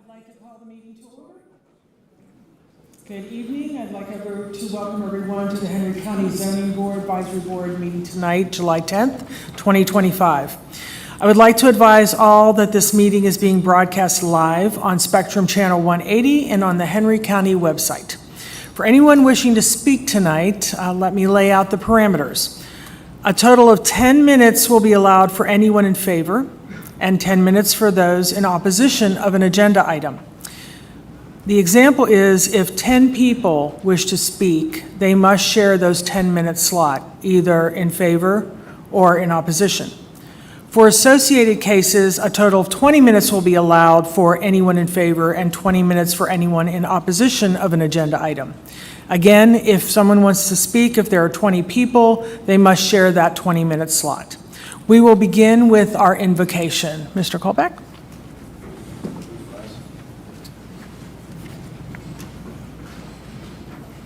I'd like to call the meeting to order. Good evening. I'd like to welcome everyone to the Henry County Zoning Board Advisory Board meeting tonight, July 10th, 2025. I would like to advise all that this meeting is being broadcast live on Spectrum Channel 180 and on the Henry County website. For anyone wishing to speak tonight, let me lay out the parameters. A total of 10 minutes will be allowed for anyone in favor, and 10 minutes for those in opposition of an agenda item. The example is if 10 people wish to speak, they must share those 10-minute slot, either in favor or in opposition. For associated cases, a total of 20 minutes will be allowed for anyone in favor and 20 minutes for anyone in opposition of an agenda item. Again, if someone wants to speak, if there are 20 people, they must share that 20-minute slot. We will begin with our invocation. Mr. Colbeck?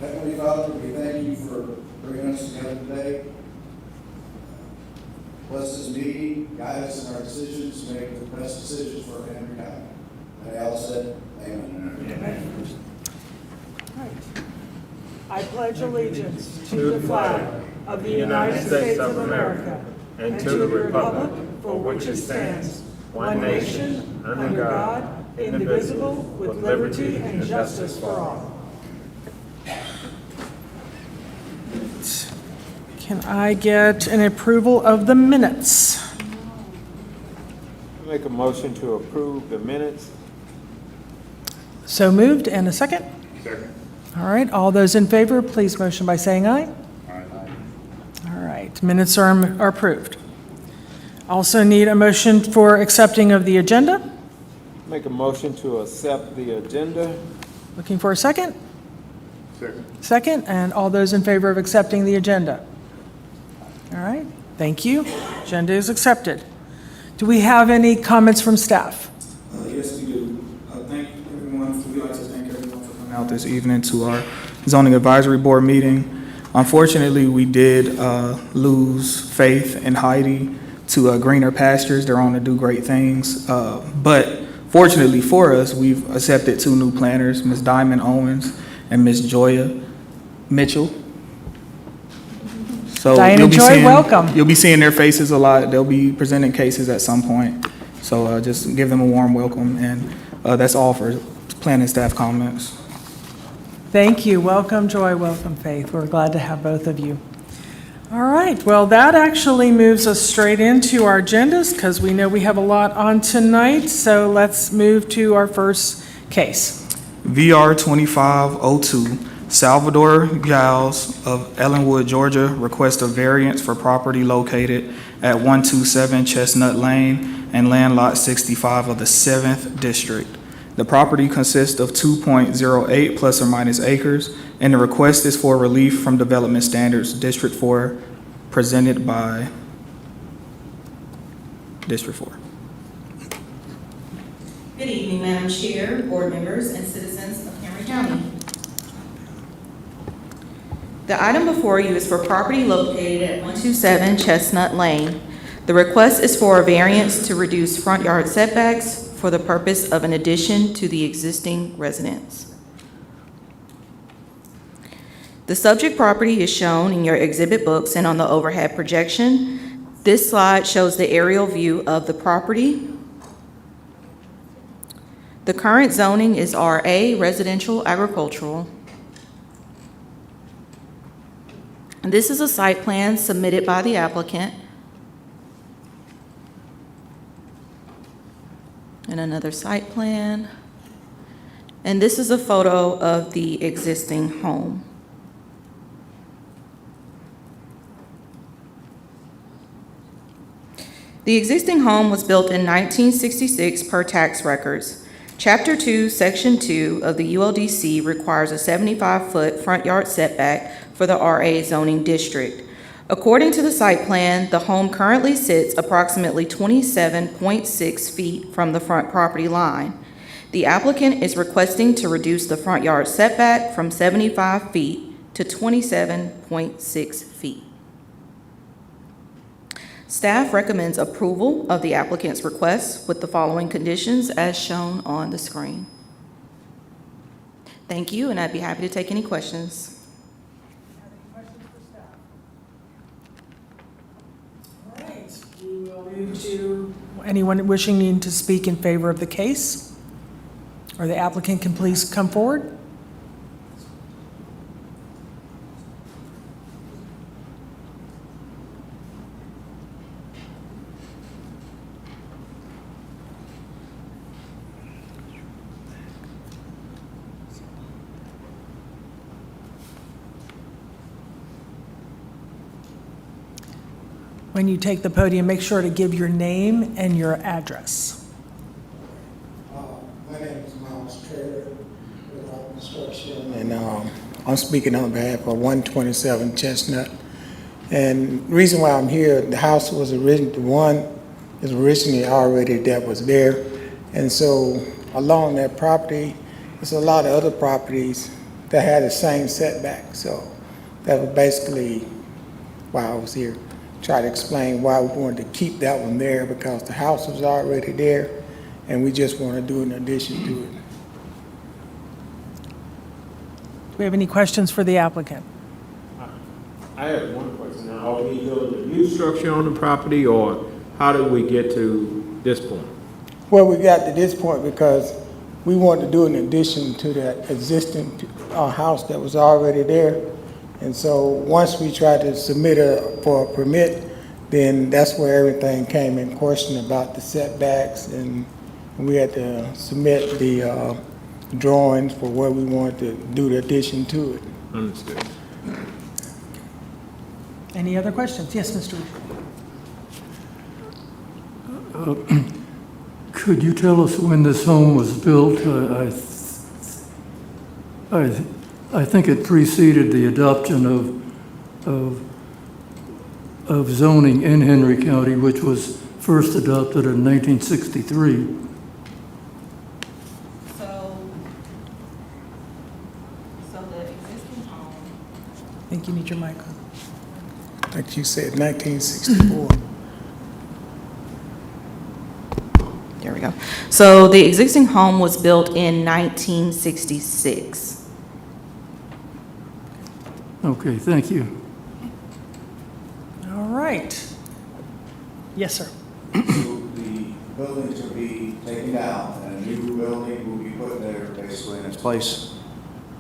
Heavenly Father, we thank you for bringing us together today. Bless this meeting, guide us in our decisions, to make the best decisions for Henry County. And all said, amen. Amen. Right. I pledge allegiance to the flag of the United States of America and to the republic for which it stands, one nation, under God, indivisible, with liberty and justice for all. Can I get an approval of the minutes? Make a motion to approve the minutes. So moved, and a second? Second. All right, all those in favor, please motion by saying aye. Aye. All right, minutes are approved. Also need a motion for accepting of the agenda. Make a motion to accept the agenda. Looking for a second? Second. Second, and all those in favor of accepting the agenda? All right, thank you. Agenda is accepted. Do we have any comments from staff? Yes, we do. Thank everyone. We'd like to thank everyone for coming out this evening to our zoning advisory board meeting. Unfortunately, we did lose Faith and Heidi to greener pastures. They're on to do great things. But fortunately for us, we've accepted two new planners, Ms. Diamond Owens and Ms. Joya Mitchell. So Diane and Joy, welcome. You'll be seeing their faces a lot. They'll be presenting cases at some point. So just give them a warm welcome. And that's all for planning staff comments. Thank you. Welcome, Joy. Welcome, Faith. We're glad to have both of you. All right. Well, that actually moves us straight into our agendas because we know we have a lot on tonight. So let's move to our first case. VR 2502, Salvador Giles of Ellenwood, Georgia, requests a variance for property located at 127 Chestnut Lane and land lot 65 of the 7th District. The property consists of 2.08 plus or minus acres, and the request is for relief from Development Standards District 4, presented by District 4. Good evening, Madam Chair, board members, and citizens of Henry County. The item before you is for property located at 127 Chestnut Lane. The request is for a variance to reduce front yard setbacks for the purpose of an addition to the existing residence. The subject property is shown in your exhibit books and on the overhead projection. This slide shows the aerial view of the property. The current zoning is RA, residential agricultural. And this is a site plan submitted by the applicant. And another site plan. And this is a photo of the existing home. The existing home was built in 1966 per tax records. Chapter 2, Section 2 of the ULDC requires a 75-foot front yard setback for the RA zoning district. According to the site plan, the home currently sits approximately 27.6 feet from the front property line. The applicant is requesting to reduce the front yard setback from 75 feet to 27.6 feet. Staff recommends approval of the applicant's request with the following conditions as shown on the screen. Thank you, and I'd be happy to take any questions. All right, we will move to anyone wishing to speak in favor of the case, or the applicant can please come forward. When you take the podium, make sure to give your name and your address. My name is Miles Traylor with Rock Construction, and I'm speaking on behalf of 127 Chestnut. And the reason why I'm here, the house was originally already that was there, and so along that property, there's a lot of other properties that had the same setback. So that was basically why I was here. Try to explain why we wanted to keep that one there, because the house was already there, and we just want to do an addition to it. Do we have any questions for the applicant? I have one question now. Are we building a new structure on the property, or how did we get to this point? Well, we got to this point because we wanted to do an addition to that existing house that was already there. And so once we tried to submit for a permit, then that's where everything came in question about the setbacks, and we had to submit the drawings for where we wanted to do the addition to it. Understood. Any other questions? Yes, Mr. Russo. Could you tell us when this home was built? I think it preceded the adoption of zoning in Henry County, which was first adopted in 1963. So the existing home. I think you need your mic on. Like you said, 1964. There we go. So the existing home was built in 1966. Okay, thank you. All right. Yes, sir. The buildings will be taken down, and a new building will be put there basically in its place.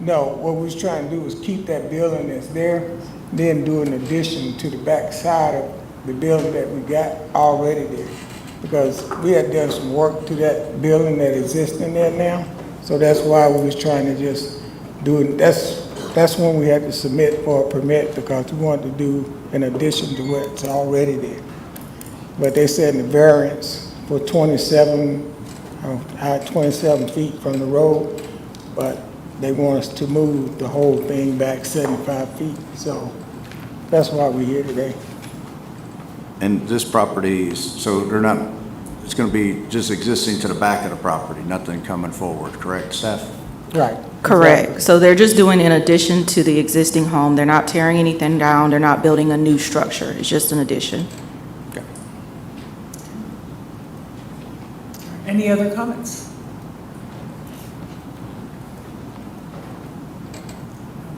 No, what we was trying to do was keep that building that's there, then do an addition to the back side of the building that we got already there. Because we had done some work to that building that exists in there now. So that's why we was trying to just do it. That's when we had to submit for a permit, because we wanted to do an addition to what's already there. But they said in the variance for 27 feet from the road, but they want us to move the whole thing back 75 feet. So that's why we're here today. And this property is, so they're not, it's going to be just existing to the back of the property, nothing coming forward, correct, staff? Right. Correct. Exactly. So they're just doing an addition to the existing home. They're not tearing anything down. They're not building a new structure. It's just an addition. Okay. Any other comments?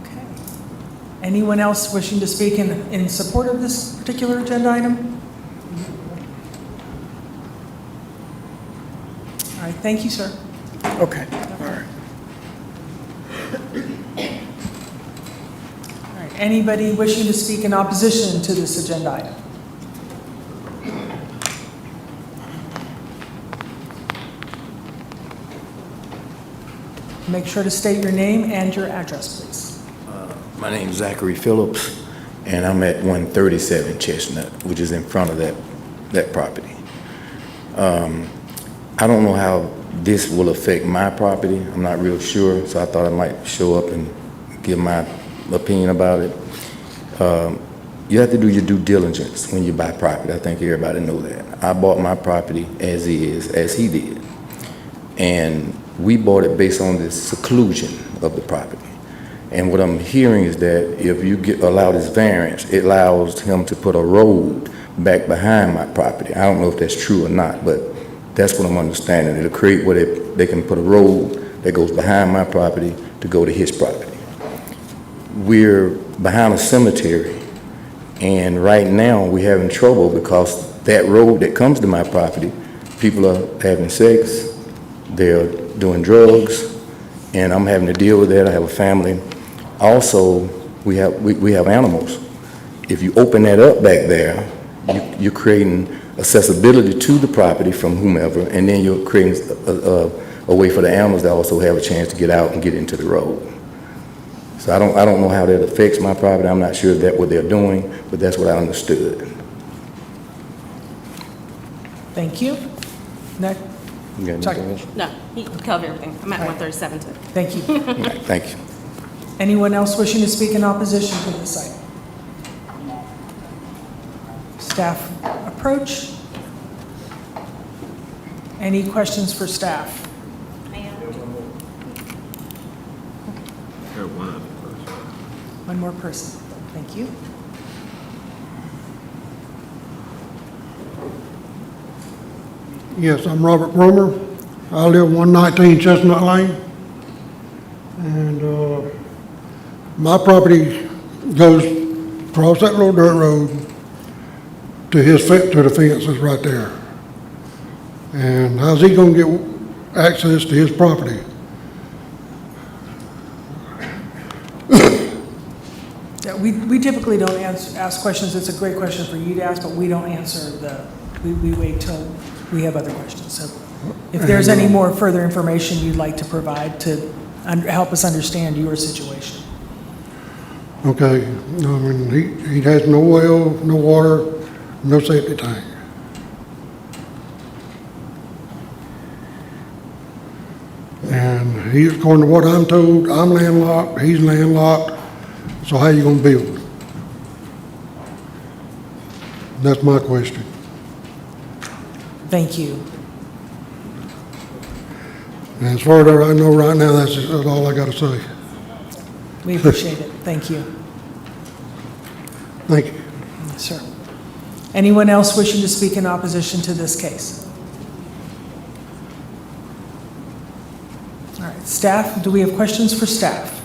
Okay. Anyone else wishing to speak in support of this particular agenda item? All right, thank you, sir. Okay, all right. All right, anybody wishing to speak in opposition to this agenda item? Make sure to state your name and your address, please. My name is Zachary Phillips, and I'm at 137 Chestnut, which is in front of that property. I don't know how this will affect my property. I'm not real sure, so I thought I might show up and give my opinion about it. You have to do your due diligence when you buy property. I think everybody knows that. I bought my property as is, as he did. And we bought it based on the seclusion of the property. And what I'm hearing is that if you allow this variance, it allows him to put a road back behind my property. I don't know if that's true or not, but that's what I'm understanding. It'll create where they can put a road that goes behind my property to go to his property. We're behind a cemetery, and right now we're having trouble because that road that comes to my property, people are having sex, they're doing drugs, and I'm having to deal with that. I have a family. Also, we have animals. If you open that up back there, you're creating accessibility to the property from whomever, and then you're creating a way for the animals to also have a chance to get out and get into the road. So I don't know how that affects my property. I'm not sure that's what they're doing, but that's what I understood. Thank you. Next. You got Sorry. anything else? No, he covered everything. I'm at All right. 137 too. Thank you. All right, thank you. Anyone else wishing to speak in opposition to this item? Staff approach. Any questions for staff? Have one other person. One more person. Thank you. Yes, I'm Robert Romer. I live 119 Chestnut Lane. And my property goes across that little dirt road to to the fence that's right there. And how's he gonna get access to his property? Yeah, we typically don't ask questions. It's a great question for you to ask, but we don't answer we wait till we have other questions. So if there's any more further information you'd like to provide to help us understand your situation. Okay, I mean, he has no well, no water, no septic tank. And he, according to what I'm told, I'm landlocked, he's landlocked, so how you gonna build? That's my question. Thank you. And as far as I know right now, that's all I gotta say. We appreciate it. Thank you. Thank you. Yes, sir. Anyone else wishing to speak in opposition to this case? All right, staff, do we have questions for staff?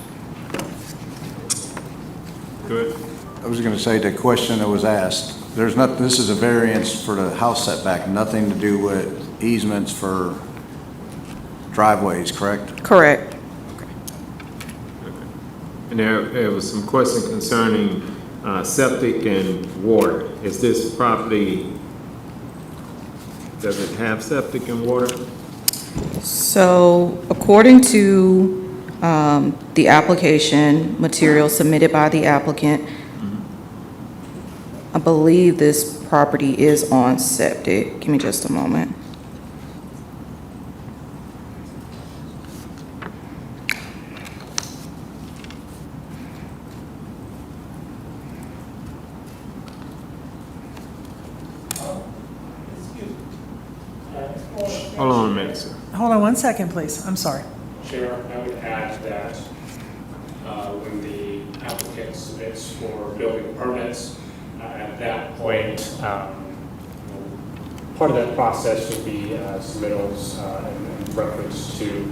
Good. I was going to say the question that was asked, this is a variance for the house setback, nothing to do with easements for driveways, correct? Correct. And there was some question concerning septic and water. Is this property, does it have septic and water? So according to the application material submitted by the applicant, I believe this property is on septic. Give me just a moment. Hold on a minute, sir. Hold on one second, please. I'm sorry. Chair, I would add that when the applicant submits for building permits, at that point, part of that process would be submittals in reference to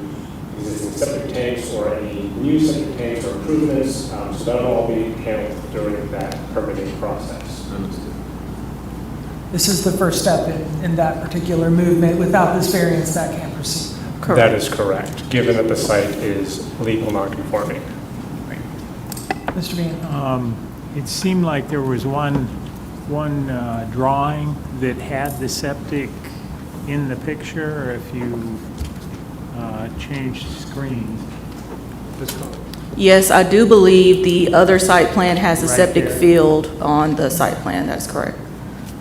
existing septic tanks or any new septic tanks or improvements. So that'll all be handled during that permitting process. Understood. This is the first step in that particular movement. Without this variance, that can't proceed. That is correct, given that the site is legal non-conforming. Mr. Van. It seemed like there was one drawing that had the septic in the picture. If you changed screen. Yes, I do believe the other site plan has a Right septic there. field on the site plan. That's correct.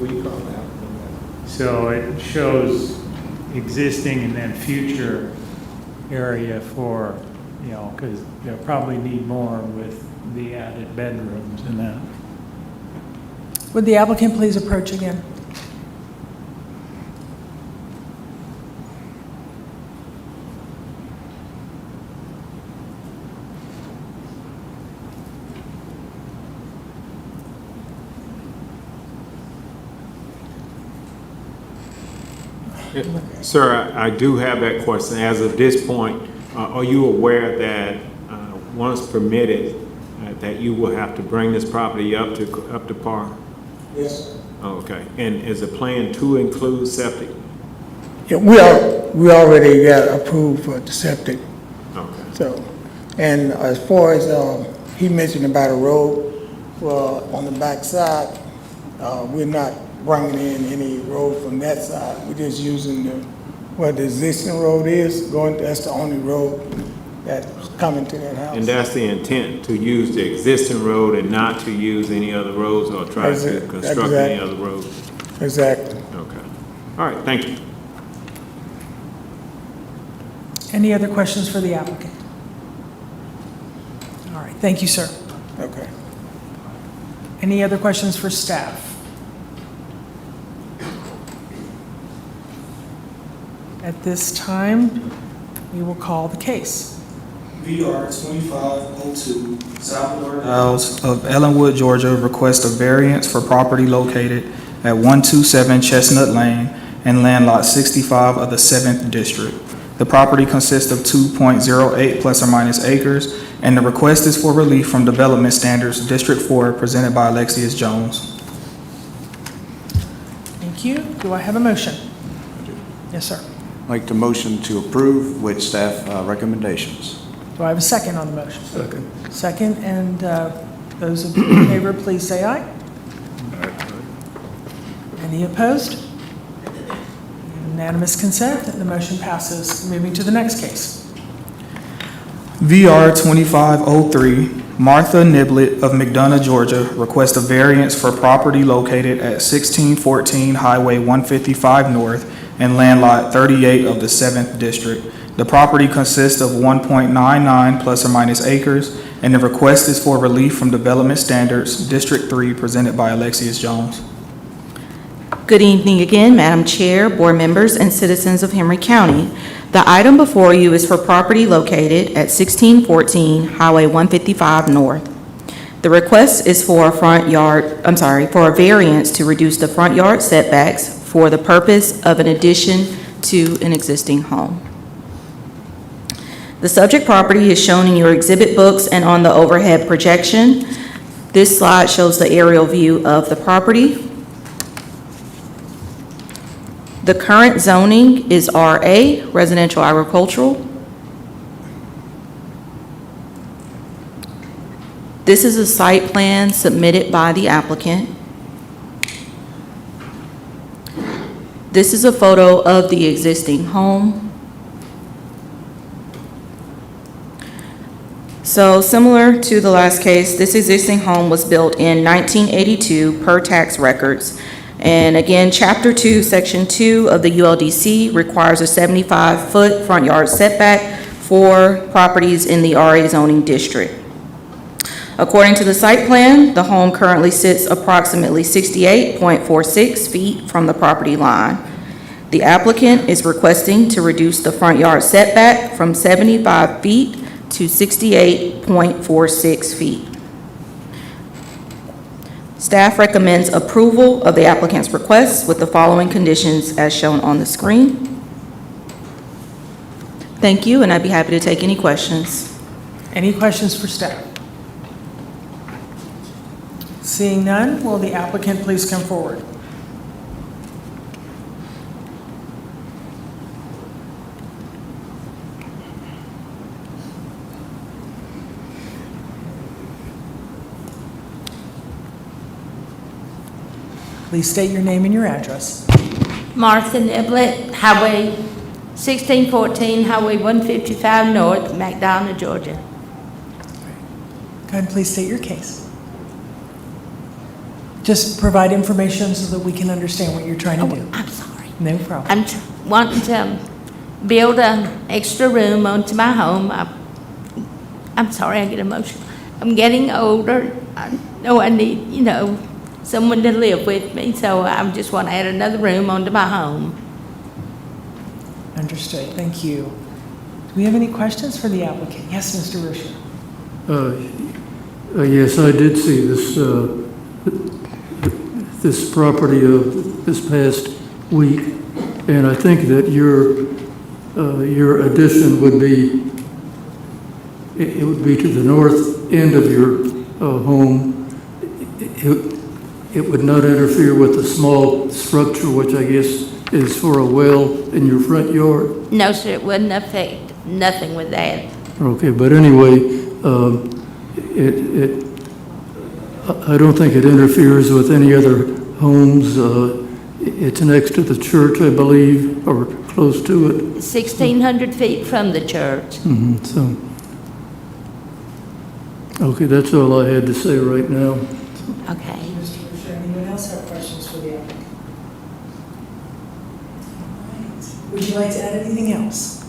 Will you call that? So it shows existing and then future area for, because they'll probably need more with the added bedrooms and that. Would the applicant please approach again? Sir, I do have that question. As of this point, Are you aware that once permitted, that you will have to bring this property up to par? Yes, sir. Okay, and is the plan to include septic? Yeah, we already got approved for the septic, Okay. so. And as far as, he mentioned about a road, well, on the backside, we're not bringing in any road from that side. We're just using where the existing road is, that's the only road that's coming to that house. And that's the intent, to use the existing road and not to use any other roads or try to construct any other roads? Exactly. Okay. All right, thank you. Any other questions for the applicant? All right, thank you, sir. Okay. Any other questions for staff? At this time, we will call the case. VR 2502, Salvador Giles of Ellenwood, Georgia, requests a variance for property located at 127 Chestnut Lane and Land Lot 65 of the 7th District. The property consists of 2.08 plus or minus acres, and the request is for relief from Development Standards District 4, presented by Alexius Jones. Thank you. Do I have a motion? Yes, sir. I'd like to motion to approve with staff recommendations. Do I have a second on the motion? Second. Second, and those in favor, please say aye. Any opposed? Unanimous consent, and the motion passes. Moving to the next case. VR 2503, Martha Niblett of McDonough, Georgia, requests a variance for property located at 1614 Highway 155 North and Land Lot 38 of the 7th District. The property consists of 1.99 plus or minus acres, and the request is for relief from Development Standards District 3, presented by Alexius Jones. Good evening again, Madam Chair, board members, and citizens of Henry County. The item before you is for property located at 1614 Highway 155 North. The request is for for a variance to reduce the front yard setbacks for the purpose of an addition to an existing home. The subject property is shown in your exhibit books and on the overhead projection. This slide shows the aerial view of the property. The current zoning is RA, residential agricultural. This is a site plan submitted by the applicant. This is a photo of the existing home. So similar to the last case, this existing home was built in 1982 per tax records. And again, Chapter 2, Section 2 of the ULDC requires a 75-foot front yard setback for properties in the RA zoning district. According to the site plan, the home currently sits approximately 68.46 feet from the property line. The applicant is requesting to reduce the front yard setback from 75 feet to 68.46 feet. Staff recommends approval of the applicant's request with the following conditions as shown on the screen. Thank you, and I'd be happy to take any questions. Any questions for staff? Seeing none, will the applicant please come forward? Please state your name and your address. Martha Niblett, Highway 1614, Highway 155 North, McDonough, Georgia. Go ahead and please state your case. Just provide information so that we can understand what you're trying to do. I'm sorry. No problem. I'm wanting to build an extra room onto my home. I'm sorry, I get emotional. I'm getting older. I know I need, someone to live with me, so I just want to add another room onto my home. Understood. Thank you. Do we have any questions for the applicant? Yes, Mr. Rusher. Yes, I did see this property this past week, and I think that your addition would be it would be to the north end of your home. It would not interfere with the small structure, which I guess is for a well in your front yard? No, sir, it wouldn't affect nothing with that. Okay, but anyway, I don't think it interferes with any other homes. It's next to the church, I believe, or close to it. 1,600 feet from the church. So, okay, that's all I had to say right now. Okay. Mr. Boucher, anyone else have questions for the applicant? All right. Would you like to add anything else?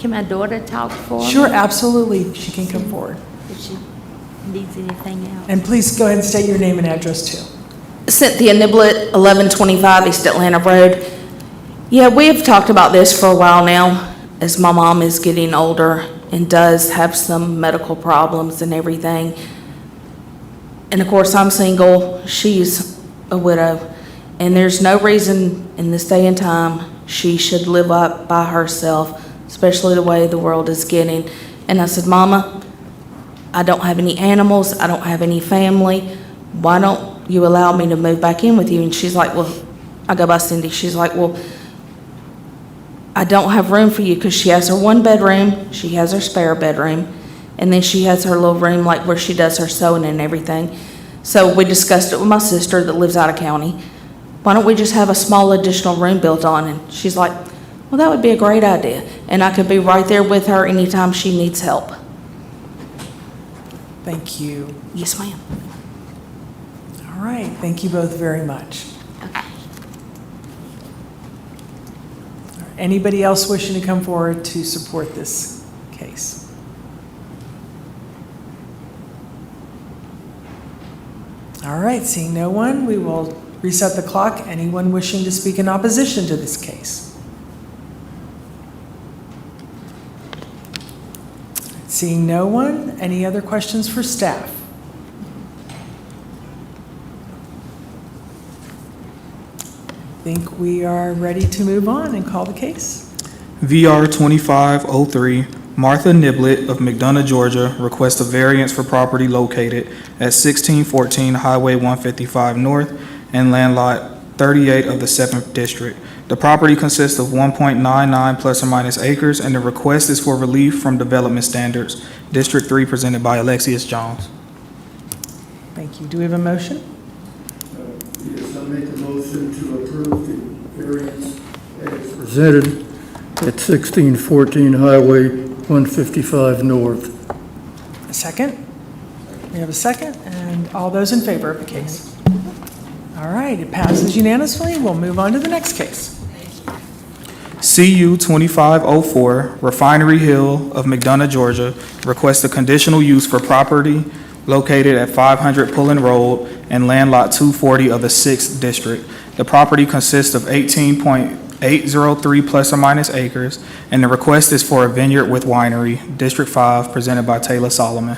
Can my daughter talk for me? Sure, absolutely. She can come forward. If she needs anything else. And please go ahead and state your name and address too. Cynthia Niblett, 1125 East Atlanta Road. Yeah, we have talked about this for a while now, as my mom is getting older and does have some medical problems and everything. And of course, I'm single, she's a widow, and there's no reason in this day and time she should live up by herself, especially the way the world is getting. And I said, Mama, I don't have any animals, I don't have any family. Why don't you allow me to move back in with you? And she's like, well, I go by Cindy. She's like, well, I don't have room for you, because she has her one bedroom, she has her spare bedroom, and then she has her little room like where she does her sewing and everything. So we discussed it with my sister that lives out of county. Why don't we just have a small additional room built on? And she's like, well, that would be a great idea. And I could be right there with her anytime she needs help. Thank you. Yes, ma'am. All right, thank you both very much. Okay. Anybody else wishing to come forward to support this case? All right, seeing no one, we will reset the clock. Anyone wishing to speak in opposition to this case? Seeing no one, any other questions for staff? I think we are ready to move on and call the case. VR 2503, Martha Niblett of McDonough, Georgia, requests a variance for property located at 1614 Highway 155 North and Land Lot 38 of the 7th District. The property consists of 1.99 plus or minus acres, and the request is for relief from development standards. District 3, presented by Alexius Jones. Thank you. Do we have a motion? Yes, I make a motion to approve the variance as presented at 1614 Highway 155 North. A second? We have a second, and all those in favor of the case? All right, it passes unanimously. We'll move on to the next case. CU 2504, Refinery Hill of McDonough, Georgia, requests a conditional use for property located at 500 Pullen Road and Land Lot 240 of the 6th District. The property consists of 18.803 plus or minus acres, and the request is for a vineyard with winery. District 5, presented by Taylor Solomon.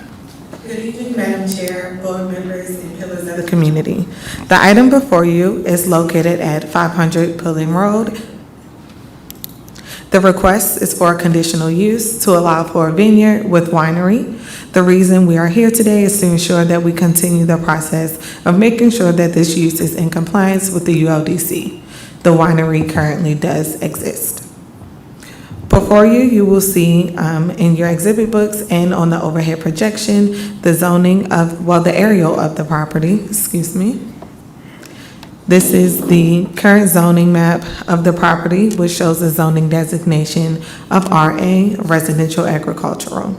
Good evening, Madam Chair, board members, and pillars of the community. The item before you is located at 500 Pullen Road. The request is for a conditional use to allow for a vineyard with winery. The reason we are here today is to ensure that we continue the process of making sure that this use is in compliance with the ULDC. The winery currently does exist. Before you, you will see in your exhibit books and on the overhead projection, the zoning of, well, the aerial of the property, excuse me. This is the current zoning map of the property, which shows the zoning designation of RA, residential agricultural.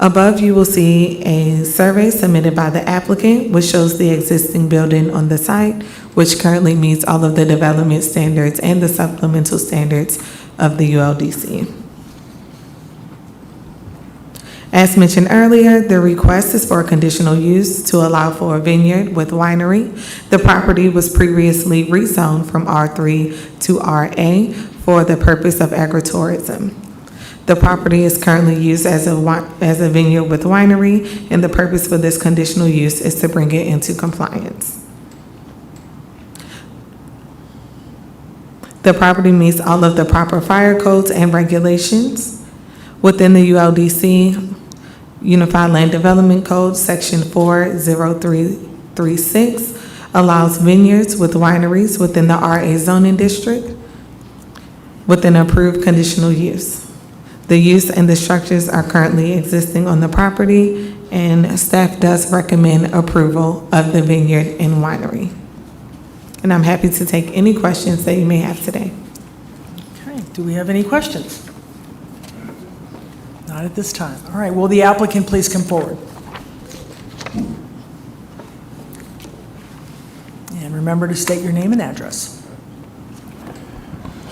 Above, you will see a survey submitted by the applicant, which shows the existing building on the site, which currently meets all of the development standards and the supplemental standards of the ULDC. As mentioned earlier, the request is for a conditional use to allow for a vineyard with winery. The property was previously rezoned from R3 to RA for the purpose of agritourism. The property is currently used as a vineyard with winery, and the purpose for this conditional use is to bring it into compliance. The property meets all of the proper fire codes and regulations within the ULDC Unified Land Development Code, Section 40336, allows vineyards with wineries within the RA zoning district with an approved conditional use. The use and the structures are currently existing on the property, and staff does recommend approval of the vineyard and winery. And I'm happy to take any questions that you may have today. Okay, do we have any questions? Not at this time. All right, will the applicant please come forward? And remember to state your name and address.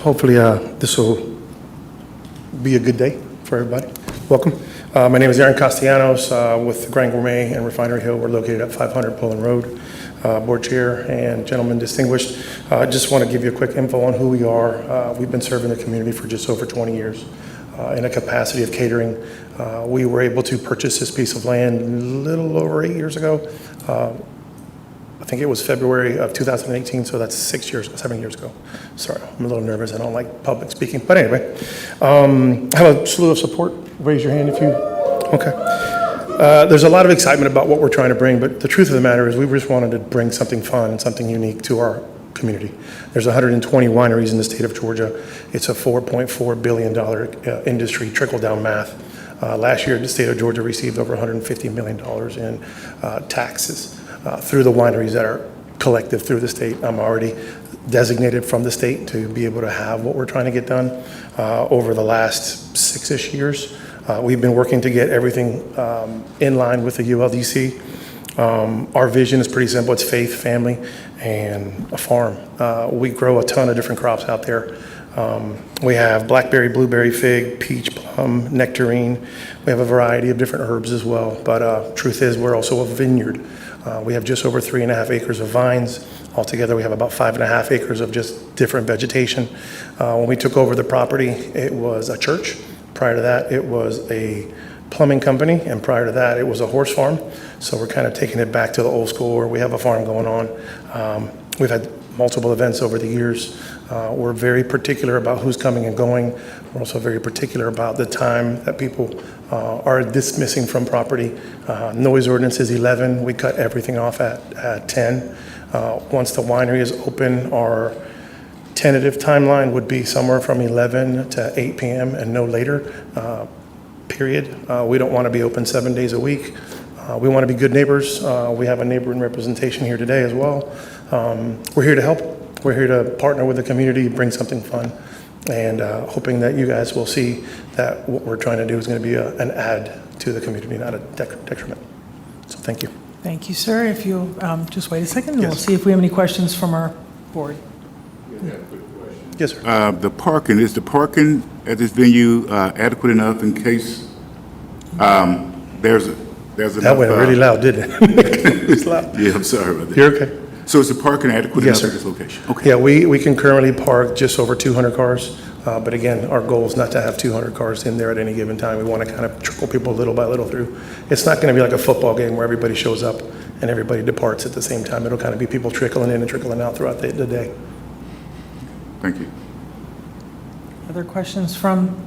Hopefully, this will be a good day for everybody. Welcome. My name is Aaron Castellanos with Grand Gourmet and Refinery Hill. We're located at 500 Pullen Road. Board Chair and gentlemen distinguished, just want to give you a quick info on who we are. We've been serving the community for just over 20 years in a capacity of catering. We were able to purchase this piece of land a little over 8 years ago. I think it was February of 2018, so that's 7 years ago. Sorry, I'm a little nervous. I don't like public speaking. But anyway, I have a slew of support. Raise your hand if you, okay. There's a lot of excitement about what we're trying to bring, but the truth of the matter is we just wanted to bring something fun and something unique to our community. There's 120 wineries in the state of Georgia. It's a $4.4 billion industry, trickle-down math. Last year, the state of Georgia received over $150 million in taxes through the wineries that are collective through the state. I'm already designated from the state to be able to have what we're trying to get done over the last 6-ish years. We've been working to get everything in line with the ULDC. Our vision is pretty simple. It's faith, family, and a farm. We grow a ton of different crops out there. We have blackberry, blueberry, fig, peach, plum, nectarine. We have a variety of different herbs as well. But truth is, we're also a vineyard. We have just over 3.5 acres of vines. Altogether, we have about 5.5 acres of just different vegetation. When we took over the property, it was a church. Prior to that, it was a plumbing company, and prior to that, it was a horse farm. So we're kind of taking it back to the old school where we have a farm going on. We've had multiple events over the years. We're very particular about who's coming and going. We're also very particular about the time that people are dismissing from property. Noise ordinance is 11. We cut everything off at 10. Once the winery is open, our tentative timeline would be somewhere from 11 to 8 p.m. and no later, period. We don't want to be open 7 days a week. We want to be good neighbors. We have a neighboring representation here today as well. We're here to help. We're here to partner with the community, bring something fun, and hoping that you guys will see that what we're trying to do is going to be an add to the community, not a detriment. So thank you. Thank you, sir. If you'll just wait a second, and we'll Yes. see if we have any questions from our board. Yes, sir. The parking, is the parking at this venue adequate enough in case there's enough? That went really loud, didn't it? It's loud. Yeah, I'm sorry about that. You're okay. So is the parking adequate Yes, enough sir. at this location? Okay. Yeah, we can currently park just over 200 cars, but again, our goal is not to have 200 cars in there at any given time. We want to kind of trickle people little by little through. It's not going to be like a football game where everybody shows up and everybody departs at the same time. It'll kind of be people trickling in and trickling out throughout the day. Thank you. Other questions from,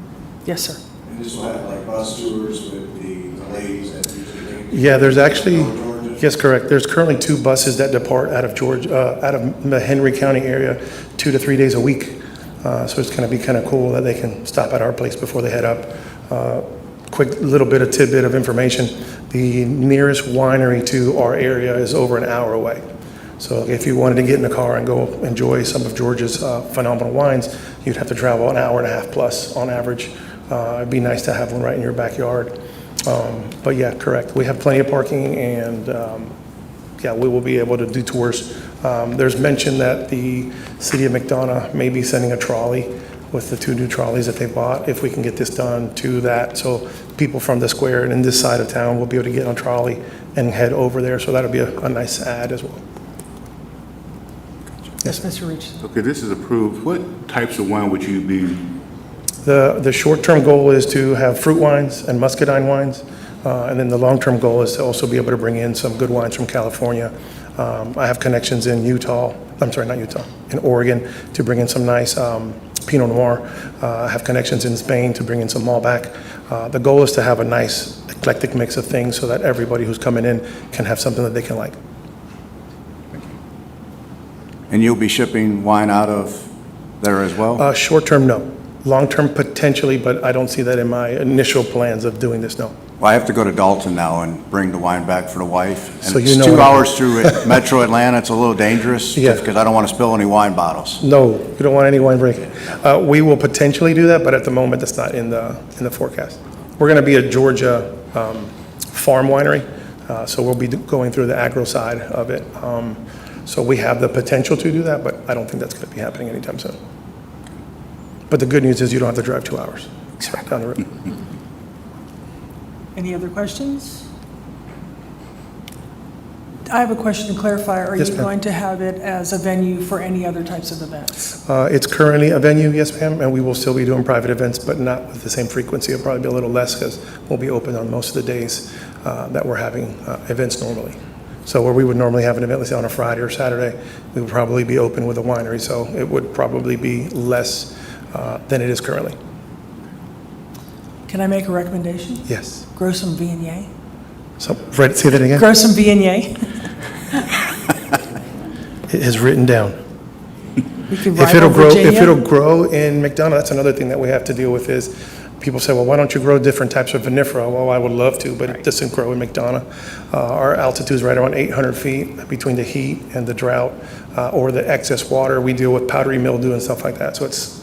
yes, sir. And this will have like bus tours with the ladies that usually. Yeah, there's actually, yes, correct. There's currently 2 buses that depart out of Georgia, out of the Henry County area 2 to 3 days a week. So it's going to be kind of cool that they can stop at our place before they head up. Quick little bit of tidbit of information. The nearest winery to our area is over an hour away. So if you wanted to get in the car and go enjoy some of Georgia's phenomenal wines, you'd have to travel an hour and a half plus on average. It'd be nice to have one right in your backyard. But yeah, correct. We have plenty of parking, and yeah, we will be able to do tours. There's mention that the city of McDonough may be sending a trolley with the 2 new trolleys that they bought, if we can get this done to that. So people from the square and in this side of town will be able to get on trolley and head over there. So that'll be a nice add as well. Yes, Mr. Reach. Okay, this is approved. What types of wine would you be? The short-term goal is to have fruit wines and muscadine wines. And then the long-term goal is to also be able to bring in some good wines from California. I have connections in in Oregon to bring in some nice Pinot Noir. I have connections in Spain to bring in some Malbec. The goal is to have a nice eclectic mix of things so that everybody who's coming in can have something that they can like. And you'll be shipping wine out of there as well? Short-term, no. Long-term, potentially, but I don't see that in my initial plans of doing this, no. Well, I have to go to Dalton now and bring the wine back for the wife. So And you it's know 2 what- hours through Metro Atlanta. It's a little dangerous. Yeah. Because I don't want to spill any wine bottles. No, you don't want any wine breaking. We will potentially do that, but at the moment, that's not in the forecast. We're going to be a Georgia farm winery, so we'll be going through the agro side of it. So we have the potential to do that, but I don't think that's going to be happening anytime soon. But the good news is you don't have to drive 2 hours down the road. Any other questions? I have a question to clarify. Are you Yes, ma'am. going to have it as a venue for any other types of events? It's currently a venue, yes, ma'am, and we will still be doing private events, but not with the same frequency. It'll probably be a little less because we'll be open on most of the days that we're having events normally. So where we would normally have an event, let's say on a Friday or Saturday, we would probably be open with a winery, so it would probably be less than it is currently. Can I make a recommendation? Yes. Grow some Viognier. So, Fred, say that again? Grow some Viognier. It is written down. We could If it'll rival grow, Virginia. if it'll grow in McDonough, that's another thing that we have to deal with is people say, well, why don't you grow different types of vinifera? Well, I would love to, but it doesn't grow in McDonough. Our altitude is right around 800 feet between the heat and the drought or the excess water. We deal with powdery mildew and stuff like that. So it's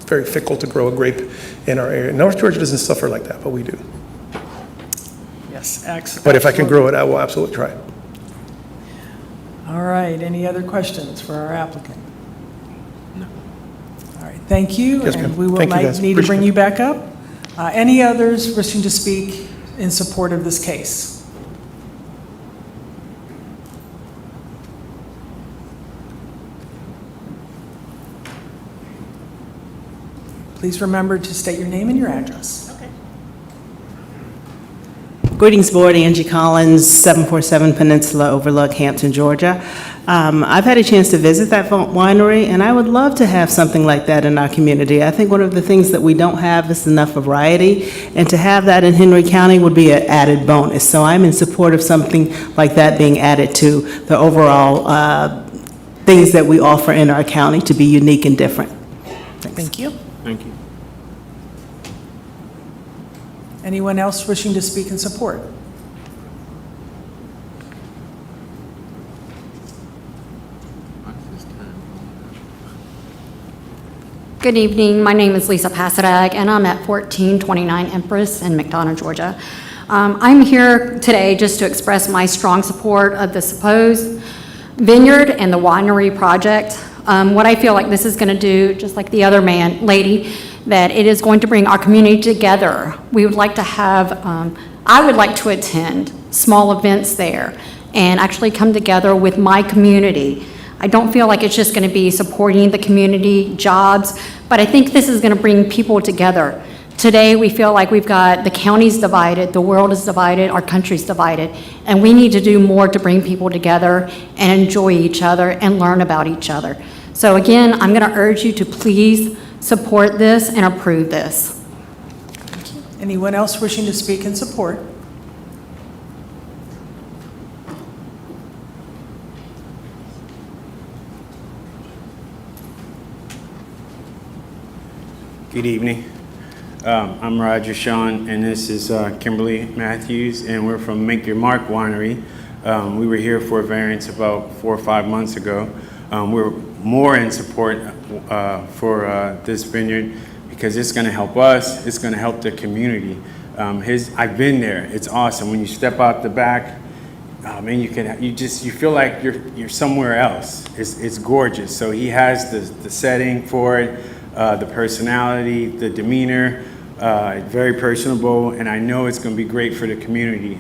very fickle to grow a grape in our area. North Georgia doesn't suffer like that, but we do. Yes, excellent. But if I can grow it, I will absolutely try it. All right, any other questions for our applicant? No. All right, thank you. Yes, ma'am. And we will Thank you, guys. need to bring Appreciate it. you back up. Any others wishing to speak in support of this case? Please remember to state your name and your address. Greetings, Board. Angie Collins, 747 Peninsula Overlook, Hampton, Georgia. I've had a chance to visit that winery, and I would love to have something like that in our community. I think one of the things that we don't have is enough variety, and to have that in Henry County would be an added bonus. So I'm in support of something like that being added to the overall things that we offer in our county to be unique and different. Thank you. Thank you. Anyone else wishing to speak in support? Good evening. My name is Lisa Passadag, and I'm at 1429 Empress in McDonough, Georgia. I'm here today just to express my strong support of the supposed vineyard and the winery project. What I feel like this is going to do, just like the other lady, that it is going to bring our community together. We would like to have, I would like to attend small events there and actually come together with my community. I don't feel like it's just going to be supporting the community, jobs, but I think this is going to bring people together. Today, we feel like we've got the counties divided, the world is divided, our country's divided, and we need to do more to bring people together and enjoy each other and learn about each other. So again, I'm going to urge you to please support this and approve this. Anyone else wishing to speak in support? Good evening. I'm Roger Sean, and this is Kimberly Matthews, and we're from Make Your Mark Winery. We were here for a variance about 4 or 5 months ago. We're more in support for this vineyard because it's going to help us. It's going to help the community. I've been there. It's awesome when you step out the back. And you feel like you're somewhere else. It's gorgeous. So he has the setting for it. The personality, the demeanor, very personable, and I know it's going to be great for the community.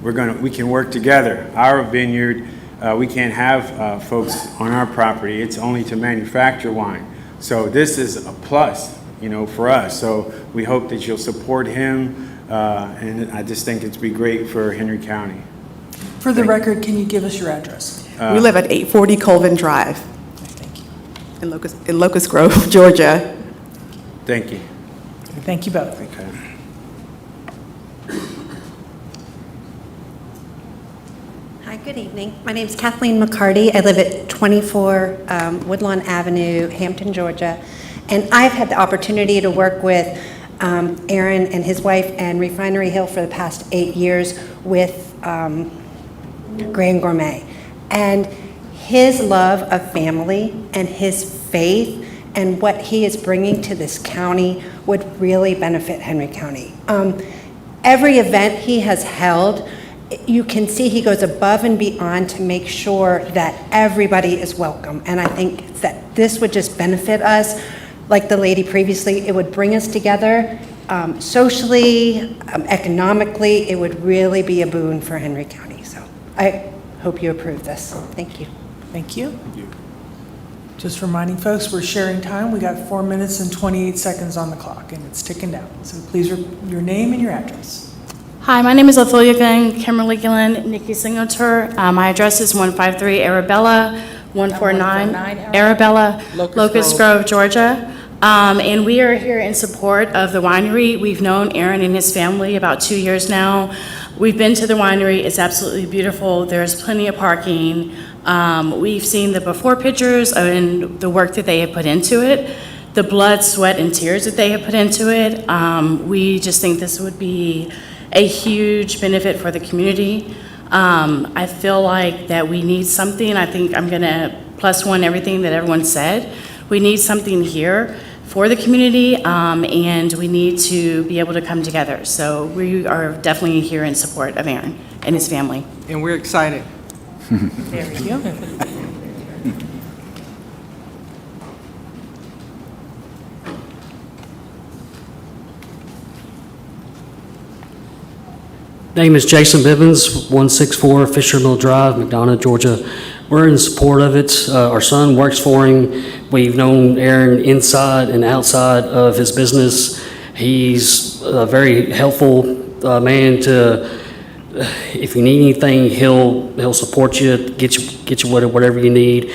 We can work together. Our vineyard, we can't have folks on our property. It's only to manufacture wine. So this is a plus, for us. So we hope that you'll support him, and I just think it'd be great for Henry County. For the record, can you give us your address? We live at 840 Colvin Drive. Thank you. In Locust Grove, Georgia. Thank you. Thank you both. Okay. Hi, good evening. My name is Kathleen McCarty. I live at 24 Woodlawn Avenue, Hampton, Georgia. And I've had the opportunity to work with Aaron and his wife and Refinery Hill for the past 8 years with Grand Gourmet. And his love of family and his faith and what he is bringing to this county would really benefit Henry County. Every event he has held, you can see he goes above and beyond to make sure that everybody is welcome. And I think that this would just benefit us. Like the lady previously, it would bring us together socially, economically. It would really be a boon for Henry County. So I hope you approve this. Thank you. Thank you. Just reminding folks, we're sharing time. We got 4 minutes and 28 seconds on the clock, and it's ticking down. So please, your name and your address. Hi, my name is Ophelia Glenn, Kimberly Gillen, Nikki Singleton. My address is 153 Arabella, 149 Arabella, Locust Grove, Georgia. And we are here in support of the winery. We've known Aaron and his family about 2 years now. We've been to the winery. It's absolutely beautiful. There's plenty of parking. We've seen the before pictures and the work that they have put into it, the blood, sweat, and tears that they have put into it. We just think this would be a huge benefit for the community. I feel like that we need something. I think I'm gonna +1 everything that everyone said. We need something here for the community, and we need to be able to come together. So we are definitely here in support of Aaron and his family. And we're excited. Thank you. Name is Jason Bivens, 164 Fisher Mill Drive, McDonough, Georgia. We're in support of it. Our son works for him. We've known Aaron inside and outside of his business. He's a very helpful man to, if you need anything, he'll support you, get you whatever you need.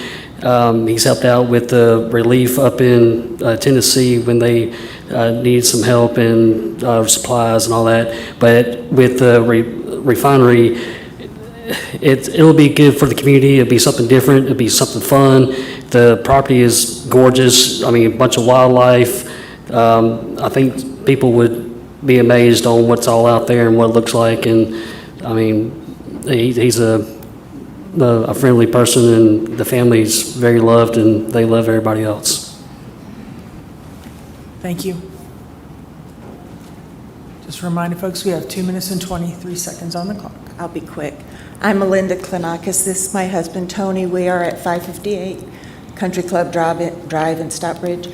He's helped out with the relief up in Tennessee when they needed some help and supplies and all that. But with the refinery, it'll be good for the community. It'll be something different. It'll be something fun. The property is gorgeous. I mean, a bunch of wildlife. I think people would be amazed on what's all out there and what it looks like. And I mean, he's a friendly person, and the family's very loved, and they love everybody else. Thank you. Just reminding folks, we have 2 minutes and 23 seconds on the clock. I'll be quick. I'm Melinda Klinakis. This is my husband, Tony. We are at 558 Country Club Drive in Stockbridge.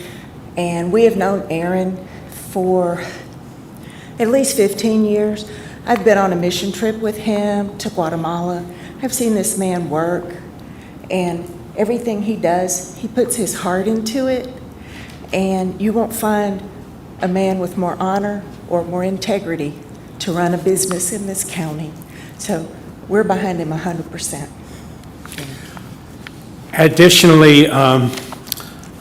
And we have known Aaron for at least 15 years. I've been on a mission trip with him to Guatemala. I've seen this man work, and everything he does, he puts his heart into it. And you won't find a man with more honor or more integrity to run a business in this county. So we're behind him 100%. Additionally, I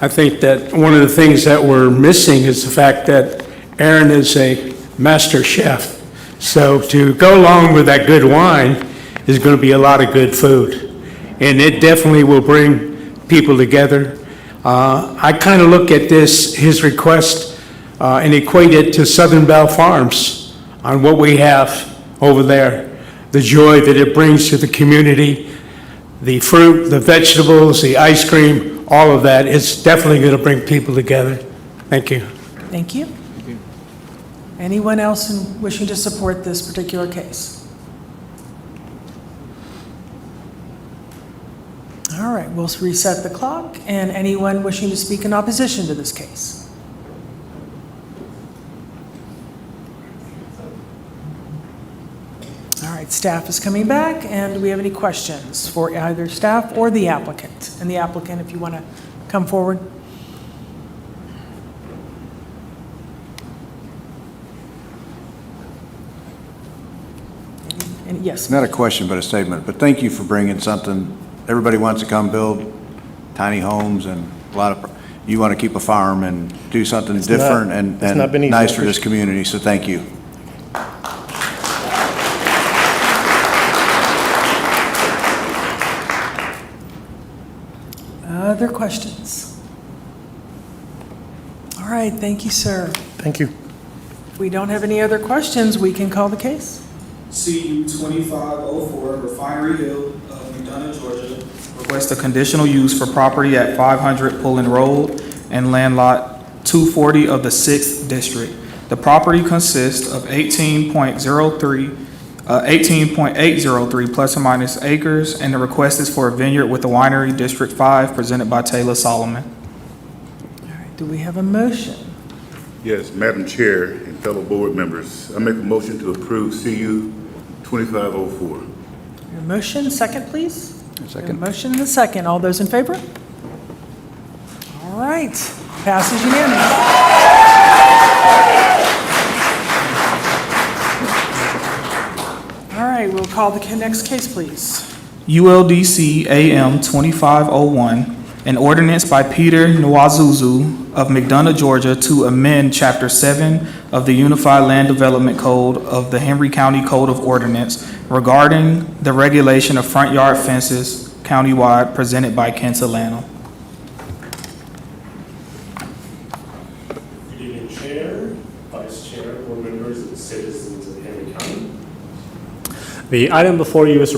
think that one of the things that we're missing is the fact that Aaron is a master chef. So to go along with that good wine is going to be a lot of good food. And it definitely will bring people together. I kind of look at his request, and equate it to Southern Bell Farms on what we have over there. The joy that it brings to the community, the fruit, the vegetables, the ice cream, all of that. It's definitely going to bring people together. Thank you. Thank you. Anyone else wishing to support this particular case? All right, we'll reset the clock. And anyone wishing to speak in opposition to this case? All right, staff is coming back, and do we have any questions for either staff or the applicant? And the applicant, if you want to come forward. And yes, Not a question, but a statement, but thank you for bringing something, everybody wants to come build tiny homes and a lot of, you want to keep a farm and do something different and it's not been easy. nice for this community, so thank you. other questions? All right, thank you, sir. Thank you. If we don't have any other questions, we can call the case. CU 2504 Refinery Hill of McDonough, Georgia. Request a conditional use for property at 500 Pullen Road and land lot 240 of the 6th District. The property consists of 18.803 plus or minus acres, and the request is for a vineyard with a winery, District 5, presented by Taylor Solomon. All right, do we have a motion? Yes, Madam Chair and fellow board members, I make a motion to approve CU 2504. Your motion, second, please? Second. A motion and a second. All those in favor? All right, passes unanimously. All right, we'll call the next case, please. ULDC AM 2501, an ordinance by Peter Nwazuzu of McDonough, Georgia, to amend Chapter 7 of the Unified Land Development Code of the Henry County Code of Ordinance regarding the regulation of front yard fences countywide, presented by Ken Solano. Good evening, Chair, Vice Chair, board members, and citizens of Henry County. The item before you is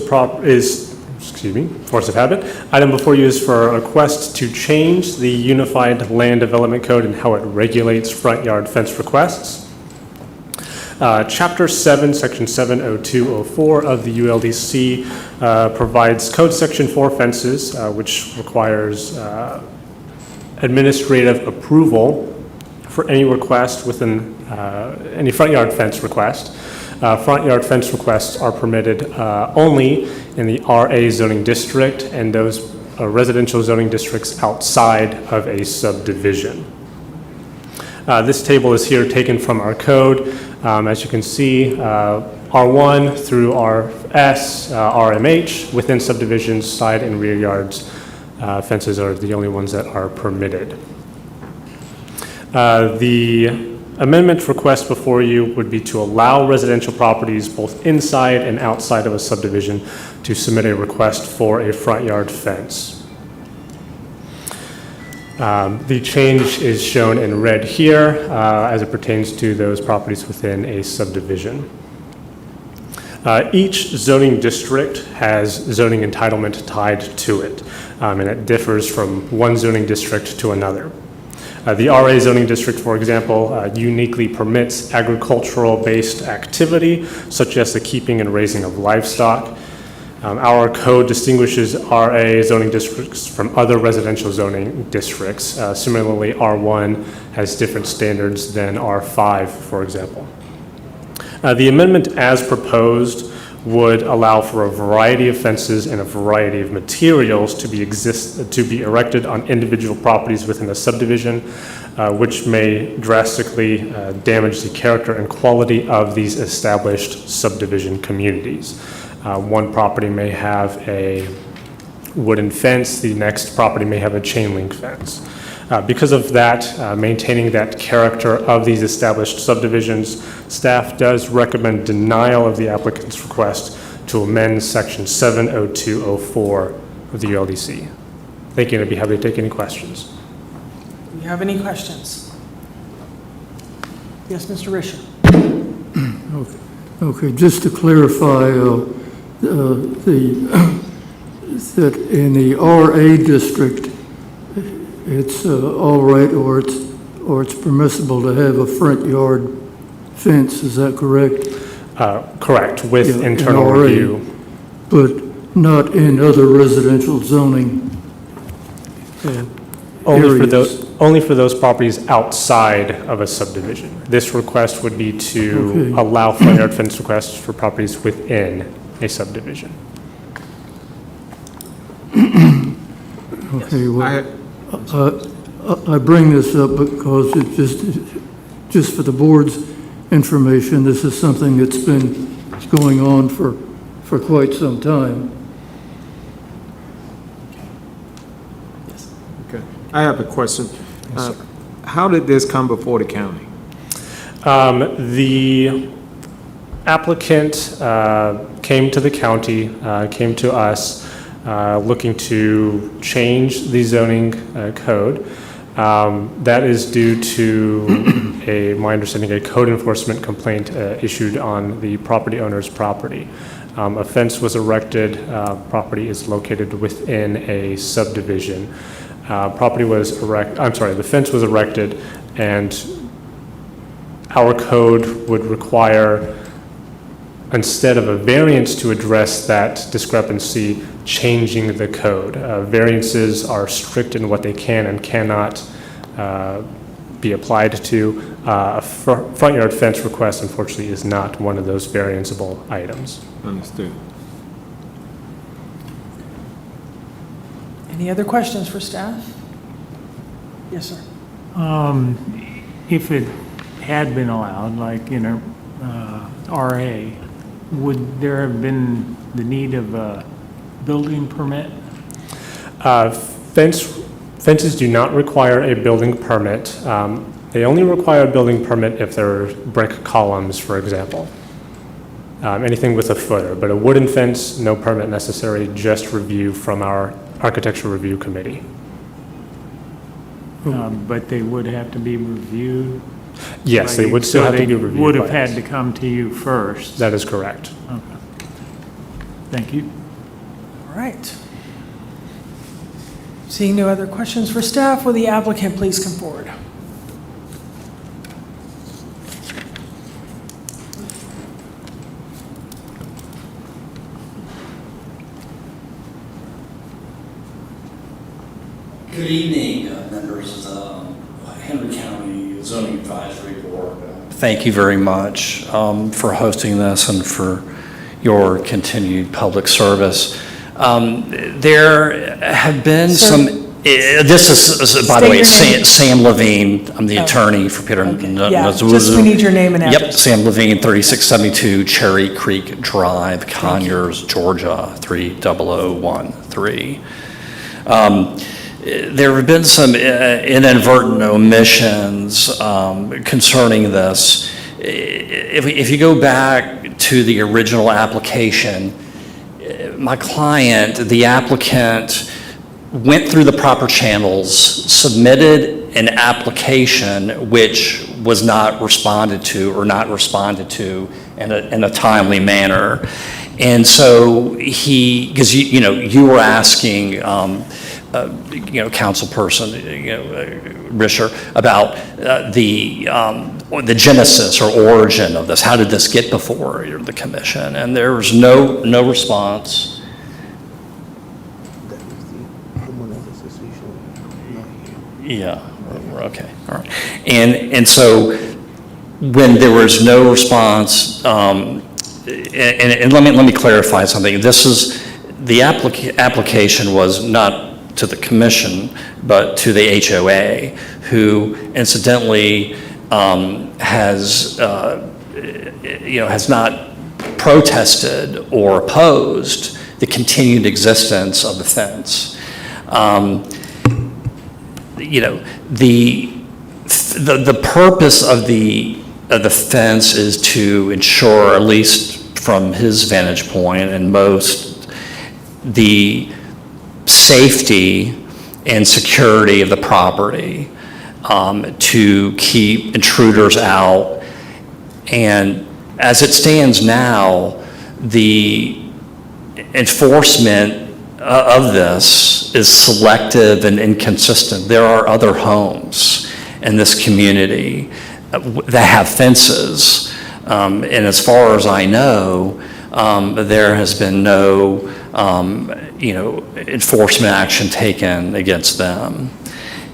force of habit. Item before you is for a request to change the Unified Land Development Code and how it regulates front yard fence requests. Chapter 7, Section 70204 of the ULDC provides Code Section 4 fences, which requires administrative approval for any request within any front yard fence request. Front yard fence requests are permitted only in the RA zoning district and those residential zoning districts outside of a subdivision. This table is here taken from our code. As you can see, R1 through RS, RMH, within subdivisions, side and rear yards, fences are the only ones that are permitted. The amendment request before you would be to allow residential properties both inside and outside of a subdivision to submit a request for a front yard fence. The change is shown in red here as it pertains to those properties within a subdivision. Each zoning district has zoning entitlement tied to it, and it differs from one zoning district to another. The RA zoning district, for example, uniquely permits agricultural-based activity, such as the keeping and raising of livestock. Our code distinguishes RA zoning districts from other residential zoning districts. Similarly, R1 has different standards than R5, for example. The amendment as proposed would allow for a variety of fences and a variety of materials to be erected on individual properties within a subdivision, which may drastically damage the character and quality of these established subdivision communities. One property may have a wooden fence, the next property may have a chain link fence. Because of that, maintaining that character of these established subdivisions, staff does recommend denial of the applicant's request to amend Section 70204 of the ULDC. Thank you, and I'd be happy to take any questions. Do you have any questions? Yes, Mr. Risher. Okay, just to clarify, that in the RA district, it's all right, or it's permissible to have a front yard fence, is that correct? Correct, with Yeah, internal in RA, review. But not in other residential zoning areas. Only for those properties outside of a subdivision. This request would be to allow front yard fence requests for properties within a subdivision. Okay, well, I bring this up because it just for the board's information, this is something that's been going on for for quite some time. Okay. I have a question. How did this come before the county? The applicant came to the county, came to us, looking to change the zoning code. That is due to my understanding, a code enforcement complaint issued on the property owner's property. A fence was erected, property is located within a subdivision. The fence was erected, and our code would require, instead of a variance to address that discrepancy, changing the code. Variances are strict in what they can and cannot be applied to. A front yard fence request, unfortunately, is not one of those varianceable items. Understood. Any other questions for staff? Yes, sir. If it had been allowed, like in a RA, would there have been the need of a building permit? Fences do not require a building permit. They only require a building permit if they're brick columns, for example. Anything with a footer, but a wooden fence, no permit necessary, just review from our architectural review committee. But they would have to be reviewed? Yes, they would still have to be reviewed. Would have by had us. to come to you first? That is correct. Okay. Thank you. All right. Seeing no other questions for staff, will the applicant please come forward? Good evening, members of the Henry County Zoning Advisory Board. Thank you very much for hosting this and for your continued public service. There have been this is, by the way, Sam Levine. I'm the attorney for Peter. Yeah, just we need your name and address. Yep, Sam Levine, 3672 Cherry Creek Drive, Conyers, Georgia, 30013. There have been some inadvertent omissions concerning this. If you go back to the original application, my client, the applicant, went through the proper channels, submitted an application which was not responded to in a timely manner. And so because you were asking, councilperson, Risher, about the genesis or origin of this. How did this get before the commission? And there was no response. Yeah. Okay. All right. And so when there was no response, and let me clarify something. This is the application was not to the commission, but to the HOA, who incidentally has not protested or opposed the continued existence of the fence. The purpose of the fence is to ensure, at least from his vantage point and most, the safety and security of the property, to keep intruders out. And as it stands now, the enforcement of this is selective and inconsistent. There are other homes in this community that have fences. And as far as I know, there has been no enforcement action taken against them.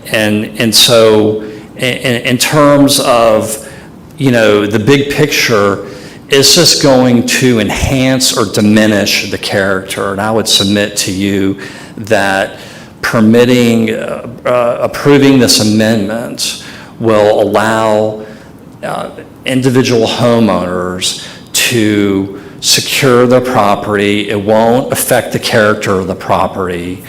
And so in terms of, the big picture, is this going to enhance or diminish the character? And I would submit to you that approving this amendment will allow individual homeowners to secure the property. It won't affect the character of the property.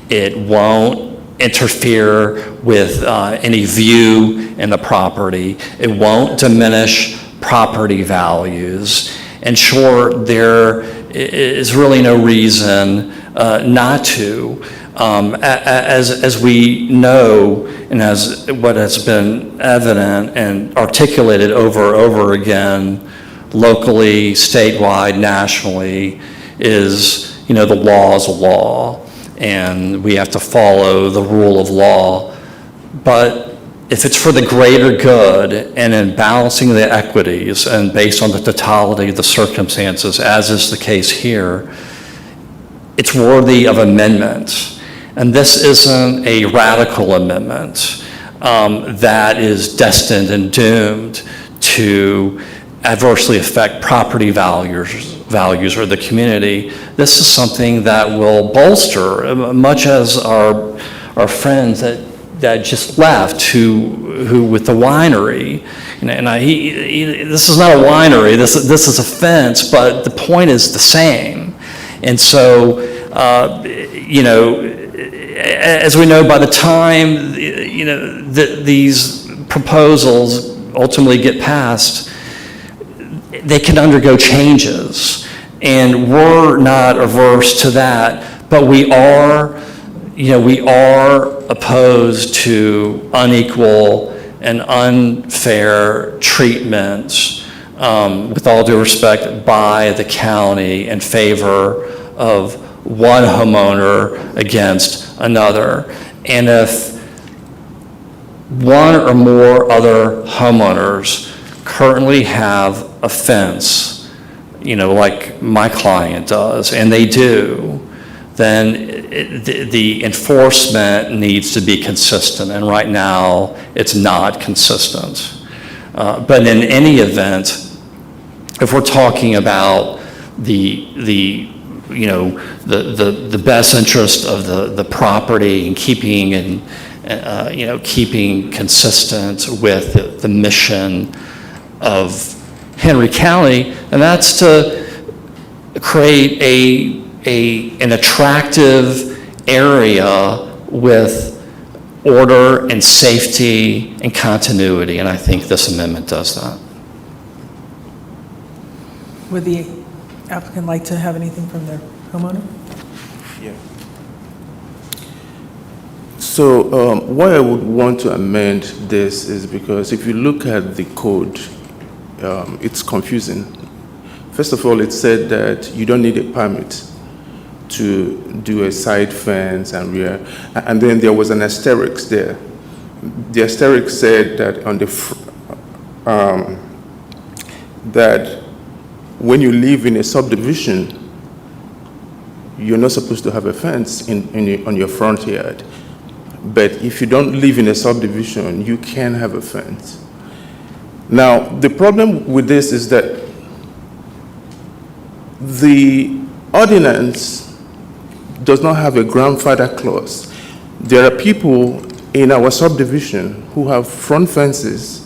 It won't interfere with any view in the property. It won't diminish property values. In short, there is really no reason not to. As we know, and as what has been evident and articulated over and over again, locally, statewide, nationally, is, the law is a law, and we have to follow the rule of law. But if it's for the greater good and in balancing the equities and based on the totality of the circumstances, as is the case here, it's worthy of amendment. And this isn't a radical amendment that is destined and doomed to adversely affect property values or the community. This is something that will bolster, much as our friends that just left, who with the winery, this is not a winery, this is a fence, but the point is the same. And so, as we know, by the time these proposals ultimately get passed, they can undergo changes, and we're not averse to that, but we are opposed to unequal and unfair treatment, with all due respect, by the county in favor of one homeowner against another. And if one or more other homeowners currently have a fence, like my client does, and they do, then the enforcement needs to be consistent, and right now it's not consistent. But in any event, if we're talking about the best interest of the property and keeping consistent with the mission of Henry County, and that's to create an attractive area with order and safety and continuity, and I think this amendment does that. Would the applicant like to have anything from their homeowner? Yeah. So why I would want to amend this is because if you look at the code, it's confusing. First of all, it said that you don't need a permit to do a side fence and rear, and then there was an asterisk there. The asterisk said that on the that when you live in a subdivision, you're not supposed to have a fence on your front yard. But if you don't live in a subdivision, you can have a fence. Now, the problem with this is that the ordinance does not have a grandfather clause. There are people in our subdivision who have front fences.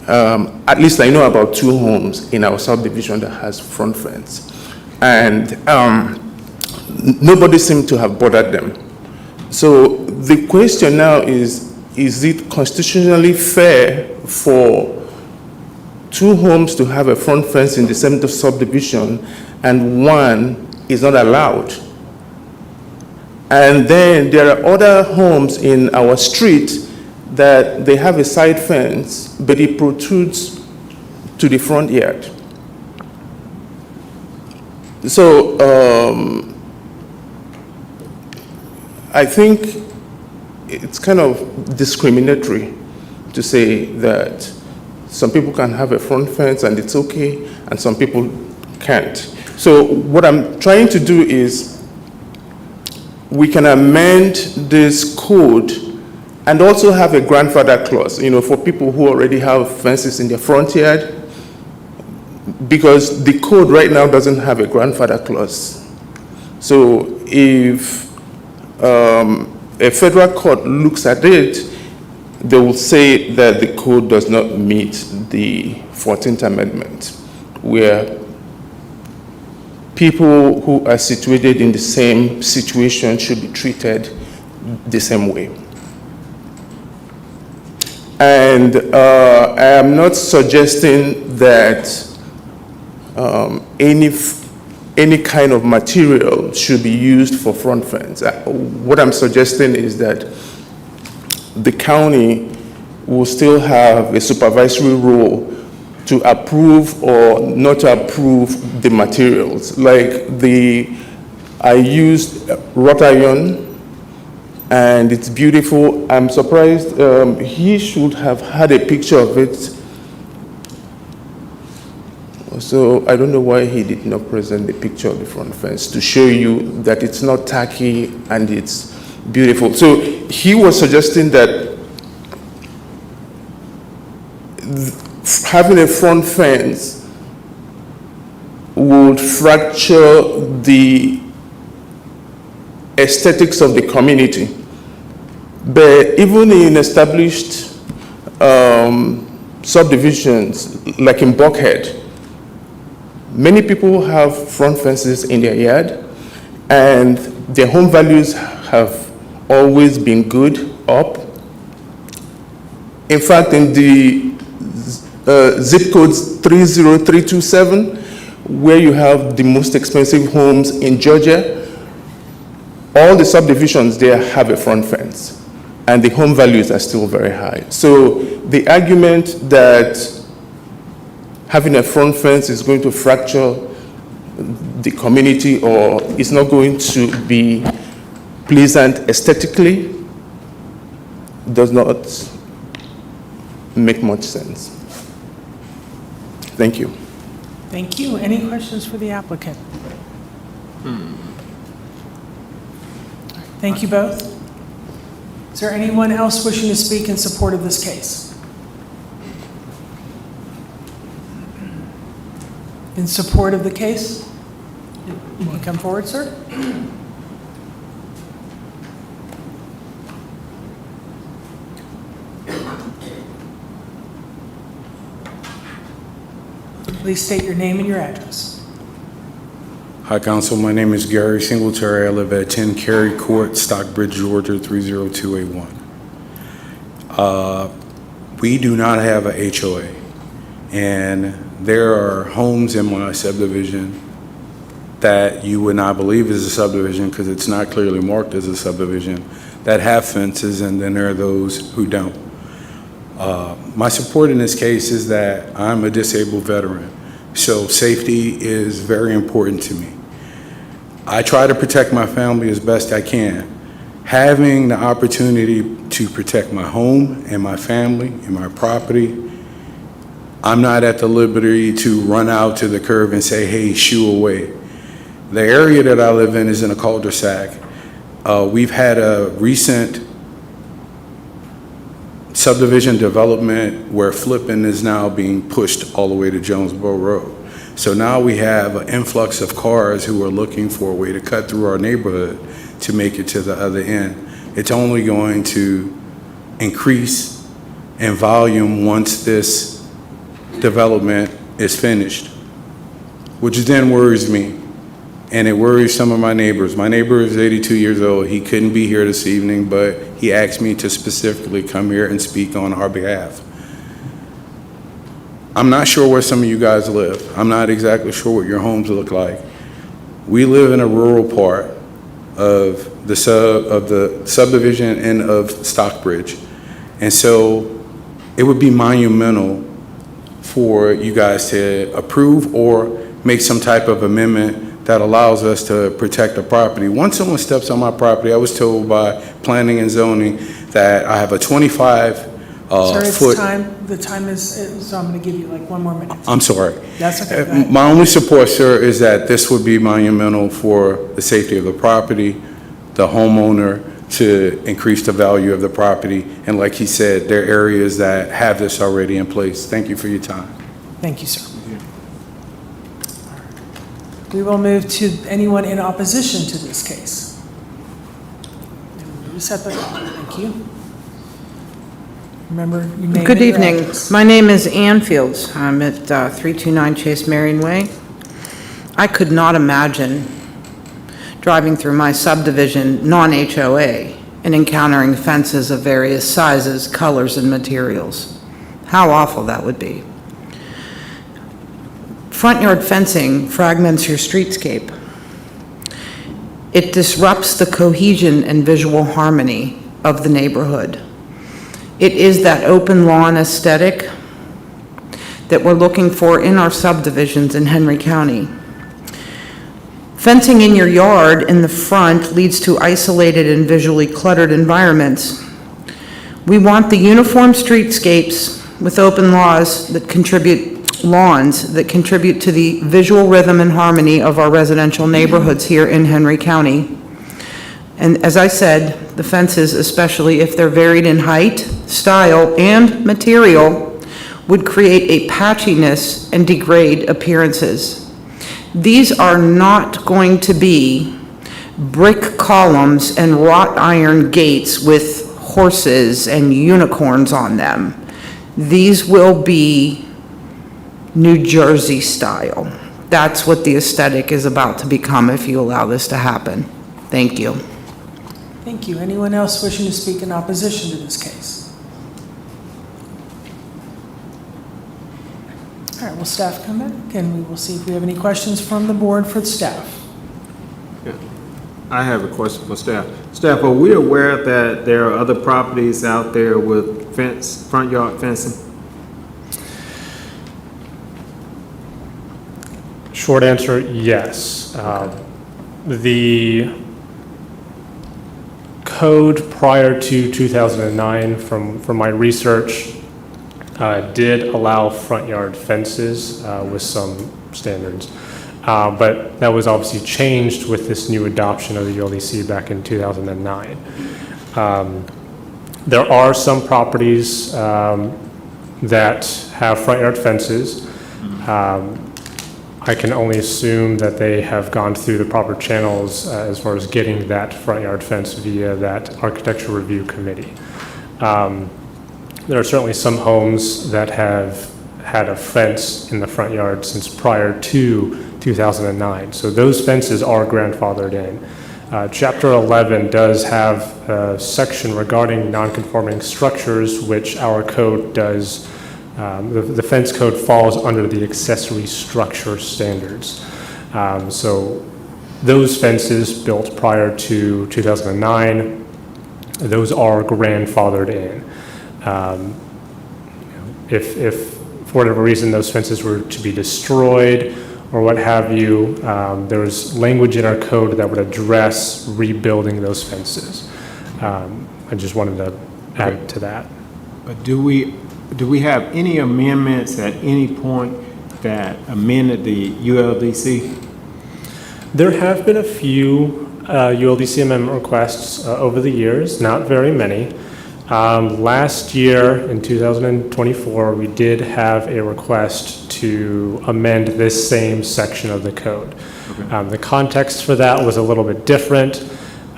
At least I know about 2 homes in our subdivision that has front fence. And nobody seemed to have bothered them. So the question now is it constitutionally fair for 2 homes to have a front fence in the same subdivision and one is not allowed? And then there are other homes in our street that they have a side fence, but it protrudes to the front yard. So I think it's kind of discriminatory to say that some people can have a front fence and it's okay, and some people can't. So what I'm trying to do is we can amend this code and also have a grandfather clause, for people who already have fences in their front yard, because the code right now doesn't have a grandfather clause. So if a federal court looks at it, they will say that the code does not meet the 14th Amendment, where people who are situated in the same situation should be treated the same way. And I am not suggesting that any kind of material should be used for front fence. What I'm suggesting is that the county will still have a supervisory role to approve or not to approve the materials. Like I used wrought iron, and it's beautiful. I'm surprised, he should have had a picture of it. So I don't know why he did not present the picture of the front fence to show you that it's not tacky and it's beautiful. So he was suggesting that having a front fence would fracture the aesthetics of the community. But even in established subdivisions, like in Buckhead, many people have front fences in their yard, and their home values have always been good, up. In fact, in the zip codes 30327, where you have the most expensive homes in Georgia, all the subdivisions there have a front fence, and the home values are still very high. So the argument that having a front fence is going to fracture the community or is not going to be pleasant aesthetically does not make much sense. Thank you. Thank you. Any questions for the applicant? Thank you both. Is there anyone else wishing to speak in support of this case? In support of the case? You can come forward, sir. Please state your name and your address. Hi, Council. My name is Gary Singletary. I live at 10 Cary Court, Stockbridge, Georgia, 30281. We do not have a HOA, and there are homes in my subdivision that you would not believe is a subdivision because it's not clearly marked as a subdivision that have fences, and then there are those who don't. My support in this case is that I'm a disabled veteran, so safety is very important to me. I try to protect my family as best I can. Having the opportunity to protect my home and my family and my property, I'm not at the liberty to run out to the curb and say, hey, shoo away. The area that I live in is in a cul-de-sac. We've had a recent subdivision development where flipping is now being pushed all the way to Jonesboro Road. So now we have an influx of cars who are looking for a way to cut through our neighborhood to make it to the other end. It's only going to increase in volume once this development is finished, which then worries me. And it worries some of my neighbors. My neighbor is 82 years old. He couldn't be here this evening, but he asked me to specifically come here and speak on our behalf. I'm not sure where some of you guys live. I'm not exactly sure what your homes look like. We live in a rural part of the subdivision and of Stockbridge. And so it would be monumental for you guys to approve or make some type of amendment that allows us to protect the property. Once someone steps on my property, I was told by planning and zoning that I have a 25 Sir, it's foot. time. The time is, so I'm going to give you like 1 more minute. I'm sorry. That's okay. Go ahead. My only support, sir, is that this would be monumental for the safety of the property, the homeowner, to increase the value of the property. And like he said, there are areas that have this already in place. Thank you for your time. Thank you, sir. We will move to anyone in opposition to this case. Reset the clock. Thank you. Remember, you may. Good evening. My name is Ann Fields. I'm at 329 Chase Marion Way. I could not imagine driving through my subdivision, non-HOA, and encountering fences of various sizes, colors, and materials. How awful that would be. Front yard fencing fragments your streetscape. It disrupts the cohesion and visual harmony of the neighborhood. It is that open lawn aesthetic that we're looking for in our subdivisions in Henry County. Fencing in your yard in the front leads to isolated and visually cluttered environments. We want the uniform streetscapes with open lawns that contribute to the visual rhythm and harmony of our residential neighborhoods here in Henry County. And as I said, the fences, especially if they're varied in height, style, and material, would create a patchiness and degrade appearances. These are not going to be brick columns and wrought iron gates with horses and unicorns on them. These will be New Jersey style. That's what the aesthetic is about to become if you allow this to happen. Thank you. Thank you. Anyone else wishing to speak in opposition to this case? All right, will staff come back and we will see if we have any questions from the board for the staff. I have a question for staff. Staff, are we aware that there are other properties out there with front yard fencing? Short answer, yes. The code prior to 2009, from my research, did allow front yard fences with some standards. But that was obviously changed with this new adoption of the ULDC back in 2009. There are some properties that have front yard fences. I can only assume that they have gone through the proper channels as far as getting that front yard fence via that architecture review committee. There are certainly some homes that have had a fence in the front yard since prior to 2009. So those fences are grandfathered in. Chapter 11 does have a section regarding non-conforming structures, which our code does. The fence code falls under the accessory structure standards. So those fences built prior to 2009, those are grandfathered in. If for whatever reason those fences were to be destroyed or what have you, there was language in our code that would address rebuilding those fences. I just wanted to add to that. But do we have any amendments at any point that amended the ULDC? There have been a few ULDC amendment requests over the years, not very many. Last year, in 2024, we did have a request to amend this same section of the code. Okay. The context for that was a little bit different,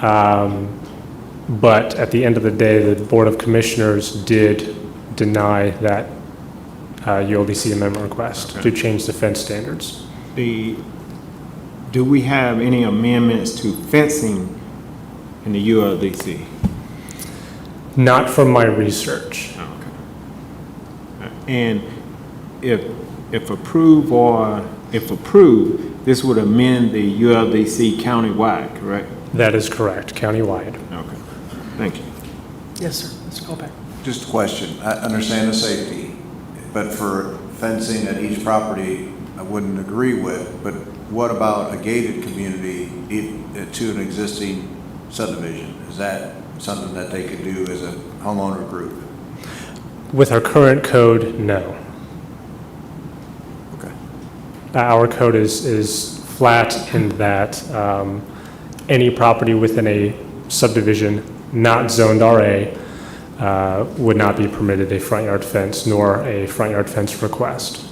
but at the end of the day, the Board of Commissioners did deny that ULDC amendment request to change the fence standards. Do we have any amendments to fencing in the ULDC? Not from my research. Okay. And if approved, this would amend the ULDC countywide, correct? That is correct, countywide. Okay. Thank you. Yes, sir. Let's go back. Just a question. I understand the safety, but for fencing at each property, I wouldn't agree with. But what about a gated community to an existing subdivision? Is that something that they could do as a homeowner group? With our current code, no. Okay. Our code is flat in that any property within a subdivision not zoned RA would not be permitted a front yard fence nor a front yard fence request.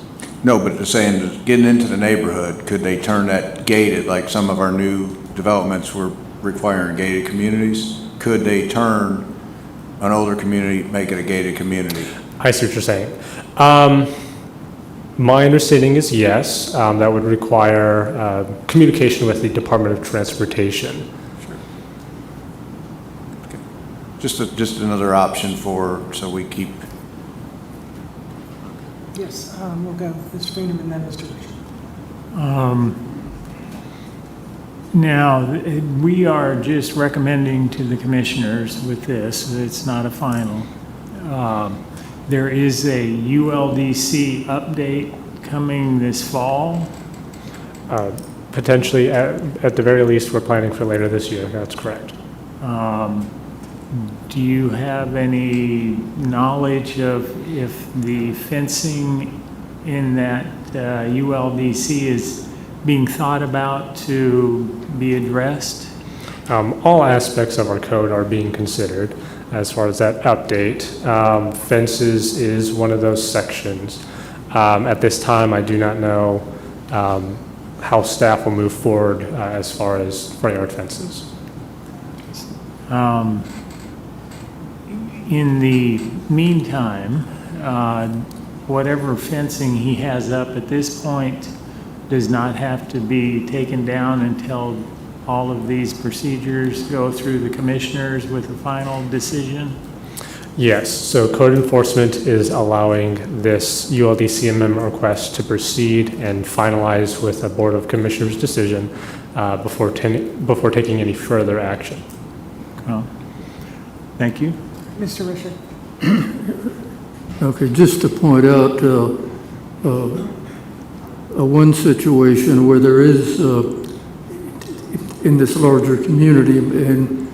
No, but they're saying getting into the neighborhood, could they turn that gated, like some of our new developments were requiring gated communities? Could they turn an older community, make it a gated community? I see what you're saying. My understanding is yes. That would require communication with the Department of Transportation. Just another option so we keep. Yes, we'll go Mr. Freeman and then Mr. Richard. Now, we are just recommending to the commissioners with this, it's not a final. There is a ULDC update coming this fall. Potentially, at the very least, we're planning for later this year. That's correct. Do you have any knowledge of if the fencing in that ULDC is being thought about to be addressed? All aspects of our code are being considered as far as that update. Fences is one of those sections. At this time, I do not know how staff will move forward as far as front yard fences. In the meantime, whatever fencing he has up at this point does not have to be taken down until all of these procedures go through the commissioners with a final decision? Yes, so code enforcement is allowing this ULDC amendment request to proceed and finalize with a Board of Commissioners decision before taking any further action. Well, thank you. Mr. Richard. Okay, just to point out, one situation where there is, in this larger community, and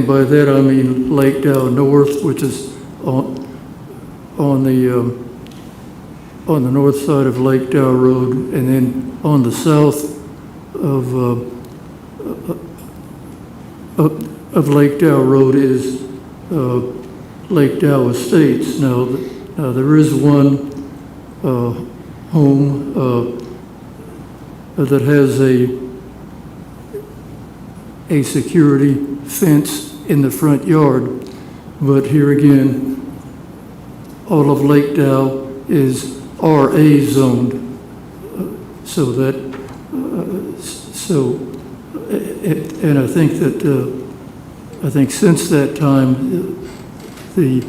by that I mean Lake Dow North, which is on the north side of Lake Dow Road, and then on the south of Lake Dow Road is Lake Dow Estates. Now there is one home that has a security fence in the front yard, but here again, all of Lake Dow is RA zoned, and I think that since that time, the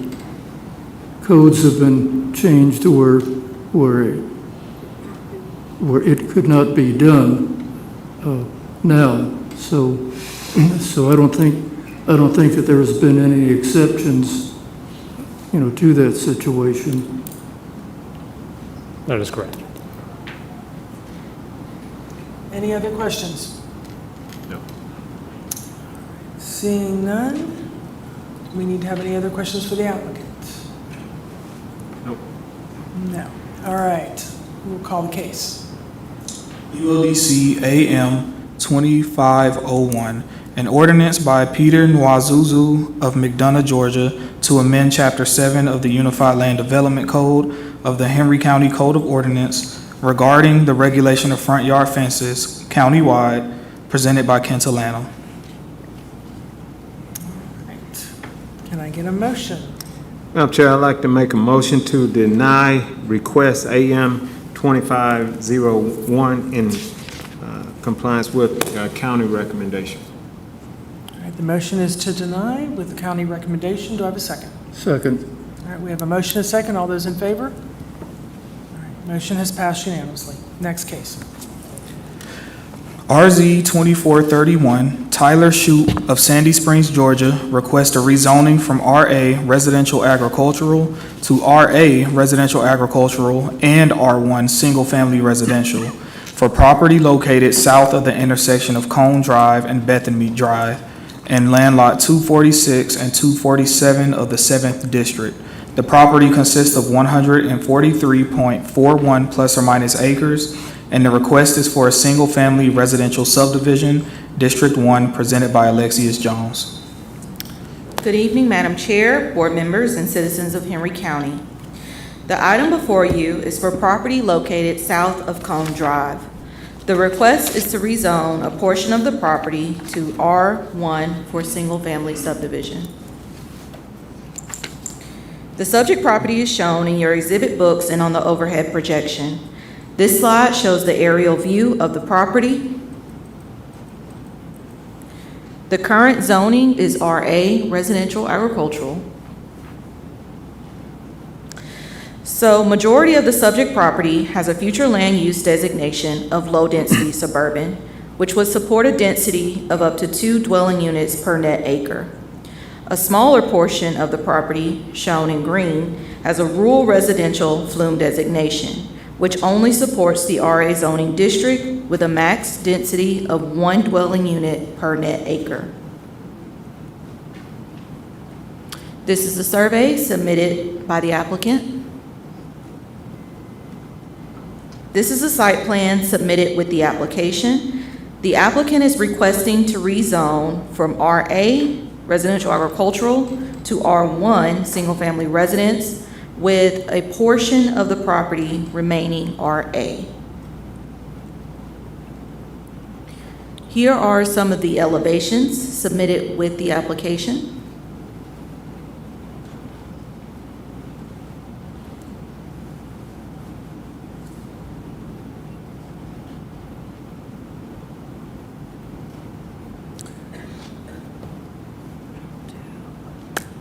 codes have been changed to where it could not be done now. So I don't think that there has been any exceptions, to that situation. That is correct. Any other questions? No. Seeing none, do we need to have any other questions for the applicant? Nope. No. All right, we'll call the case. ULDC AM 2501, an ordinance by Peter Nwazuzu of McDonough, Georgia, to amend Chapter 7 of the Unified Land Development Code of the Henry County Code of Ordinance regarding the regulation of front yard fences countywide, presented by Kent Alano. Can I get a motion? Madam Chair, I'd like to make a motion to deny request AM 2501 in compliance with county recommendation. All right, the motion is to deny with the county recommendation. Do I have a second? Second. All right, we have a motion and a second. All those in favor? All right, motion has passed unanimously. Next case. RZ 2431, Tyler Shoup of Sandy Springs, Georgia, requests a rezoning from RA Residential Agricultural to RA Residential Agricultural and R1 Single Family Residential for property located south of the intersection of Cone Drive and Bethany Drive and land lot 246 and 247 of the 7th District. The property consists of 143.41 plus or minus acres, and the request is for a single-family residential subdivision, District 1, presented by Alexius Jones. Good evening, Madam Chair, board members, and citizens of Henry County. The item before you is for property located south of Cone Drive. The request is to rezone a portion of the property to R1 for single-family subdivision. The subject property is shown in your exhibit books and on the overhead projection. This slide shows the aerial view of the property. The current zoning is RA, residential agricultural. So majority of the subject property has a future land use designation of low-density suburban, which would support a density of up to 2 dwelling units per net acre. A smaller portion of the property, shown in green, has a rural residential flume designation, which only supports the RA zoning district with a max density of 1 dwelling unit per net acre. This is a survey submitted by the applicant. This is a site plan submitted with the application. The applicant is requesting to rezone from RA, residential agricultural, to R1, single-family residence, with a portion of the property remaining RA. Here are some of the elevations submitted with the application.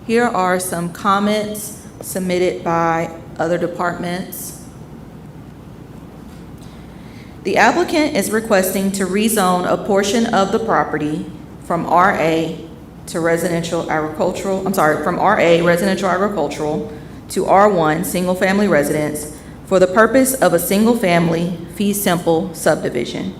Here are some comments submitted by other departments. The applicant is requesting to rezone a portion of the property from RA to residential agricultural, from RA residential agricultural to R1 single-family residence for the purpose of a single-family fee simple subdivision.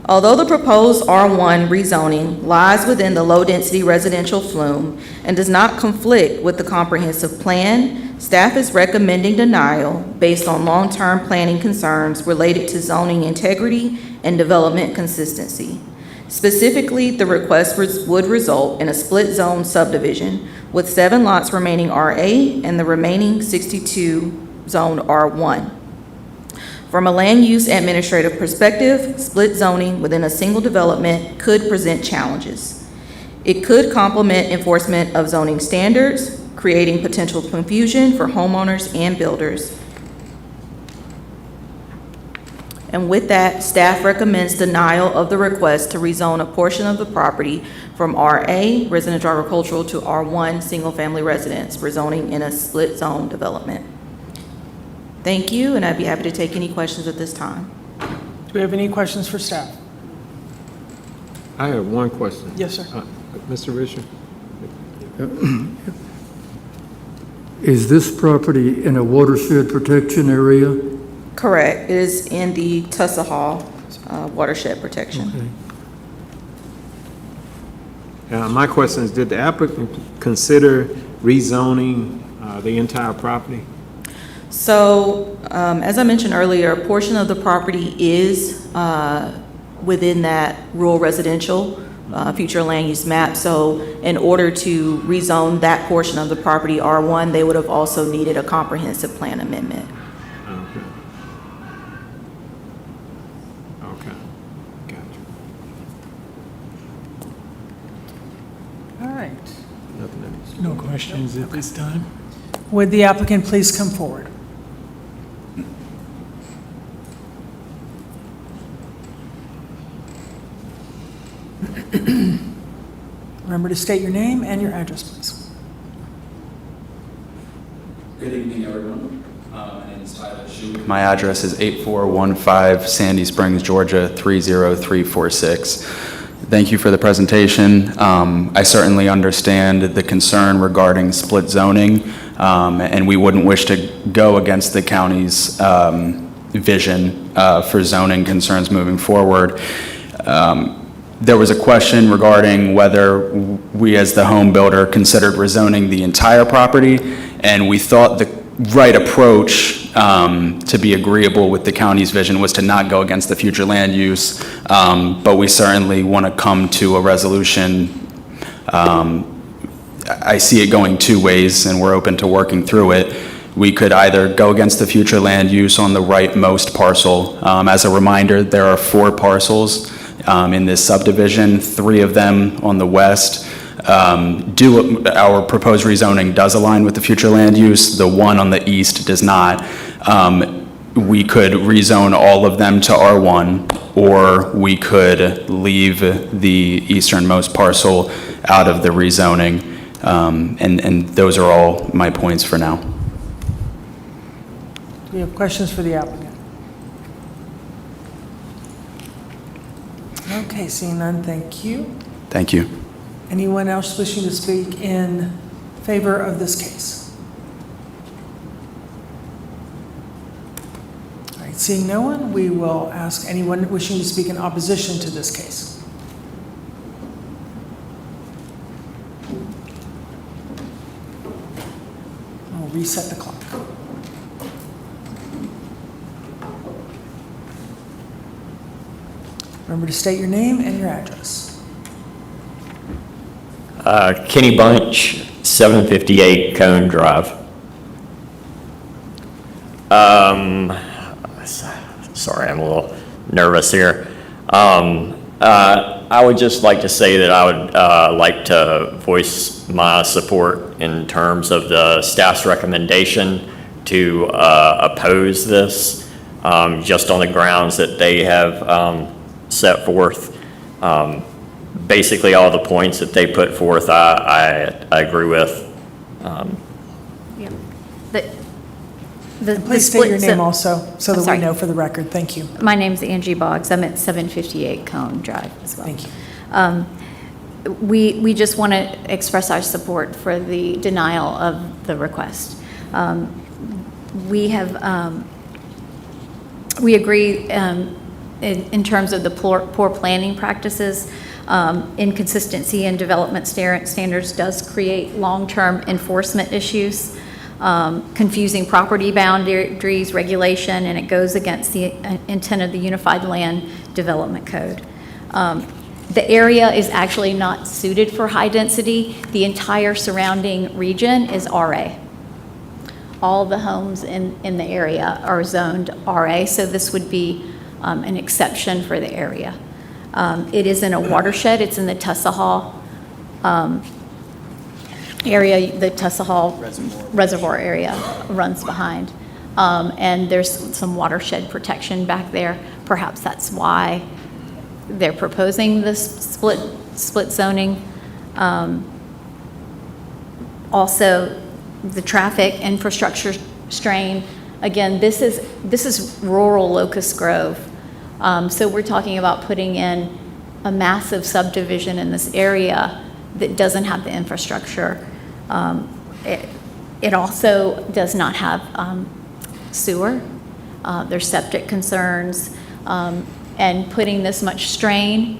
Although the proposed R1 rezoning lies within the low-density residential flume and does not conflict with the comprehensive plan, staff is recommending denial based on long-term planning concerns related to zoning integrity and development consistency. Specifically, the request would result in a split zone subdivision with 7 lots remaining RA and the remaining 62 zoned R1. From a land use administrative perspective, split zoning within a single development could present challenges. It could complement enforcement of zoning standards, creating potential confusion for homeowners and builders. And with that, staff recommends denial of the request to rezone a portion of the property from RA, residential agricultural, to R1, single-family residence, rezoning in a split zone development. Thank you, and I'd be happy to take any questions at this time. Do we have any questions for staff? I have one question. Yes, sir. Mr. Richard? Is this property in a watershed protection area? Correct. It is in the Tussahaw watershed protection. Okay. My question is, did the applicant consider rezoning the entire property? So, as I mentioned earlier, a portion of the property is within that rural residential future land use map. So in order to rezone that portion of the property R1, they would have also needed a comprehensive plan amendment. Okay. Okay. Gotcha. All right. Nothing else. No questions at this time. Would the applicant please come forward? Remember to state your name and your address, please. Good evening, everyone. My name is Tyler Schuh. My address is 8415 Sandy Springs, Georgia, 30346. Thank you for the presentation. I certainly understand the concern regarding split zoning, and we wouldn't wish to go against the county's vision for zoning concerns moving forward. There was a question regarding whether we as the home builder considered rezoning the entire property, and we thought the right approach to be agreeable with the county's vision was to not go against the future land use, but we certainly want to come to a resolution. I see it going two ways, and we're open to working through it. We could either go against the future land use on the rightmost parcel. As a reminder, there are 4 parcels in this subdivision, 3 of them on the west our proposed rezoning does align with the future land use. The one on the east does not. We could rezone all of them to R1, or we could leave the easternmost parcel out of the rezoning. And those are all my points for now. Do we have questions for the applicant? Okay, seeing none, thank you. Thank you. Anyone else wishing to speak in favor of this case? All right, seeing no one, we will ask anyone wishing to speak in opposition to this case. I'll reset the clock. Remember to state your name and your address. Kenny Bunch, 758 Cone Drive. Sorry, I'm a little nervous here. I would just like to say that I would like to voice my support in terms of the staff's recommendation to oppose this, just on the grounds that they have set forth. Basically, all the points that they put forth, I agree with. Please state your name also, so that we know for the record. Thank you. My name's Angie Boggs. I'm at 758 Cone Drive as well. Thank you. We just want to express our support for the denial of the request. We agree in terms of the poor planning practices. Inconsistency in development standards does create long-term enforcement issues, confusing property boundaries, regulation, and it goes against the intent of the Unified Land Development Code. The area is actually not suited for high density. The entire surrounding region is RA. All the homes in the area are zoned RA, so this would be an exception for the area. It is in a watershed. It's in the Tussahall area. The Tussahall Reservoir area runs behind. And there's some watershed protection back there. Perhaps that's why they're proposing this split zoning. Also, the traffic infrastructure strain. Again, this is rural Locust Grove. So we're talking about putting in a massive subdivision in this area that doesn't have the infrastructure. It also does not have sewer. There's septic concerns, and putting this much strain,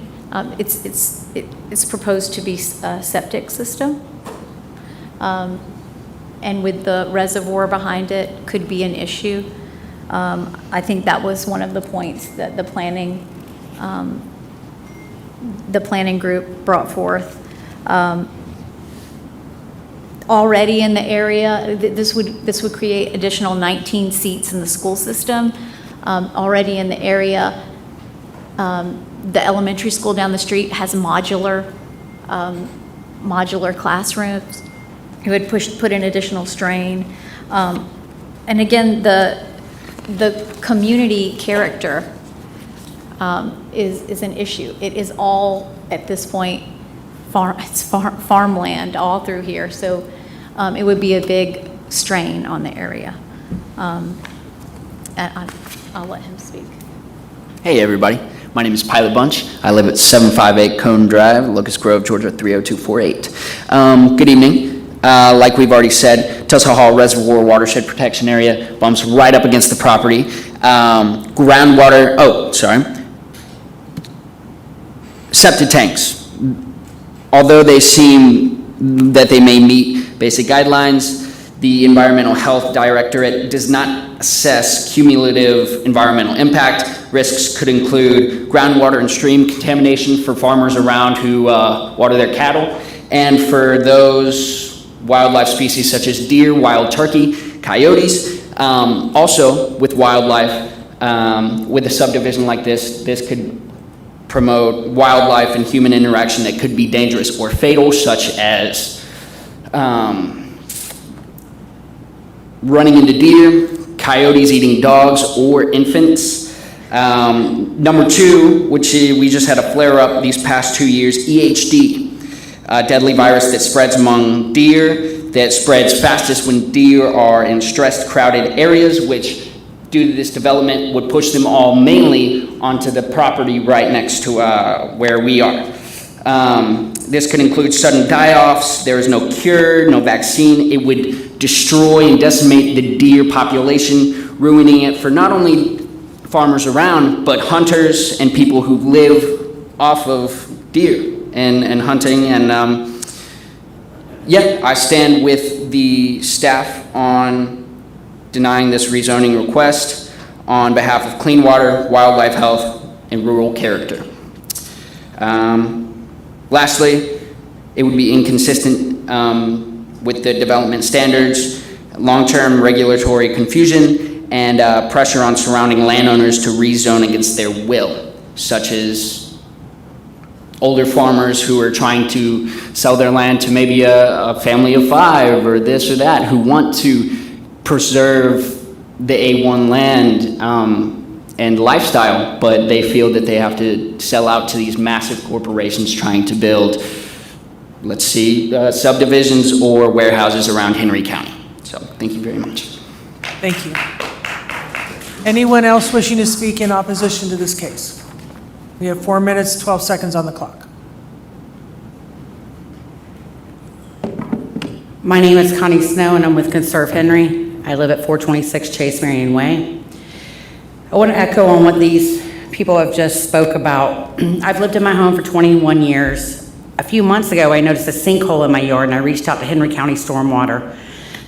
it's proposed to be a septic system. And with the reservoir behind it, could be an issue. I think that was one of the points that the planning group brought forth. Already in the area, this would create additional 19 seats in the school system. Already in the area, the elementary school down the street has modular classrooms. It would put in additional strain. And again, the community character is an issue. It is all, at this point, farmland all through here. So it would be a big strain on the area. And I'll let him speak. Hey, everybody. My name is Pilot Bunch. I live at 758 Cone Drive, Locust Grove, Georgia, 30248. Good evening. Like we've already said, Tussahall Reservoir Watershed Protection Area bumps right up against the property. Septic tanks. Although they seem that they may meet basic guidelines, the Environmental Health Directorate does not assess cumulative environmental impact. Risks could include groundwater and stream contamination for farmers around who water their cattle, and for those wildlife species such as deer, wild turkey, coyotes. Also, with wildlife, with a subdivision like this could promote wildlife and human interaction that could be dangerous or fatal, such as running into deer, coyotes eating dogs or infants. Number two, which we just had a flare-up these past 2 years, EHD, a deadly virus that spreads among deer, that spreads fastest when deer are in stressed, crowded areas, which, due to this development, would push them all mainly onto the property right next to where we are. This could include sudden die-offs. There is no cure, no vaccine. It would destroy and decimate the deer population, ruining it for not only farmers around, but hunters and people who live off of deer and hunting. And yeah, I stand with the staff on denying this rezoning request on behalf of clean water, wildlife health, and rural character. Lastly, it would be inconsistent with the development standards, long-term regulatory confusion, and pressure on surrounding landowners to rezone against their will, such as older farmers who are trying to sell their land to maybe a family of 5 or this or that, who want to preserve the A1 land and lifestyle, but they feel that they have to sell out to these massive corporations trying to build, let's see, subdivisions or warehouses around Henry County. So thank you very much. Thank you. Anyone else wishing to speak in opposition to this case? We have 4 minutes, 12 seconds on the clock. My name is Connie Snow, and I'm with Conserve Henry. I live at 426 Chase Marion Way. I want to echo on what these people have just spoke about. I've lived in my home for 21 years. A few months ago, I noticed a sinkhole in my yard, and I reached out to Henry County Stormwater.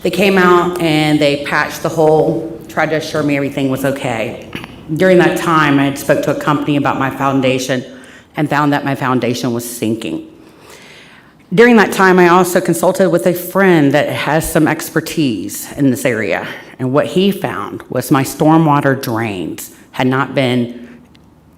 They came out and they patched the hole, tried to assure me everything was okay. During that time, I had spoke to a company about my foundation and found that my foundation was sinking. During that time, I also consulted with a friend that has some expertise in this area. And what he found was my stormwater drains had not been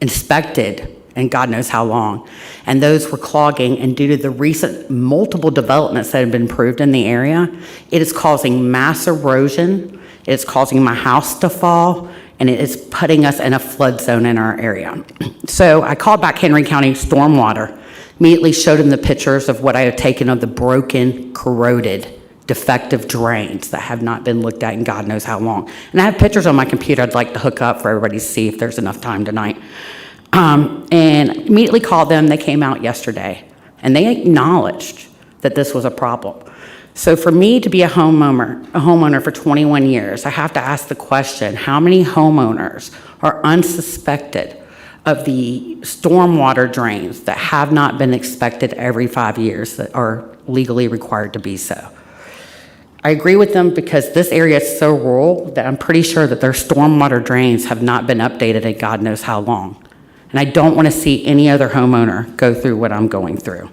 inspected in God knows how long. And those were clogging, and due to the recent multiple developments that have been approved in the area, it is causing mass erosion, it is causing my house to fall, and it is putting us in a flood zone in our area. So I called back Henry County Stormwater, immediately showed him the pictures of what I had taken of the broken, corroded, defective drains that have not been looked at in God knows how long. And I have pictures on my computer I'd like to hook up for everybody to see if there's enough time tonight. And immediately called them. They came out yesterday, and they acknowledged that this was a problem. So for me to be a homeowner for 21 years, I have to ask the question, how many homeowners are unsuspected of the stormwater drains that have not been inspected every 5 years that are legally required to be so? I agree with them because this area is so rural that I'm pretty sure that their stormwater drains have not been updated in God knows how long. And I don't want to see any other homeowner go through what I'm going through.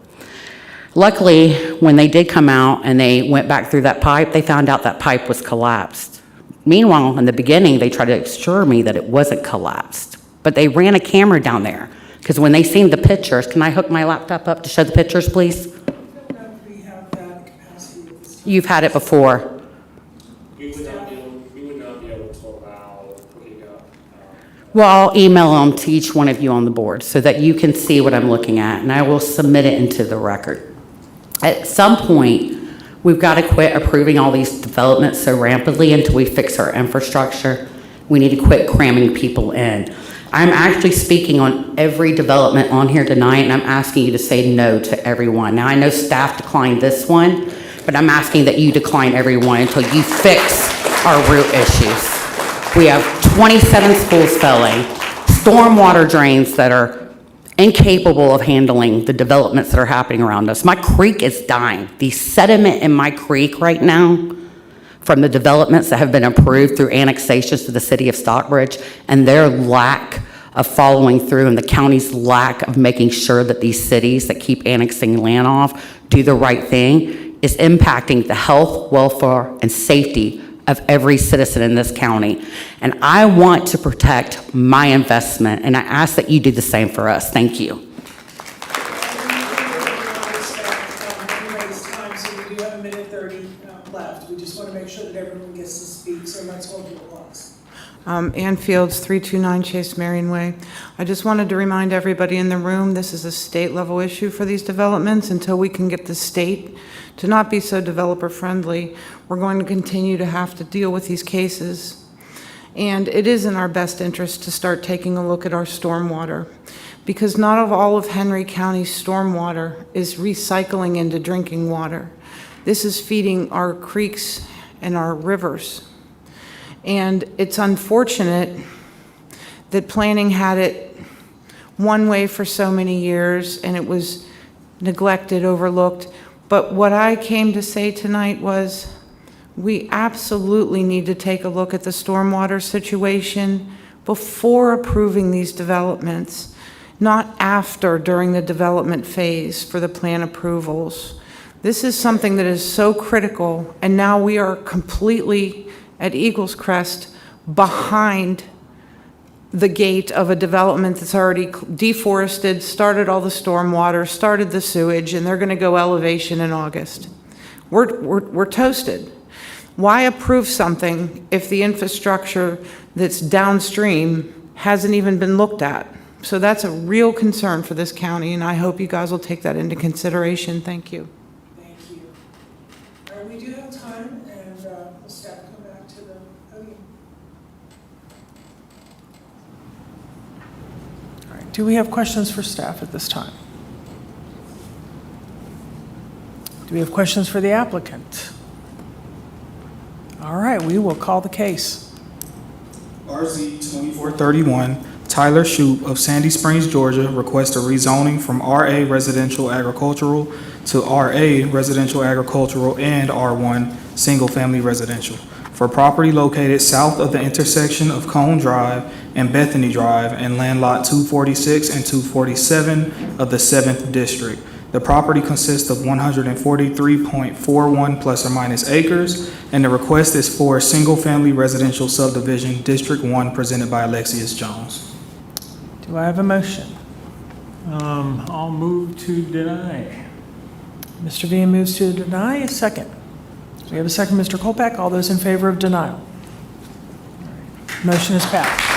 Luckily, when they did come out and they went back through that pipe, they found out that pipe was collapsed. Meanwhile, in the beginning, they tried to assure me that it wasn't collapsed. But they ran a camera down there because when they seen the pictures, can I hook my laptop up to show the pictures, please? You've had it before. We would not be able to allow hooking up. Well, I'll email them to each one of you on the board so that you can see what I'm looking at, and I will submit it into the record. At some point, we've got to quit approving all these developments so rapidly until we fix our infrastructure. We need to quit cramming people in. I'm actually speaking on every development on here tonight, and I'm asking you to say no to everyone. Now, I know staff declined this one, but I'm asking that you decline everyone until you fix our root issues. We have 27 schools failing, stormwater drains that are incapable of handling the developments that are happening around us. My creek is dying. The sediment in my creek right now from the developments that have been approved through annexations to the city of Stockbridge and their lack of following through and the county's lack of making sure that these cities that keep annexing land off do the right thing is impacting the health, welfare, and safety of every citizen in this county. And I want to protect my investment, and I ask that you do the same for us. Thank you. Everybody's time, so we do have a minute 30 left. We just want to make sure that everyone gets to speak, so let's hold your applause. Ann Fields, 329 Chase Marion Way. I just wanted to remind everybody in the room, this is a state-level issue for these developments. Until we can get the state to not be so developer-friendly, we're going to continue to have to deal with these cases. And it is in our best interest to start taking a look at our stormwater, because not all of Henry County's stormwater is recycling into drinking water. This is feeding our creeks and our rivers. And it's unfortunate that planning had it one way for so many years, and it was neglected, overlooked. But what I came to say tonight was, we absolutely need to take a look at the stormwater situation before approving these developments, not after, during the development phase for the plan approvals. This is something that is so critical, and now we are completely at Eagles Crest behind the gate of a development that's already deforested, started all the stormwater, started the sewage, and they're going to go elevation in August. We're toasted. Why approve something if the infrastructure that's downstream hasn't even been looked at? So that's a real concern for this county, and I hope you guys will take that into consideration. Thank you. Thank you. All right, we do have time, and we'll staff come back to the podium. All right, do we have questions for staff at this time? Do we have questions for the applicant? All right, we will call the case. RZ 2431, Tyler Shoup of Sandy Springs, Georgia, requests a rezoning from RA Residential Agricultural to RA Residential Agricultural and R1 Single Family Residential for property located south of the intersection of Cone Drive and Bethany Drive and land lot 246 and 247 of the 7th District. The property consists of 143.41 plus or minus acres, and the request is for a single-family residential subdivision, District 1, presented by Alexius Jones. Do I have a motion? I'll move to deny. Mr. Villa moves to deny. A second. So we have a second, Mr. Kolpak. All those in favor of denial? All right. Motion is passed.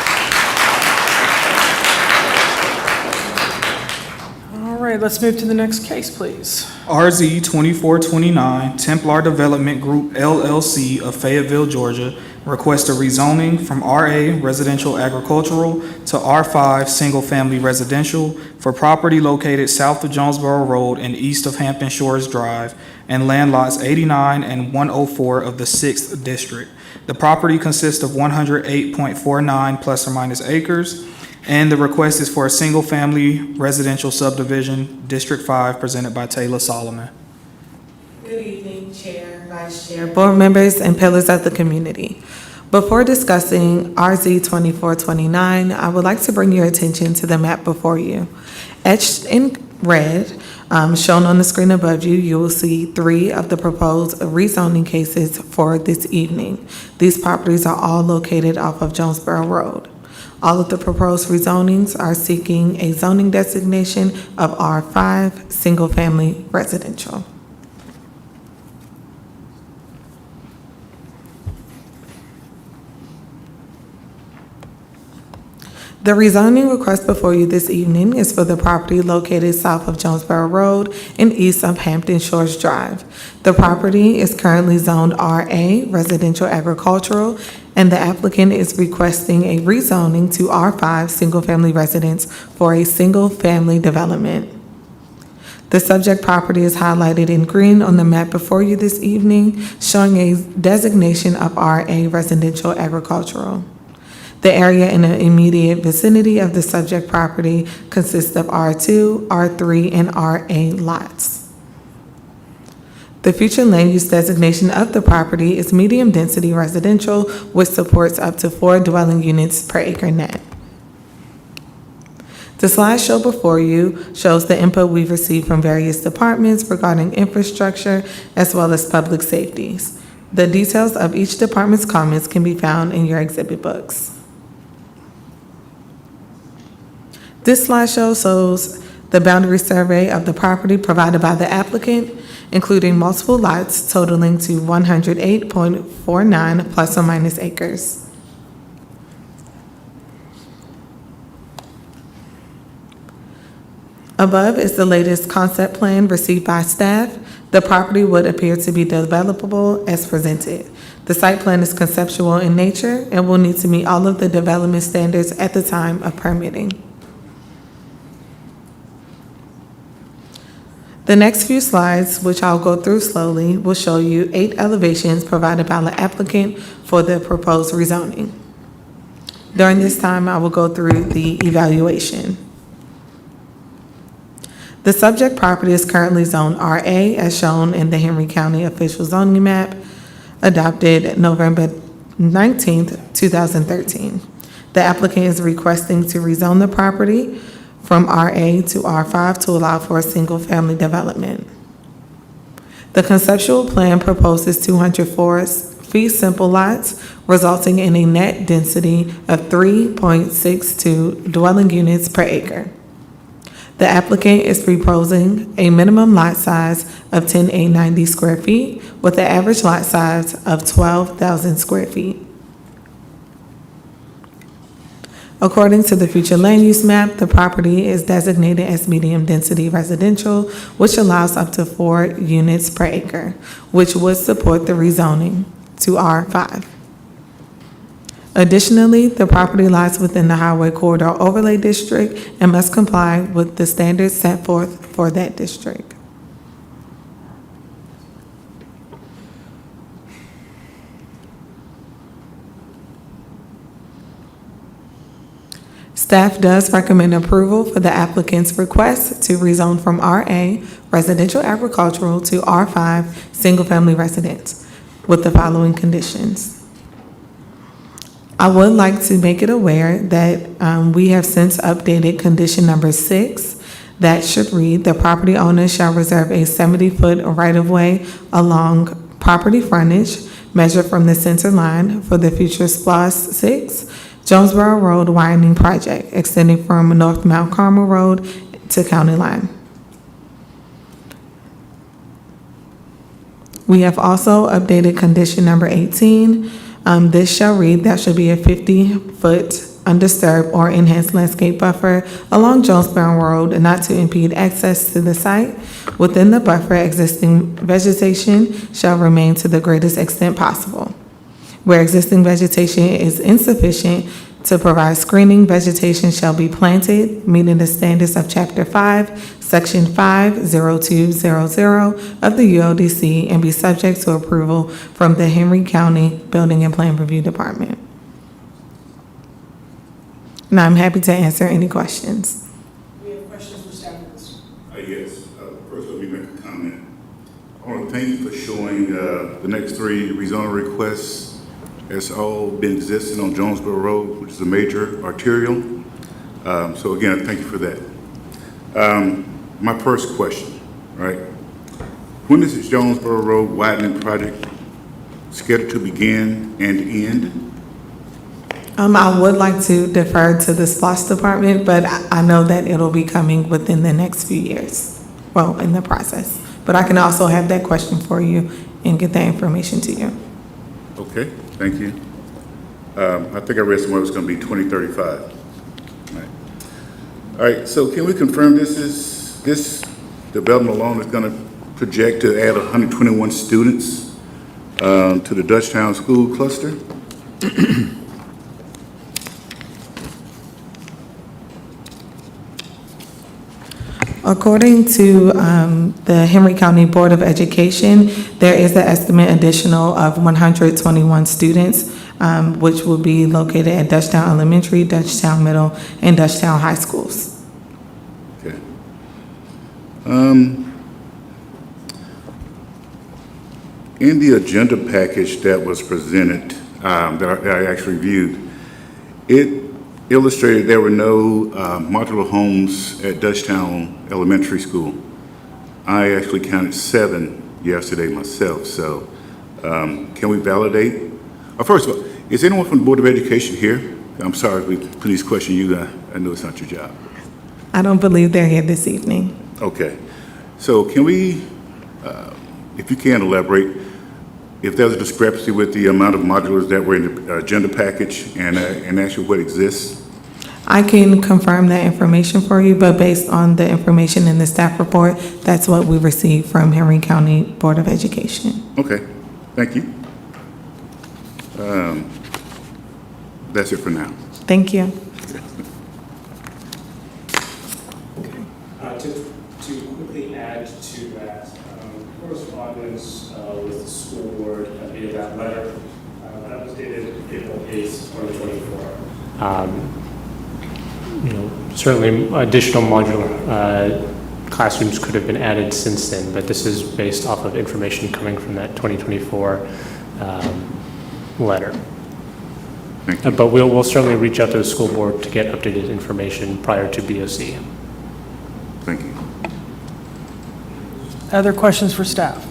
All right, let's move to the next case, please. RZ 2429, Templar Development Group LLC of Fayetteville, Georgia, requests a rezoning from RA Residential Agricultural to R5 Single Family Residential for property located south of Jonesboro Road and east of Hampton Shores Drive and land lots 89 and 104 of the 6th District. The property consists of 108.49 plus or minus acres, and the request is for a single-family residential subdivision, District 5, presented by Taylor Solomon. Good evening, Chair, Vice Chair, board members, and pillars of the community. Before discussing RZ 2429, I would like to bring your attention to the map before you. Etched in red, shown on the screen above you, you will see 3 of the proposed rezoning cases for this evening. These properties are all located off of Jonesboro Road. All of the proposed rezonings are seeking a zoning designation of R5, single-family residential. The rezoning request before you this evening is for the property located south of Jonesboro Road and east of Hampton Shores Drive. The property is currently zoned RA, residential agricultural, and the applicant is requesting a rezoning to R5, single-family residence for a single-family development. The subject property is highlighted in green on the map before you this evening, showing a designation of RA, residential agricultural. The area in the immediate vicinity of the subject property consists of R2, R3, and RA lots. The future land use designation of the property is medium-density residential, which supports up to 4 dwelling units per acre net. The slideshow before you shows the input we've received from various departments regarding infrastructure as well as public safeties. The details of each department's comments can be found in your exhibit books. This slide shows the boundary survey of the property provided by the applicant, including multiple lots totaling to 108.49 plus or minus acres. Above is the latest concept plan received by staff. The property would appear to be developable as presented. The site plan is conceptual in nature and will need to meet all of the development standards at the time of permitting. The next few slides, which I'll go through slowly, will show you 8 elevations provided by the applicant for the proposed rezoning. During this time, I will go through the evaluation. The subject property is currently zoned RA as shown in the Henry County official zoning map adopted November 19th, 2013. The applicant is requesting to rezone the property from RA to R5 to allow for a single-family development. The conceptual plan proposes 204 fee simple lots, resulting in a net density of 3.62 dwelling units per acre. The applicant is proposing a minimum lot size of 10,890 square feet with an average lot size of 12,000 square feet. According to the future land use map, the property is designated as medium density residential, which allows up to 4 units per acre, which would support the rezoning to R5. Additionally, the property lies within the Highway Corridor Overlay District and must comply with the standards set forth for that district. Staff does recommend approval for the applicant's request to rezone from RA, residential agricultural, to R5, single-family residence, with the following conditions. I would like to make it aware that we have since updated condition number 6. That should read, the property owner shall reserve a 70-foot right-of-way along property frontage measured from the center line for the future SPLOST 6 Jonesboro Road widening project extending from North Mount Carmel Road to county line. We have also updated condition number 18. This shall read, there should be a 50-foot undisturbed or enhanced landscape buffer along Jonesboro Road not to impede access to the site. Within the buffer, existing vegetation shall remain to the greatest extent possible. Where existing vegetation is insufficient to provide screening, vegetation shall be planted, meeting the standards of Chapter 5, Section 50200 of the ULDC, and be subject to approval from the Henry County Building and Plan Review Department. Now, I'm happy to answer any questions. We have questions for staff members. Yes. First, let me make a comment. I want to thank you for showing the next 3 rezoning requests. It's all been existing on Jonesboro Road, which is a major arterial. So again, thank you for that. My first question, right? When is the Jonesboro Road widening project scheduled to begin and end? I would like to defer to the SPLOST department, but I know that it'll be coming within the next few years, well, in the process. But I can also have that question for you and get that information to you. Okay, thank you. I think I read somewhere it was going to be 2035. All right, so can we confirm this development alone is going to project to add 121 students to the Dutchtown School Cluster? According to the Henry County Board of Education, there is an estimate additional of 121 students, which will be located at Dutchtown Elementary, Dutchtown Middle, and Dutchtown High Schools. Okay. In the agenda package that was presented, that I actually reviewed, it illustrated there were no modular homes at Dutchtown Elementary School. I actually counted 7 yesterday myself, so Can we validate? First of all, is anyone from the Board of Education here? I'm sorry, we please question you. I know it's not your job. I don't believe they're here this evening. Okay. So can we, if you can elaborate, if there's a discrepancy with the amount of modulars that were in the agenda package and actually what exists? I can confirm that information for you, but based on the information in the staff report, that's what we received from Henry County Board of Education. Okay, thank you. That's it for now. Thank you. To quickly add to that, correspondence with the school board via that letter, that was dated April 8th, 2024. Certainly additional modular classrooms could have been added since then, but this is based off of information coming from that 2024 letter. But we'll certainly reach out to the school board to get updated information prior to BOC. Thank you. Other questions for staff?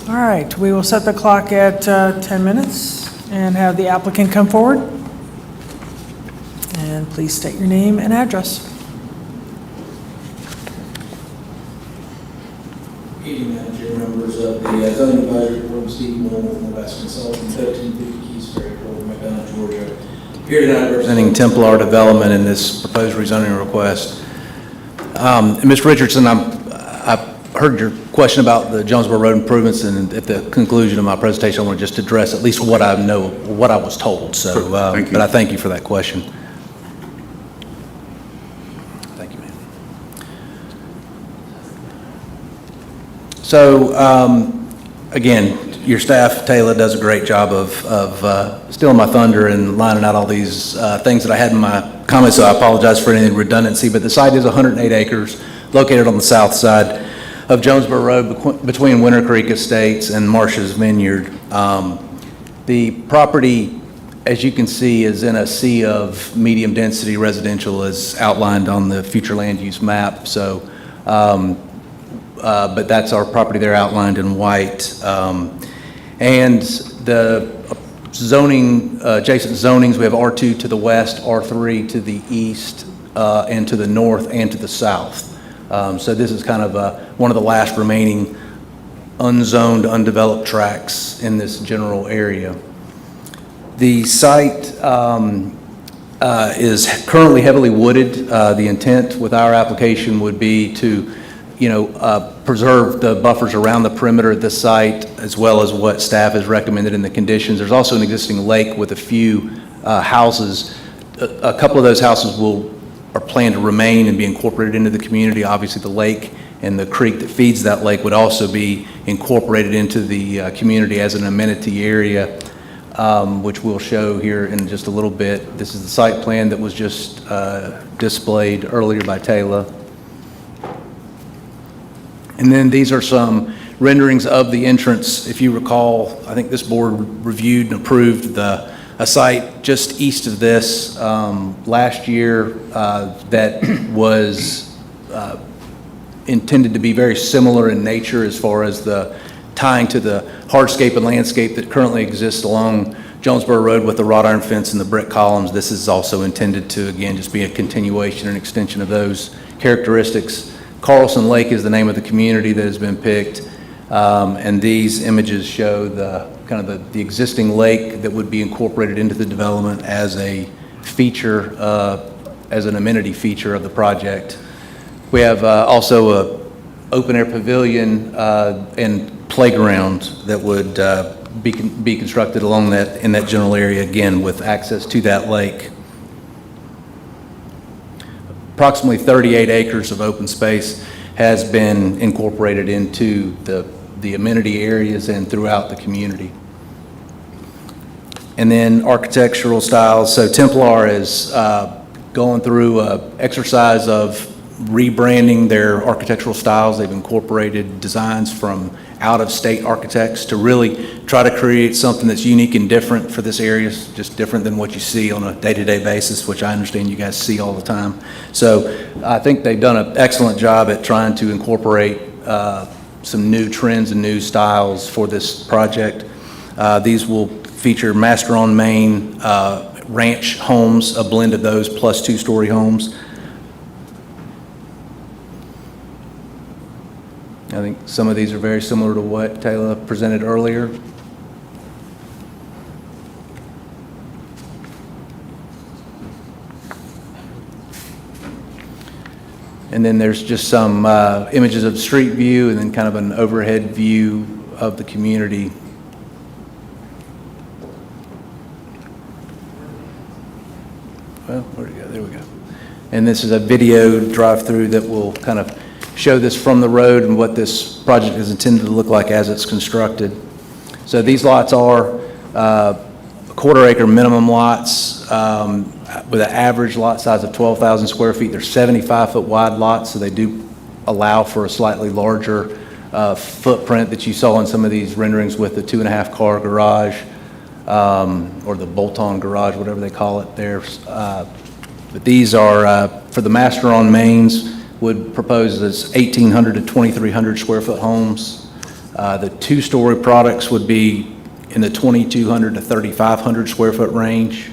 All right, we will set the clock at 10 minutes and have the applicant come forward. And please state your name and address. Evening, Madam Chair, members of the zoning advisory board, Steve Moore, West Consulting, 1350 Keys Ferry Road, McDonough, Georgia. Here tonight representing Templar Development in this proposed rezoning request. Ms. Richardson, I heard your question about the Jonesboro Road improvements, and at the conclusion of my presentation, I want to just address at least what I know, what I was told. So, but I thank you for that question. Thank you, ma'am. So, again, your staff, Taylor, does a great job of stealing my thunder and lining out all these things that I had in my comments, so I apologize for any redundancy, but the site is 108 acres, located on the south side of Jonesboro Road between Winter Creek Estates and Marsh's Vineyard. The property, as you can see, is in a sea of medium-density residential as outlined on the future land use map. So, but that's our property there outlined in white. And the zoning, adjacent zonings, we have R2 to the west, R3 to the east, and to the north and to the south. So this is kind of one of the last remaining unzoned, undeveloped tracts in this general area. The site is currently heavily wooded. The intent with our application would be to, preserve the buffers around the perimeter of the site, as well as what staff has recommended in the conditions. There's also an existing lake with a few houses. A couple of those houses are planned to remain and be incorporated into the community. Obviously, the lake and the creek that feeds that lake would also be incorporated into the community as an amenity area, which we'll show here in just a little bit. This is the site plan that was just displayed earlier by Taylor. And then these are some renderings of the entrance. If you recall, I think this board reviewed and approved a site just east of this last year that was intended to be very similar in nature as far as the tying to the hardscape and landscape that currently exists along Jonesboro Road with the wrought iron fence and the brick columns. This is also intended to, again, just be a continuation and extension of those characteristics. Carlson Lake is the name of the community that has been picked, and these images show the kind of the existing lake that would be incorporated into the development as a feature, as an amenity feature of the project. We have also a open-air pavilion and playground that would be constructed along in that general area, again, with access to that lake. Approximately 38 acres of open space has been incorporated into the amenity areas and throughout the community. And then architectural styles. So Templar is going through an exercise of rebranding their architectural styles. They've incorporated designs from out-of-state architects to really try to create something that's unique and different for this area, just different than what you see on a day-to-day basis, which I understand you guys see all the time. So I think they've done an excellent job at trying to incorporate some new trends and new styles for this project. These will feature master on main ranch homes, a blend of those plus two-story homes. I think some of these are very similar to what Taylor presented earlier. And then there's just some images of street view and then kind of an overhead view of the community. Well, where'd it go? There we go. And this is a video drive-through that will kind of show this from the road and what this project is intended to look like as it's constructed. So these lots are quarter-acre minimum lots with an average lot size of 12,000 square feet. They're 75-foot wide lots, so they do allow for a slightly larger footprint that you saw in some of these renderings with the 2.5-car garage or the bolt-on garage, whatever they call it there. But these are, for the master on mains, would propose as 1,800 to 2,300 square foot homes. The two-story products would be in the 2,200 to 3,500 square foot range.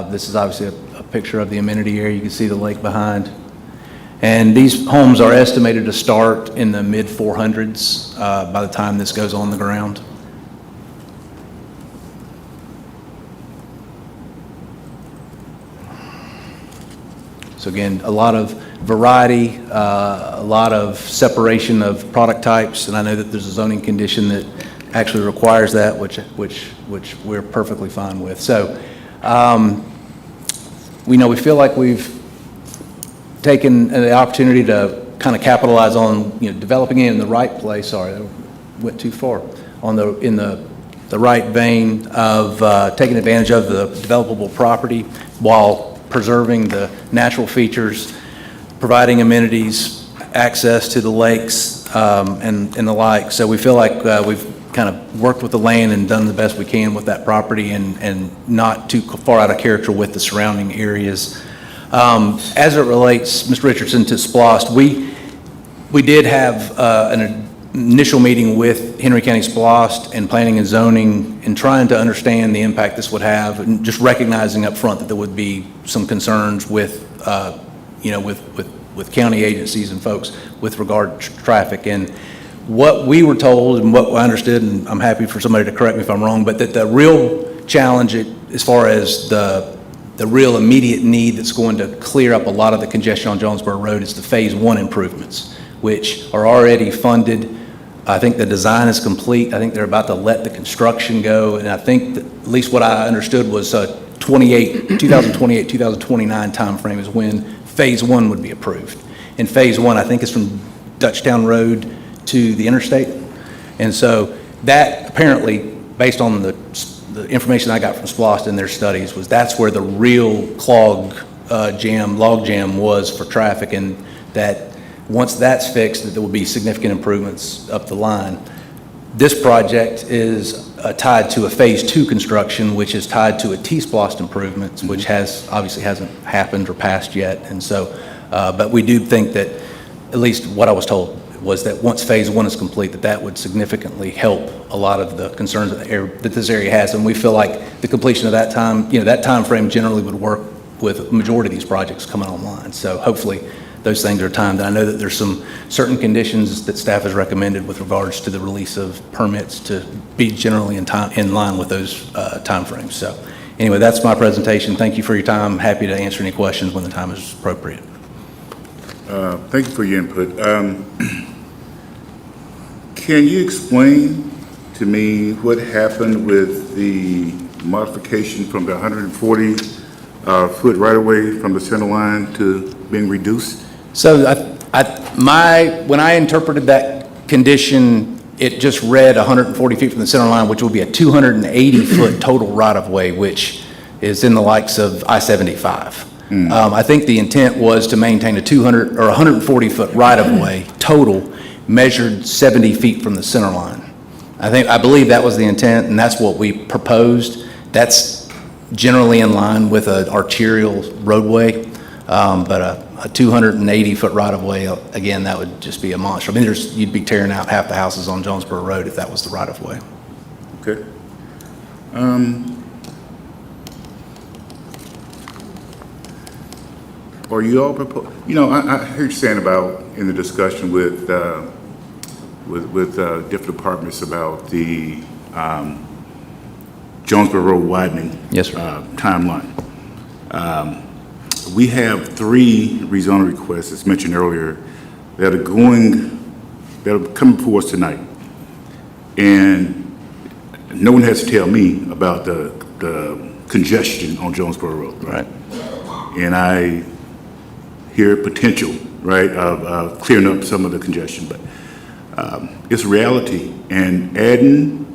This is obviously a picture of the amenity area. You can see the lake behind. And these homes are estimated to start in the mid-400s by the time this goes on the ground. So again, a lot of variety, a lot of separation of product types, and I know that there's a zoning condition that actually requires that, which we're perfectly fine with. So we feel like we've taken the opportunity to kind of capitalize on, developing it in the right place. Sorry, I went too far. In the right vein of taking advantage of the developable property while preserving the natural features, providing amenities, access to the lakes, and the like. So we feel like we've kind of worked with the land and done the best we can with that property and not too far out of character with the surrounding areas. As it relates, Mr. Richardson, to SPLOST, we did have an initial meeting with Henry County SPLOST and Planning and Zoning and trying to understand the impact this would have, and just recognizing up front that there would be some concerns with, with county agencies and folks with regard to traffic. And what we were told and what I understood, and I'm happy for somebody to correct me if I'm wrong, but that the real challenge as far as the real immediate need that's going to clear up a lot of the congestion on Jonesboro Road is the Phase 1 improvements, which are already funded. I think the design is complete. I think they're about to let the construction go, and I think that, at least what I understood was 2028, 2029 timeframe is when Phase 1 would be approved. And Phase 1, I think, is from Dutchtown Road to the interstate. And so that apparently, based on the information I got from SPLOST in their studies, was that's where the real log jam was for traffic, and that once that's fixed, that there will be significant improvements up the line. This project is tied to a Phase 2 construction, which is tied to a T-SPLOST improvements, which obviously hasn't happened or passed yet. And so, but we do think that, at least what I was told, was that once Phase 1 is complete, that would significantly help a lot of the concerns that this area has. And we feel like the completion of that time, that time frame generally would work with a majority of these projects coming online. So hopefully those things are timed. I know that there's some certain conditions that staff has recommended with regards to the release of permits to be generally in line with those timeframes. So anyway, that's my presentation. Thank you for your time. Happy to answer any questions when the time is appropriate. Thank you for your input. Can you explain to me what happened with the modification from the 140-foot right-of-way from the center line to being reduced? So when I interpreted that condition, it just read 140 feet from the center line, which will be a 280-foot total right-of-way, which is in the likes of I-75. I think the intent was to maintain a 200 or 140-foot right-of-way total, measured 70 feet from the center line. I believe that was the intent, and that's what we proposed. That's generally in line with an arterial roadway. But a 280-foot right-of-way, again, that would just be a monster. I mean, you'd be tearing out half the houses on Jonesboro Road if that was the right-of-way. Okay. Are you all I heard you saying about in the discussion with different departments about the Jonesboro Road widening. Yes, sir. Timeline. We have 3 rezoning requests, as mentioned earlier, that are coming before us tonight. And no one has to tell me about the congestion on Jonesboro Road. Right. And I hear potential, right, of clearing up some of the congestion, but it's reality. And adding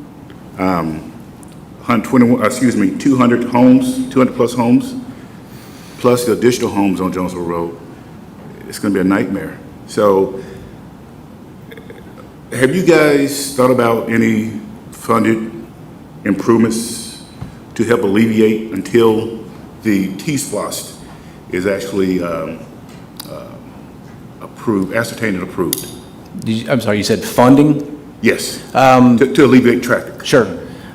200 homes, 200 plus homes, plus the additional homes on Jonesboro Road, it's going to be a nightmare. So have you guys thought about any funded improvements to help alleviate until the T-SPLOST is actually approved, ascertained and approved? I'm sorry, you said funding? Yes, to alleviate traffic. Sure.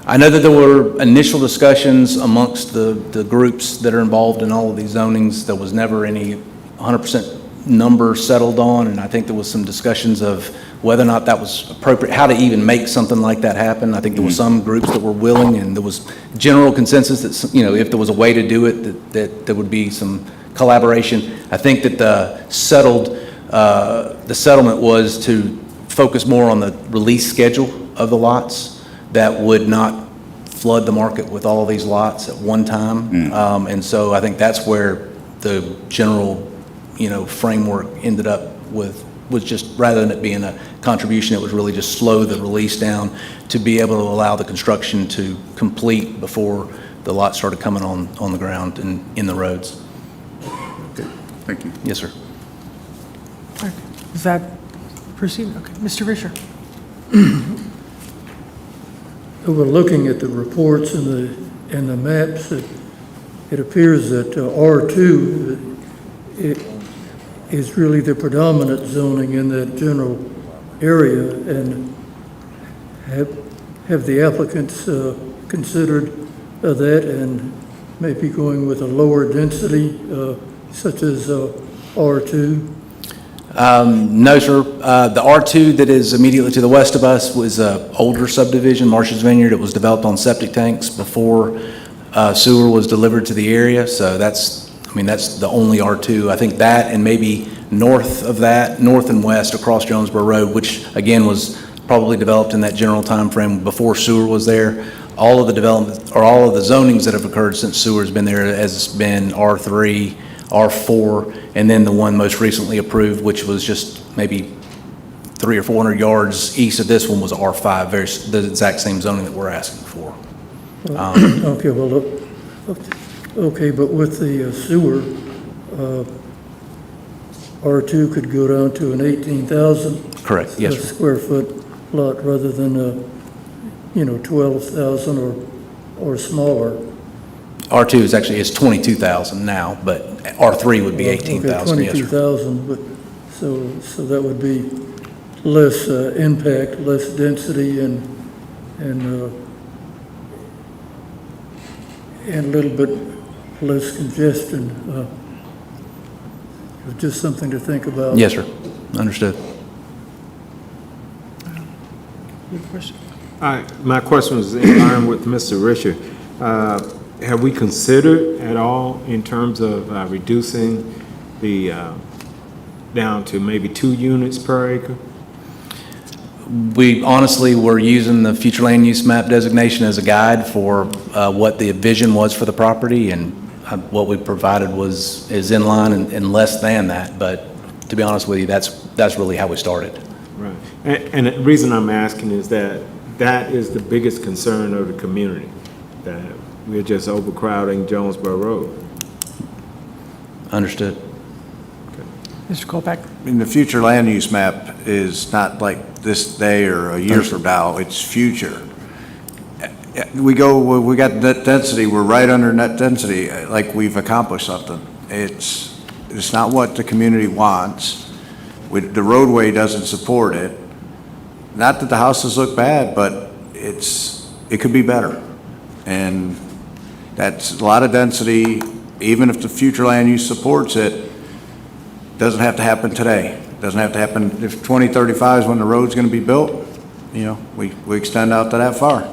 I know that there were initial discussions amongst the groups that are involved in all of these zonings. There was never any 100% number settled on, and I think there was some discussions of whether or not that was appropriate, how to even make something like that happen. I think there were some groups that were willing, and there was general consensus that, if there was a way to do it, that there would be some collaboration. I think that the settlement was to focus more on the release schedule of the lots that would not flood the market with all of these lots at one time. And so I think that's where the general, framework ended up with, was just, rather than it being a contribution, it was really just slow the release down to be able to allow the construction to complete before the lots started coming on the ground and in the roads. Okay, thank you. Yes, sir. All right. Is that proceed? Okay, Mr. Risher. We're looking at the reports and the maps. It appears that R2 is really the predominant zoning in that general area. And have the applicants considered that and maybe going with a lower density such as R2? No, sir. The R2 that is immediately to the west of us was an older subdivision, Marsh's Vineyard. It was developed on septic tanks before sewer was delivered to the area. So that's the only R2. I think that and maybe north of that, north and west across Jonesboro Road, which again was probably developed in that general time frame before sewer was there. All of the development or all of the zonings that have occurred since sewer has been there has been R3, R4, and then the one most recently approved, which was just maybe 300 or 400 yards east of this one, was R5, the exact same zoning that we're asking for. Okay, well, okay, but with the sewer, R2 could go down to an 18,000 Correct, yes, sir. square foot lot rather than 12,000 or smaller. R2 is 22,000 now, but R3 would be 18,000, Okay, yes, sir. 22,000, but so that would be less impact, less density, and a little bit less congestion. Just something to think about. Yes, sir. Understood. Your question? My question was in line with Mr. Risher. Have we considered at all in terms of reducing the down to maybe 2 units per acre? We honestly were using the future land use map designation as a guide for what the vision was for the property, and what we provided is in line and less than that. But to be honest with you, that's really how we started. Right. And the reason I'm asking is that is the biggest concern of the community, that we're just overcrowding Jonesboro Road. Understood. Mr. Kolpak? In the future land use map is not like this day or a year from now, it's future. We got net density, we're right under net density, like we've accomplished something. it's not what the community wants. The roadway doesn't support it. Not that the houses look bad, but it could be better. And that's a lot of density, even if the future land use supports it, doesn't have to happen today. Doesn't have to happen, if 2035 is when the road's gonna be built, you know, we extend out to that far.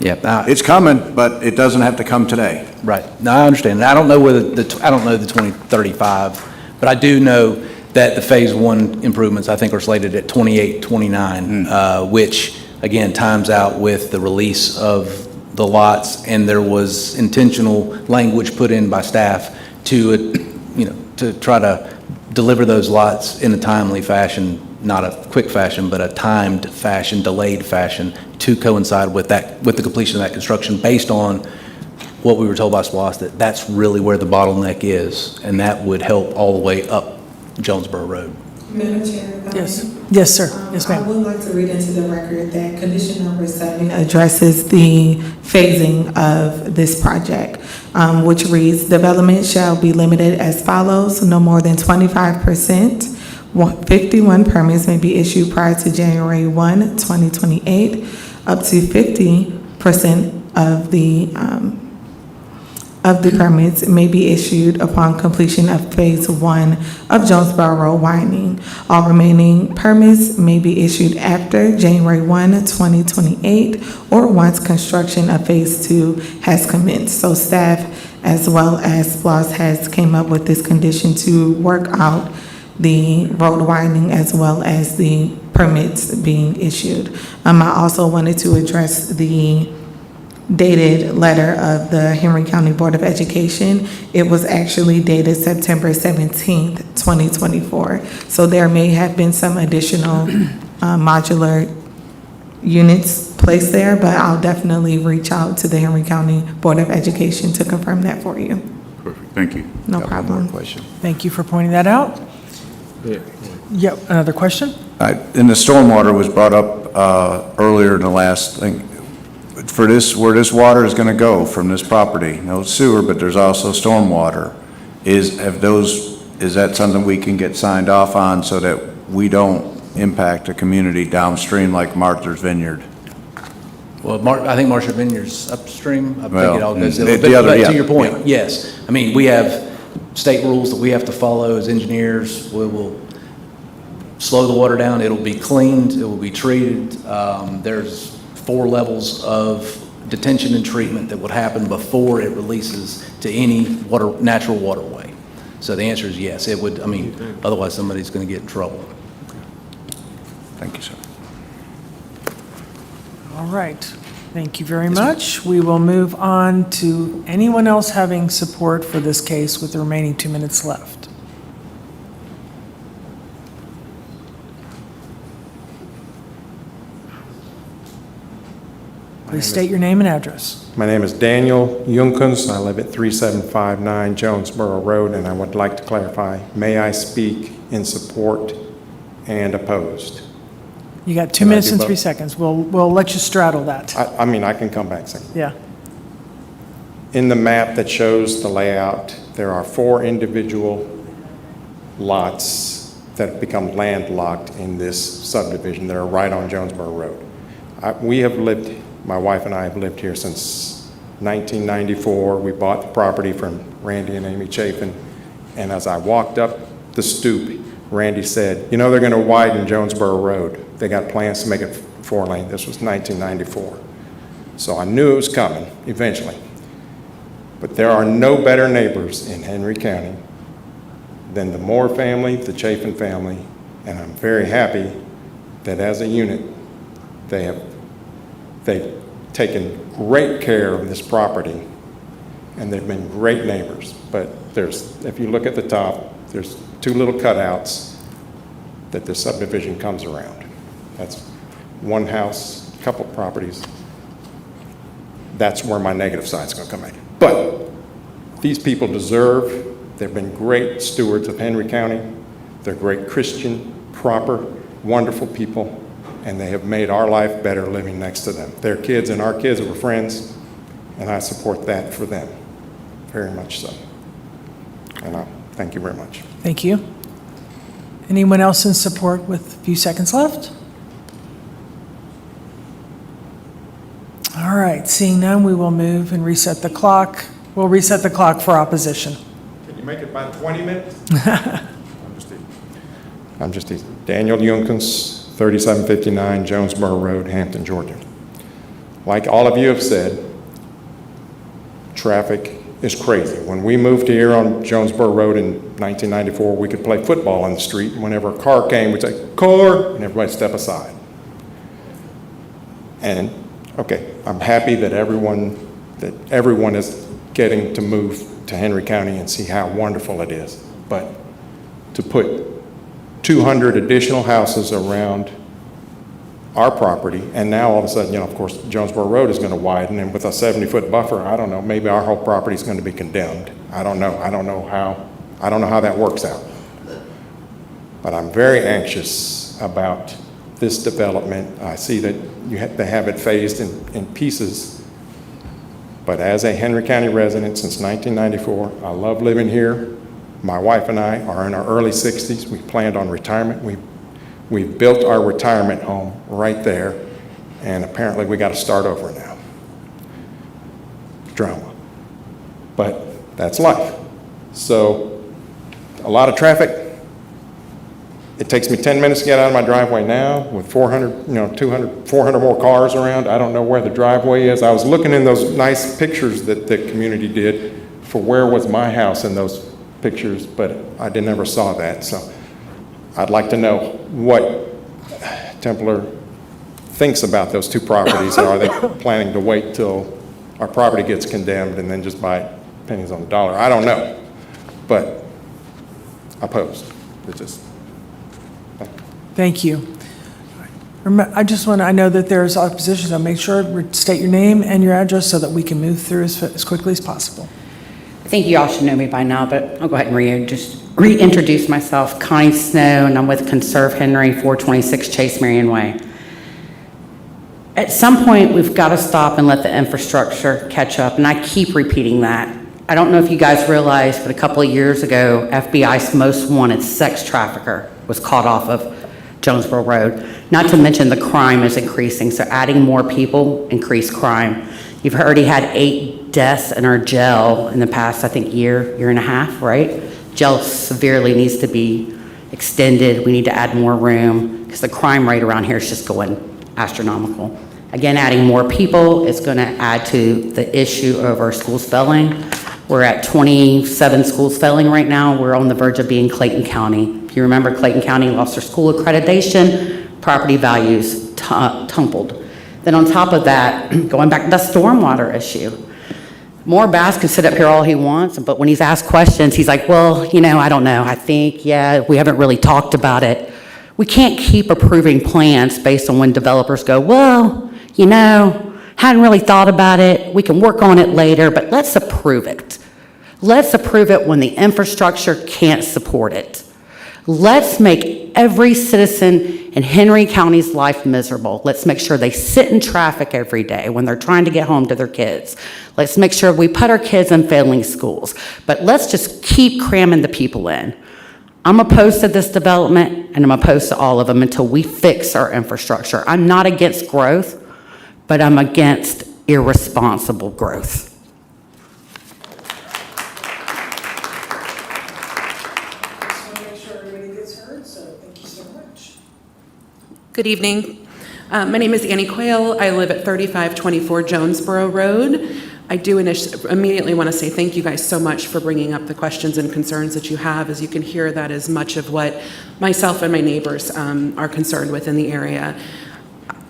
Yeah. It's coming, but it doesn't have to come today. Right. No, I understand. And I don't know whether I don't know the 2035, but I do know that the Phase 1 improvements, I think, are slated at 28, 29, which, again, times out with the release of the lots, and there was intentional language put in by staff to, to try to deliver those lots in a timely fashion, not a quick fashion, but a timed fashion, delayed fashion, to coincide with the completion of that construction, based on what we were told by SPLOST, that that's really where the bottleneck is, and that would help all the way up Jonesboro Road. Madam Chair? Yes. Yes, sir. Yes, ma'am. I would like to read into the record that condition number 7 addresses the phasing of this project, which reads, development shall be limited as follows: no more than 25%. 51 permits may be issued prior to January 1, 2028. Up to 50% of the permits may be issued upon completion of Phase 1 of Jonesboro Road widening. All remaining permits may be issued after January 1, 2028, or once construction of Phase 2 has commenced. So staff, as well as SPLOST, has came up with this condition to work out the road widening as well as the permits being issued. I also wanted to address the dated letter of the Henry County Board of Education. It was actually dated September 17th, 2024. So there may have been some additional modular units placed there, but I'll definitely reach out to the Henry County Board of Education to confirm that for you. Perfect, thank you. No problem. Question. Thank you for pointing that out. Yep, another question? And the stormwater was brought up earlier in the last thing. For this, where this water is gonna go from this property, no sewer, but there's also stormwater. Is that something we can get signed off on so that we don't impact a community downstream like Martha's Vineyard? Well, I think Martha's Vineyard's upstream. I think it all goes. the But other- to yeah, your point, yeah. yes. I mean, we have state rules that we have to follow as engineers. We will slow the water down. It'll be cleaned. It will be treated. There's 4 levels of detention and treatment that would happen before it releases to any natural waterway. So the answer is yes. It would. I mean, otherwise somebody's going to get in trouble. Thank you, sir. All right. Thank you very much. We will move on to anyone else having support for this case with the remaining 2 minutes left. Please state your name and address. My name is Daniel Junkins. I live at 3759 Jonesboro Road, and I would like to clarify, may I speak in support and opposed? You got 2 Can I minutes do and both? 3 seconds. We'll let you straddle that. I mean, I can come back second. Yeah. In the map that shows the layout, there are 4 individual lots that have become landlocked in this subdivision that are right on Jonesboro Road. My wife and I have lived here since 1994. We bought the property from Randy and Amy Chafin, and as I walked up the stoop, Randy said, you know, they're going to widen Jonesboro Road. They got plans to make it 4-lane. This was 1994. So I knew it was coming eventually. But there are no better neighbors in Henry County than the Moore family, the Chafin family, and I'm very happy that as a unit, they've taken great care of this property, and they've been great neighbors. But if you look at the top, there's 2 little cutouts that the subdivision comes around. That's one house, a couple properties. That's where my negative side's gonna come in. But these people they've been great stewards of Henry County. They're great Christian, proper, wonderful people, and they have made our life better living next to them. Their kids and our kids were friends, and I support that for them, very much so. And thank Thank you very much. Thank you. Anyone else in support with a few seconds left? All right, seeing none, we will move and reset the clock. We'll reset the clock for opposition. Can you make it by 20 minutes? I'm just teasing. Daniel Junkins, 3759 Jonesboro Road, Hampton, Georgia. Like all of you have said, traffic is crazy. When we moved here on Jonesboro Road in 1994, we could play football on the street. Whenever a car came, we'd say, "Car," and everybody step aside. And, okay, I'm happy that everyone is getting to move to Henry County and see how wonderful it is. But to put 200 additional houses around our property, and now all of a sudden, of course, Jonesboro Road is going to widen, and with a 70-foot buffer, I don't know, maybe our whole property is going to be condemned. I don't know how that works out. But I'm very anxious about this development. I see that you have to have it phased in pieces. But as a Henry County resident since 1994, I love living here. My wife and I are in our early 60s. We planned on retirement. We've built our retirement home right there, and apparently we got to start over now. Drama. But that's life. So a lot of traffic. It takes me 10 minutes to get out of my driveway now with 400, 200, 400 more cars around. I don't know where the driveway is. I was looking in those nice pictures that the community did for where was my house in those pictures, but I never saw that. So I'd like to know what Templar thinks about those two properties. Are they planning to wait till our property gets condemned and then just buy pennies on the dollar? I don't know, but opposed. It's just. Thank you. I know that there's opposition, so make sure to state your name and your address so that we can move through as quickly as possible. I think you all should know me by now, but I'll go ahead and reintroduce myself. Connie Snow, and I'm with Conserve Henry, 426 Chase Marion Way. At some point, we've got to stop and let the infrastructure catch up, and I keep repeating that. I don't know if you guys realize, but a couple of years ago, FBI's most wanted sex trafficker was caught off of Jonesboro Road. Not to mention the crime is increasing, so adding more people increase crime. You've already had 8 deaths in our jail in the past, I think, year and a half, right? Jail severely needs to be extended. We need to add more room because the crime rate around here is just going astronomical. Again, adding more people is going to add to the issue of our schools failing. We're at 27 schools failing right now. We're on the verge of being Clayton County. If you remember, Clayton County lost their school accreditation, property values tumbled. Then on top of that, going back to the stormwater issue, Moore Bass can sit up here all he wants, but when he's asked questions, he's like, well, I don't know. I think, we haven't really talked about it. We can't keep approving plans based on when developers go, well, hadn't really thought about it. We can work on it later, but let's approve it. Let's approve it when the infrastructure can't support it. Let's make every citizen in Henry County's life miserable. Let's make sure they sit in traffic every day when they're trying to get home to their kids. Let's make sure we put our kids in failing schools. But let's just keep cramming the people in. I'm opposed to this development, and I'm opposed to all of them until we fix our infrastructure. I'm not against growth, but I'm against irresponsible growth. Good evening. My name is Annie Quayle. I live at 3524 Jonesboro Road. I do immediately want to say thank you guys so much for bringing up the questions and concerns that you have. As you can hear, that is much of what myself and my neighbors are concerned with in the area.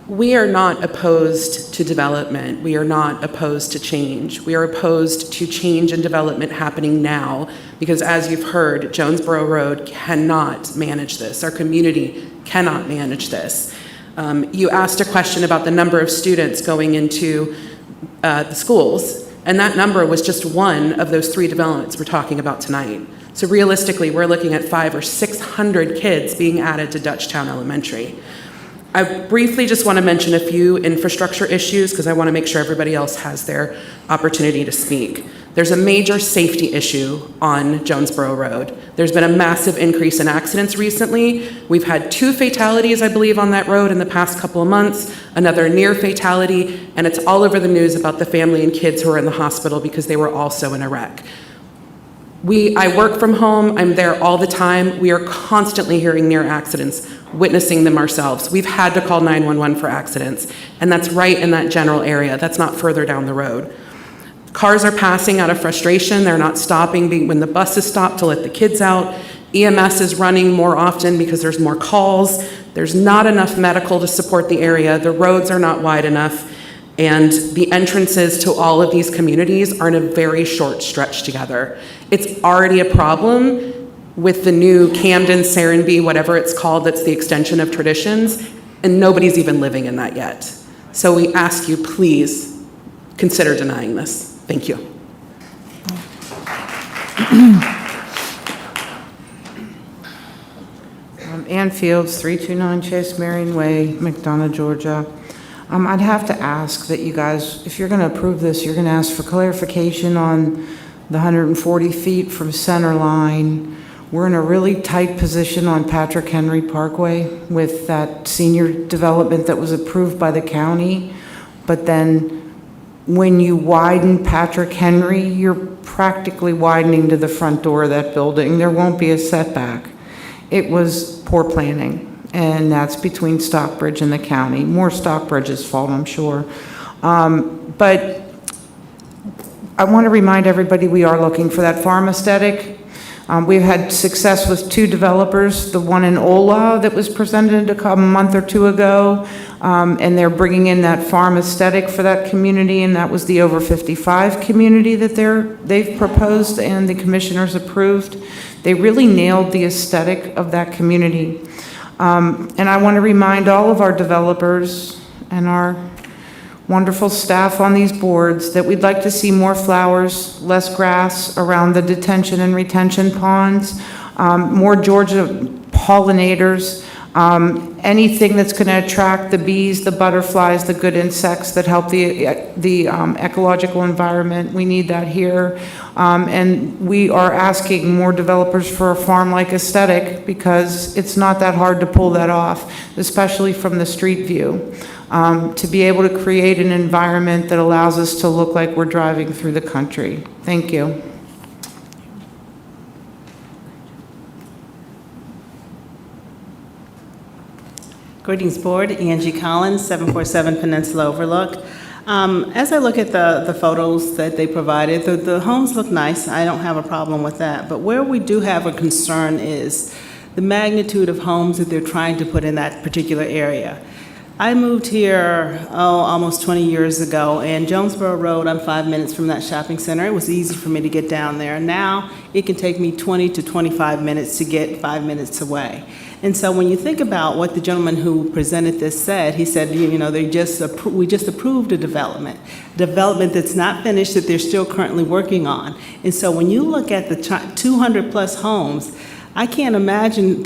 We are not opposed to development. We are not opposed to change. We are opposed to change and development happening now because, as you've heard, Jonesboro Road cannot manage this. Our community cannot manage this. You asked a question about the number of students going into the schools, and that number was just one of those 3 developments we're talking about tonight. So realistically, we're looking at 500 or 600 kids being added to Dutchtown Elementary. I briefly just want to mention a few infrastructure issues because I want to make sure everybody else has their opportunity to speak. There's a major safety issue on Jonesboro Road. There's been a massive increase in accidents recently. We've had 2 fatalities, I believe, on that road in the past couple of months, another near fatality, and it's all over the news about the family and kids who are in the hospital because they were also in a wreck. I work from home, I'm there all the time. We are constantly hearing near accidents, witnessing them ourselves. We've had to call 911 for accidents, and that's right in that general area. That's not further down the road. Cars are passing out of frustration. They're not stopping when the buses stop to let the kids out. EMS is running more often because there's more calls. There's not enough medical to support the area. The roads are not wide enough. And the entrances to all of these communities are in a very short stretch together. It's already a problem with the new Camden, Serenbe, whatever it's called, that's the extension of Traditions, and nobody's even living in that yet. So we ask you, please consider denying this. Thank you. Ann Fields, 329 Chase Marion Way, McDonough, Georgia. I'd have to ask that you guys, if you're going to approve this, you're going to ask for clarification on the 140 feet from center line. We're in a really tight position on Patrick Henry Parkway with that senior development that was approved by the county. But then when you widen Patrick Henry, you're practically widening to the front door of that building. There won't be a setback. It was poor planning, and that's between Stockbridge and the county. More Stockbridge's fault, I'm sure. But I want to remind everybody we are looking for that farm aesthetic. We've had success with 2 developers, the one in Ola that was presented a month or 2 ago, and they're bringing in that farm aesthetic for that community, and that was the over 55 community that they've proposed and the commissioners approved. They really nailed the aesthetic of that community. And I want to remind all of our developers and our wonderful staff on these boards that we'd like to see more flowers, less grass around the detention and retention ponds, more Georgia pollinators, anything that's going to attract the bees, the butterflies, the good insects that help the ecological environment. We need that here. And we are asking more developers for a farm-like aesthetic because it's not that hard to pull that off, especially from the street view. To be able to create an environment that allows us to look like we're driving through the country. Thank you. Greetings, Board. Angie Collins, 747 Peninsula Overlook. As I look at the photos that they provided, the homes look nice. I don't have a problem with that. But where we do have a concern is the magnitude of homes that they're trying to put in that particular area. I moved here, almost 20 years ago, and Jonesboro Road, I'm 5 minutes from that shopping center. It was easy for me to get down there. Now, it can take me 20 to 25 minutes to get 5 minutes away. And so when you think about what the gentleman who presented this said, he said, you know, we just approved a development that's not finished, that they're still currently working on. And so when you look at the 200-plus homes, I can't imagine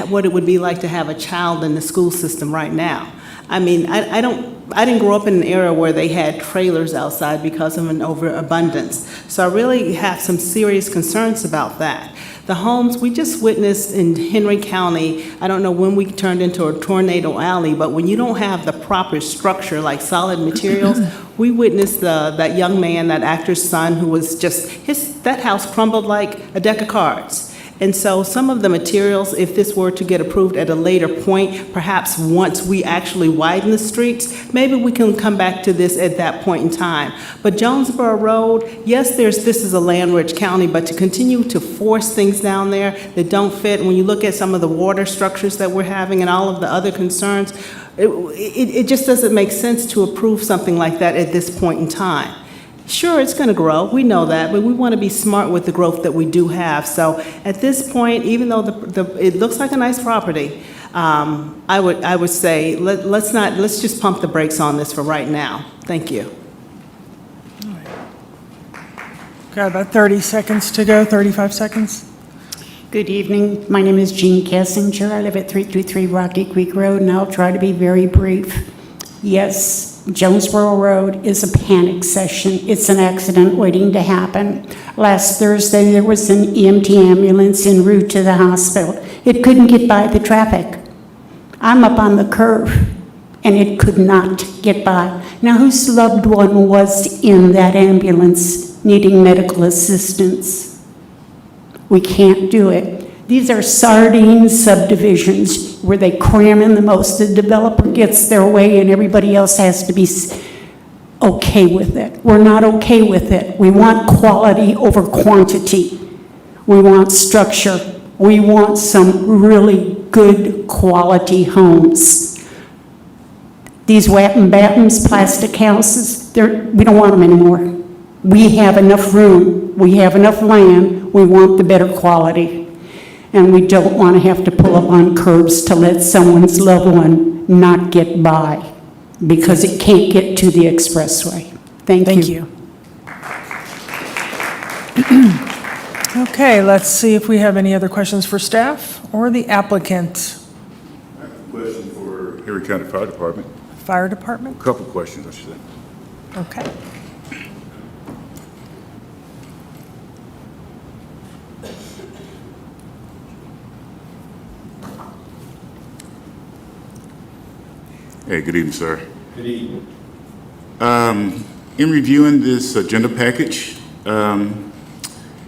what it would be like to have a child in the school system right now. I mean, I didn't grow up in an era where they had trailers outside because of an overabundance. So I really have some serious concerns about that. The homes we just witnessed in Henry County, I don't know when we turned into a tornado alley, but when you don't have the proper structure like solid materials, we witnessed that young man, that actor's son, who was just, that house crumbled like a deck of cards. And so some of the materials, if this were to get approved at a later point, perhaps once we actually widen the streets, maybe we can come back to this at that point in time. But Jonesboro Road, yes, this is a land-rich county, but to continue to force things down there that don't fit, when you look at some of the water structures that we're having and all of the other concerns, it just doesn't make sense to approve something like that at this point in time. Sure, it's going to grow. We know that, but we want to be smart with the growth that we do have. So at this point, even though it looks like a nice property, I would say let's just pump the brakes on this for right now. Thank you. Got about 30 seconds to go, 35 seconds. Good evening. My name is Jean Kessinger. I live at 323 Rocky Creek Road, and I'll try to be very brief. Yes, Jonesboro Road is a panic session. It's an accident waiting to happen. Last Thursday, there was an EMT ambulance en route to the hospital. It couldn't get by the traffic. I'm up on the curve, and it could not get by. Now, whose loved one was in that ambulance needing medical assistance? We can't do it. These are sardine subdivisions where they cram in the most. The developer gets their way and everybody else has to be okay with it. We're not okay with it. We want quality over quantity. We want structure. We want some really good quality homes. These Watten Battens plastic houses, we don't want them anymore. We have enough room. We have enough land. We want the better quality. And we don't want to have to pull up on curbs to let someone's loved one not get by because it can't get to the expressway. Thank you. Okay, let's see if we have any other questions for staff or the applicant. I have a question for Henry County Fire Department. Fire Department? A couple of questions, I should say. Okay. Hey, good evening, sir. Good evening. In reviewing this agenda package,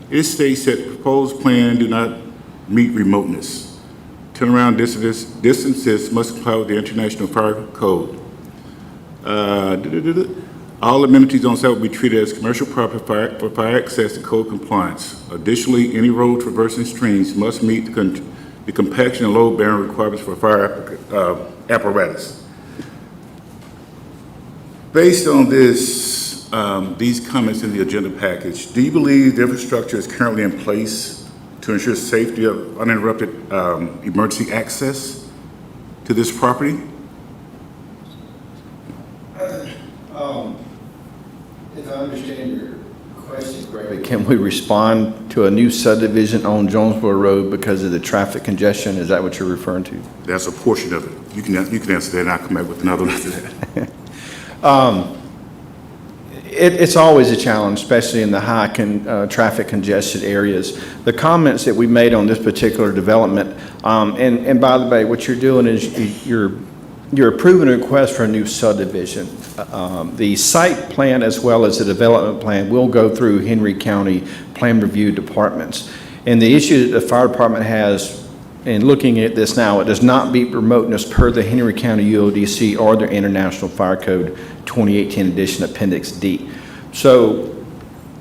it states that proposed plan do not meet remoteness. Turnaround distances must comply with the International Fire Code. All amenities on site will be treated as commercial property for fire access and code compliance. Additionally, any road traversing streams must meet the compaction and load bearing requirements for fire apparatus. Based on this, these comments in the agenda package, do you believe the infrastructure is currently in place to ensure safety of uninterrupted emergency access to this property? If I understand your question correctly, can we respond to a new subdivision on Jonesboro Road because of the traffic congestion? Is that what you're referring to? That's a portion of it. You can answer that, and I'll come back with another one after that. It's always a challenge, especially in the high traffic congested areas. The comments that we made on this particular development, and by the way, what you're doing is you're approving a request for a new subdivision. The site plan as well as the development plan will go through Henry County Plan Review Departments. And the issue that the fire department has in looking at this now, it does not meet remoteness per the Henry County UODC or the International Fire Code 2018 edition Appendix D. So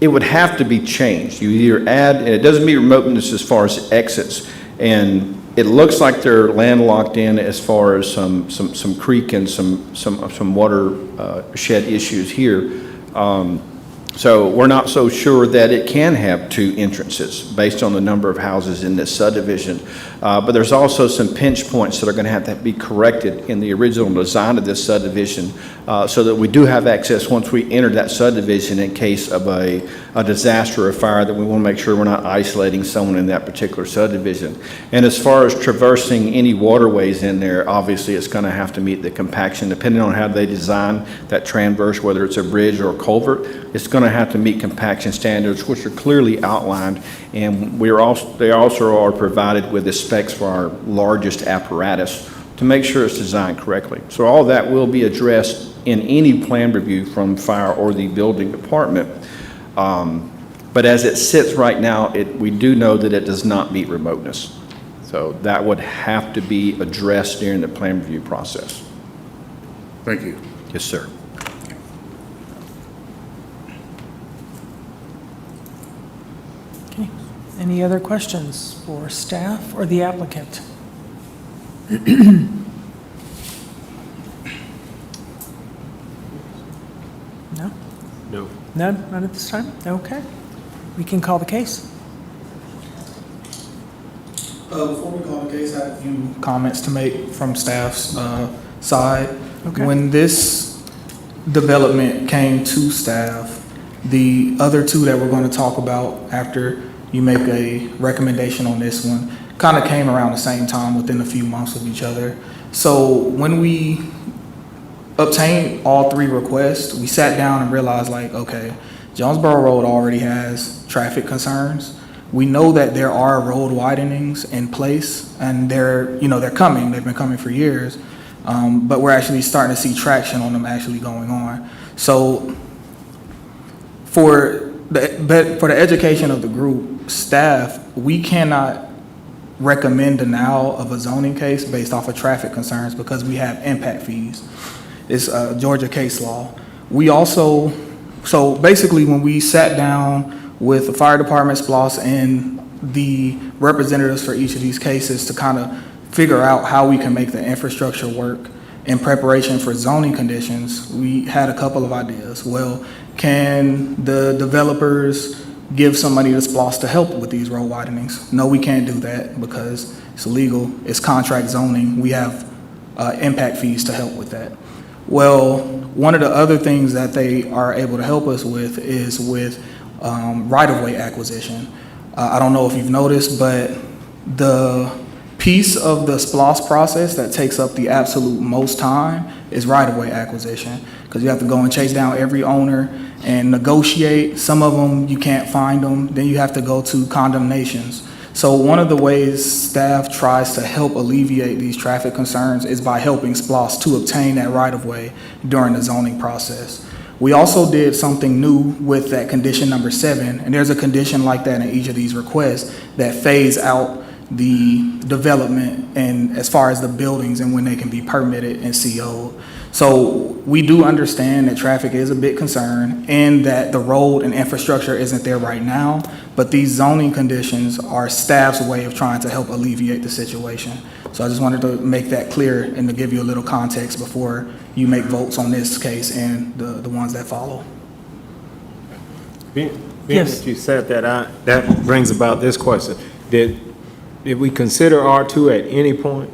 it would have to be changed. You either add, and it doesn't meet remoteness as far as exits, and it looks like they're landlocked in as far as some creek and some water shed issues here. So we're not so sure that it can have two entrances based on the number of houses in this subdivision. But there's also some pinch points that are going to have to be corrected in the original design of this subdivision so that we do have access once we enter that subdivision in case of a disaster or a fire, that we want to make sure we're not isolating someone in that particular subdivision. And as far as traversing any waterways in there, obviously it's going to have to meet the compaction depending on how they design that transverse, whether it's a bridge or a culvert. It's going to have to meet compaction standards, which are clearly outlined, and they also are provided with the specs for our largest apparatus to make sure it's designed correctly. So all that will be addressed in any plan review from fire or the building department. But as it sits right now, we do know that it does not meet remoteness. So that would have to be addressed during the plan review process. Thank you. Yes, sir. Okay. Any other questions for staff or the applicant? No? No. None? None at this time? Okay. We can call the case. Before we call the case, I have a few comments to make from staff's side. Okay. When this development came to staff, the other two that we're going to talk about after you make a recommendation on this one kind of came around the same time, within a few months of each other. So when we obtained all three requests, we sat down and realized like, okay, Jonesboro Road already has traffic concerns. We know that there are road widenings in place, and they're coming. They've been coming for years, but we're actually starting to see traction on them actually going on. So for the education of the group, staff, we cannot recommend denial of a zoning case based off of traffic concerns because we have impact fees. It's Georgia case law. We also, so basically when we sat down with the fire department, SPLOST, and the representatives for each of these cases to kind of figure out how we can make the infrastructure work in preparation for zoning conditions, we had a couple of ideas. Well, can the developers give some money to SPLOST to help with these road widenings? No, we can't do that because it's illegal. It's contract zoning. We have impact fees to help with that. Well, one of the other things that they are able to help us with is with right-of-way acquisition. I don't know if you've noticed, but the piece of the SPLOST process that takes up the absolute most time is right-of-way acquisition, because you have to go and chase down every owner and negotiate. Some of them, you can't find them. Then you have to go to condemnations. So one of the ways staff tries to help alleviate these traffic concerns is by helping SPLOST to obtain that right-of-way during the zoning process. We also did something new with that condition number 7, and there's a condition like that in each of these requests that phase out the development and as far as the buildings and when they can be permitted and CO'd. So we do understand that traffic is a big concern and that the road and infrastructure isn't there right now, but these zoning conditions are staff's way of trying to help alleviate the situation. So I just wanted to make that clear and to give you a little context before you make votes on this case and the ones that follow. Being that you said that, that brings about this question. Did we consider R2 at any point?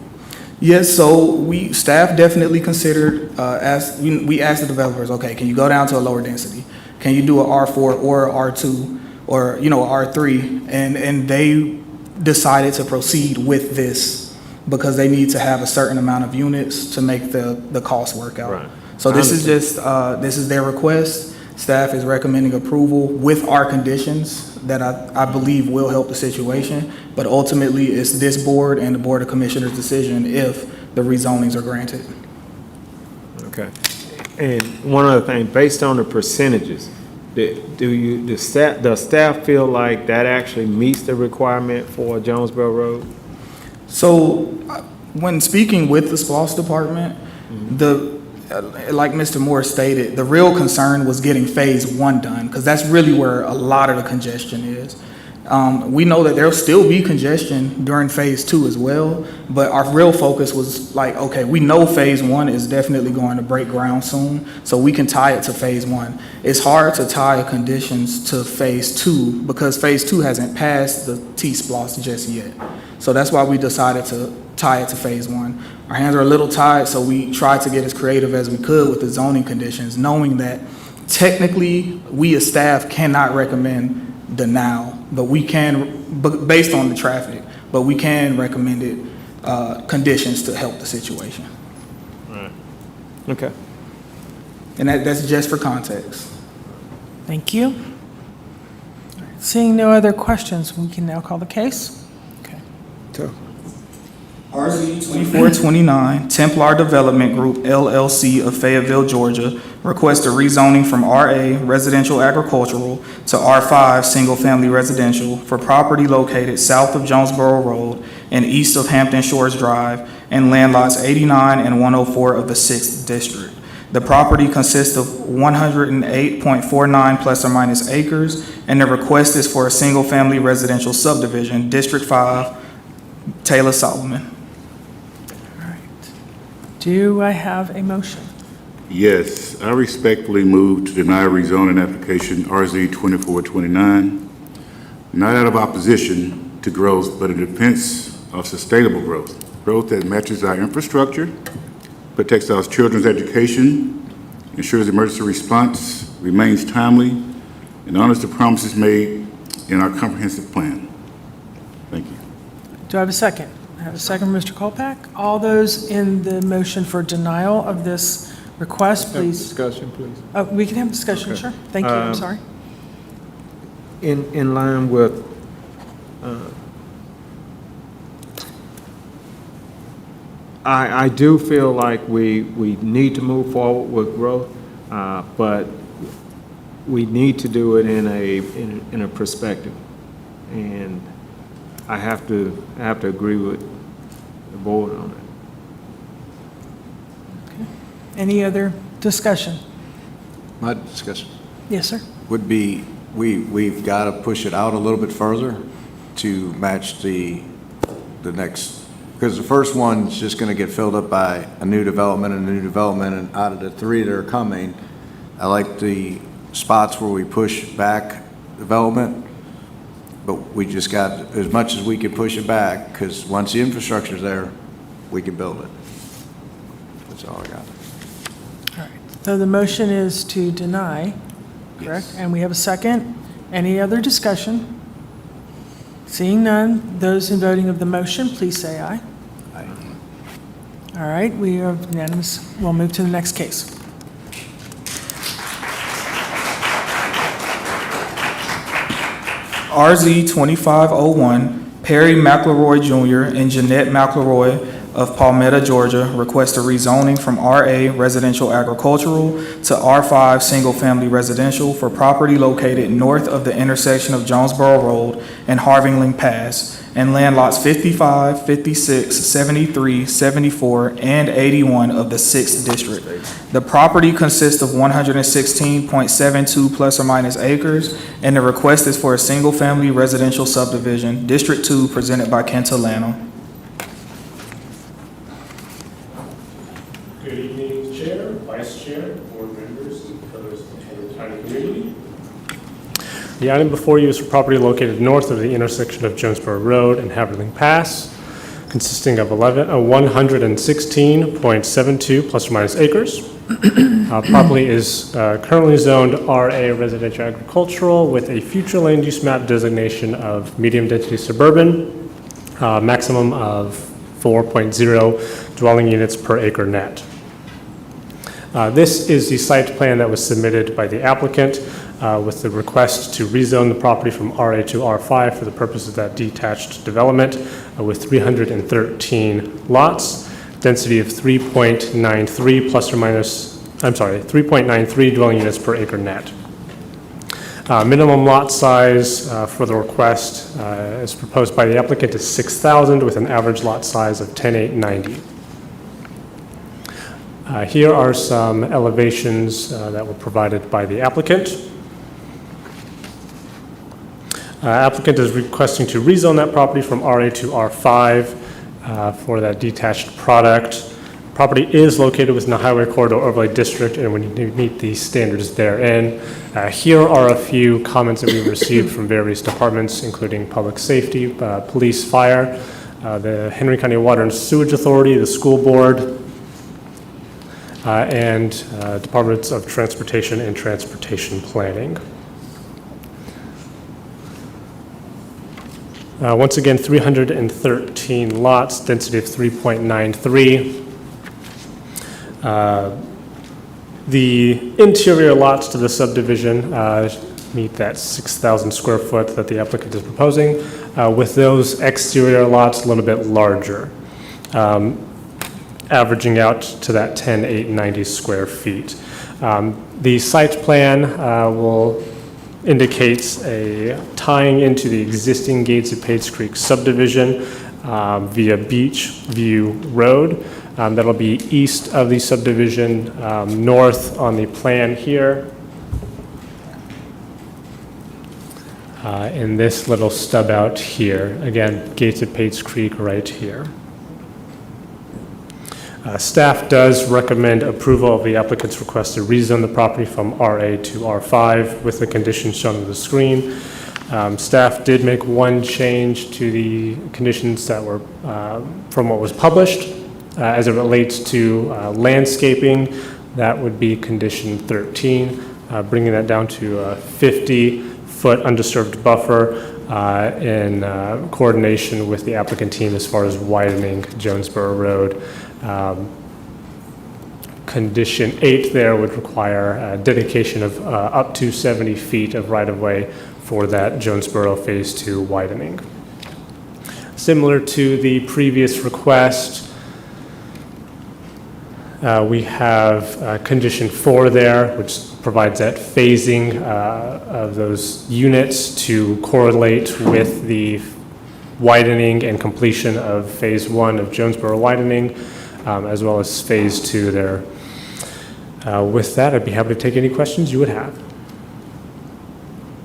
Yes, so staff definitely considered, we asked the developers, okay, can you go down to a lower density? Can you do a R4 or R2 or, R3? And they decided to proceed with this because they need to have a certain amount of units to make the cost work out. Right. So this is just, this is their request. Staff is recommending approval with our conditions that I believe will help the situation. But ultimately, it's this board and the Board of Commissioners' decision if the rezonings are granted. Okay. And one other thing, based on the percentages, does staff feel like that actually meets the requirement for Jonesboro Road? So when speaking with the SPLOST department, like Mr. Moore stated, the real concern was getting phase 1 done, because that's really where a lot of the congestion is. We know that there'll still be congestion during phase 2 as well, but our real focus was like, okay, we know phase 1 is definitely going to break ground soon, so we can tie it to phase 1. It's hard to tie conditions to phase 2 because phase 2 hasn't passed the T-SPLOST just yet. So that's why we decided to tie it to phase 1. Our hands are a little tied, so we tried to get as creative as we could with the zoning conditions, knowing that technically we as staff cannot recommend denial, but we can, based on the traffic, but we can recommend it conditions to help the situation. Right. Okay. And that's just for context. Thank you. Seeing no other questions, we can now call the case. RZ 2429, Templar Development Group LLC of Fayetteville, Georgia, requests a rezoning from RA Residential Agricultural to R5 Single Family Residential for property located south of Jonesboro Road and east of Hampton Shores Drive and land lots 89 and 104 of the 6th District. The property consists of 108.49 plus or minus acres, and the request is for a single family residential subdivision, District 5, Taylor Solomon. Do I have a motion? Yes, I respectfully move to deny rezoning application RZ 2429, not out of opposition to growth, but in defense of sustainable growth that matches our infrastructure, protects our children's education, ensures emergency response remains timely, and honors the promises made in our comprehensive plan. Thank you. Do I have a second? I have a second, Mr. Kolpak. All those in the motion for denial of this request, Have please. discussion, please. We can have discussion, Okay. sure. Thank you, I'm sorry. In line with, I do feel like we need to move forward with growth, but we need to do it in a perspective. And I have to agree with the board on it. Any other discussion? My discussion Yes, sir. would be, we've got to push it out a little bit further to match the next, because the first one's just going to get filled up by a new development and a new development, and out of the three that are coming, I like the spots where we push back development, but we just got, as much as we can push it back, because once the infrastructure's there, we can build it. That's all I got. So the motion is to deny, correct? And we have a second. Any other discussion? Seeing none, those in voting of the motion, please say aye. Aye. All right, we are unanimous. We'll move to the next case. RZ 2501, Perry McElroy Jr. and Jeanette McElroy of Palmetto, Georgia, request a rezoning from RA Residential Agricultural to R5 Single Family Residential for property located north of the intersection of Jonesboro Road and Harvingling Pass, and land lots 55, 56, 73, 74, and 81 of the 6th District. The property consists of 116.72 plus or minus acres, and the request is for a single-family residential subdivision, District 2, presented by Kenta Lano. Good evening, Chair, Vice Chair, board members, and others of the Henry County community. The item before you is for property located north of the intersection of Jonesboro Road and Haverling Pass, consisting of 116.72 plus or minus acres. Property is currently zoned RA Residential Agricultural with a future land use map designation of medium density suburban, maximum of 4.0 dwelling units per acre net. This is the site plan that was submitted by the applicant with the request to rezone the property from RA to R5 for the purpose of that detached development with 313 lots, density of 3.93 plus or minus, 3.93 dwelling units per acre net. Minimum lot size for the request as proposed by the applicant is 6,000 with an average lot size of 10,890. Here are some elevations that were provided by the applicant. Applicant is requesting to rezone that property from RA to R5 for that detached product. Property is located within the Highway Corridor Overlay District and would meet the standards therein. Here are a few comments that we've received from various departments, including Public Safety, Police, Fire, the Henry County Water and Sewage Authority, the School Board, and Departments of Transportation and Transportation Planning. Once again, 313 lots, density of 3.93. The interior lots to the subdivision meet that 6,000 square foot that the applicant is proposing, with those exterior lots a little bit larger, averaging out to that 10,890 square feet. The site plan will indicate a tying into the existing Gates of Page Creek subdivision via Beach View Road. That'll be east of the subdivision, north on the plan here. In this little stub out here, again, Gates of Page Creek right here. Staff does recommend approval of the applicant's request to rezone the property from RA to R5 with the conditions shown on the screen. Staff did make one change to the conditions that were from what was published as it relates to landscaping. That would be condition 13, bringing that down to a 50-foot undisturbed buffer in coordination with the applicant team as far as widening Jonesboro Road. Condition 8 there would require dedication of up to 70 feet of right-of-way for that Jonesboro Phase 2 widening. Similar to the previous request, we have Condition 4 there, which provides that phasing of those units to correlate with the widening and completion of Phase 1 of Jonesboro widening, as well as Phase 2 there. With that, I'd be happy to take any questions you would have.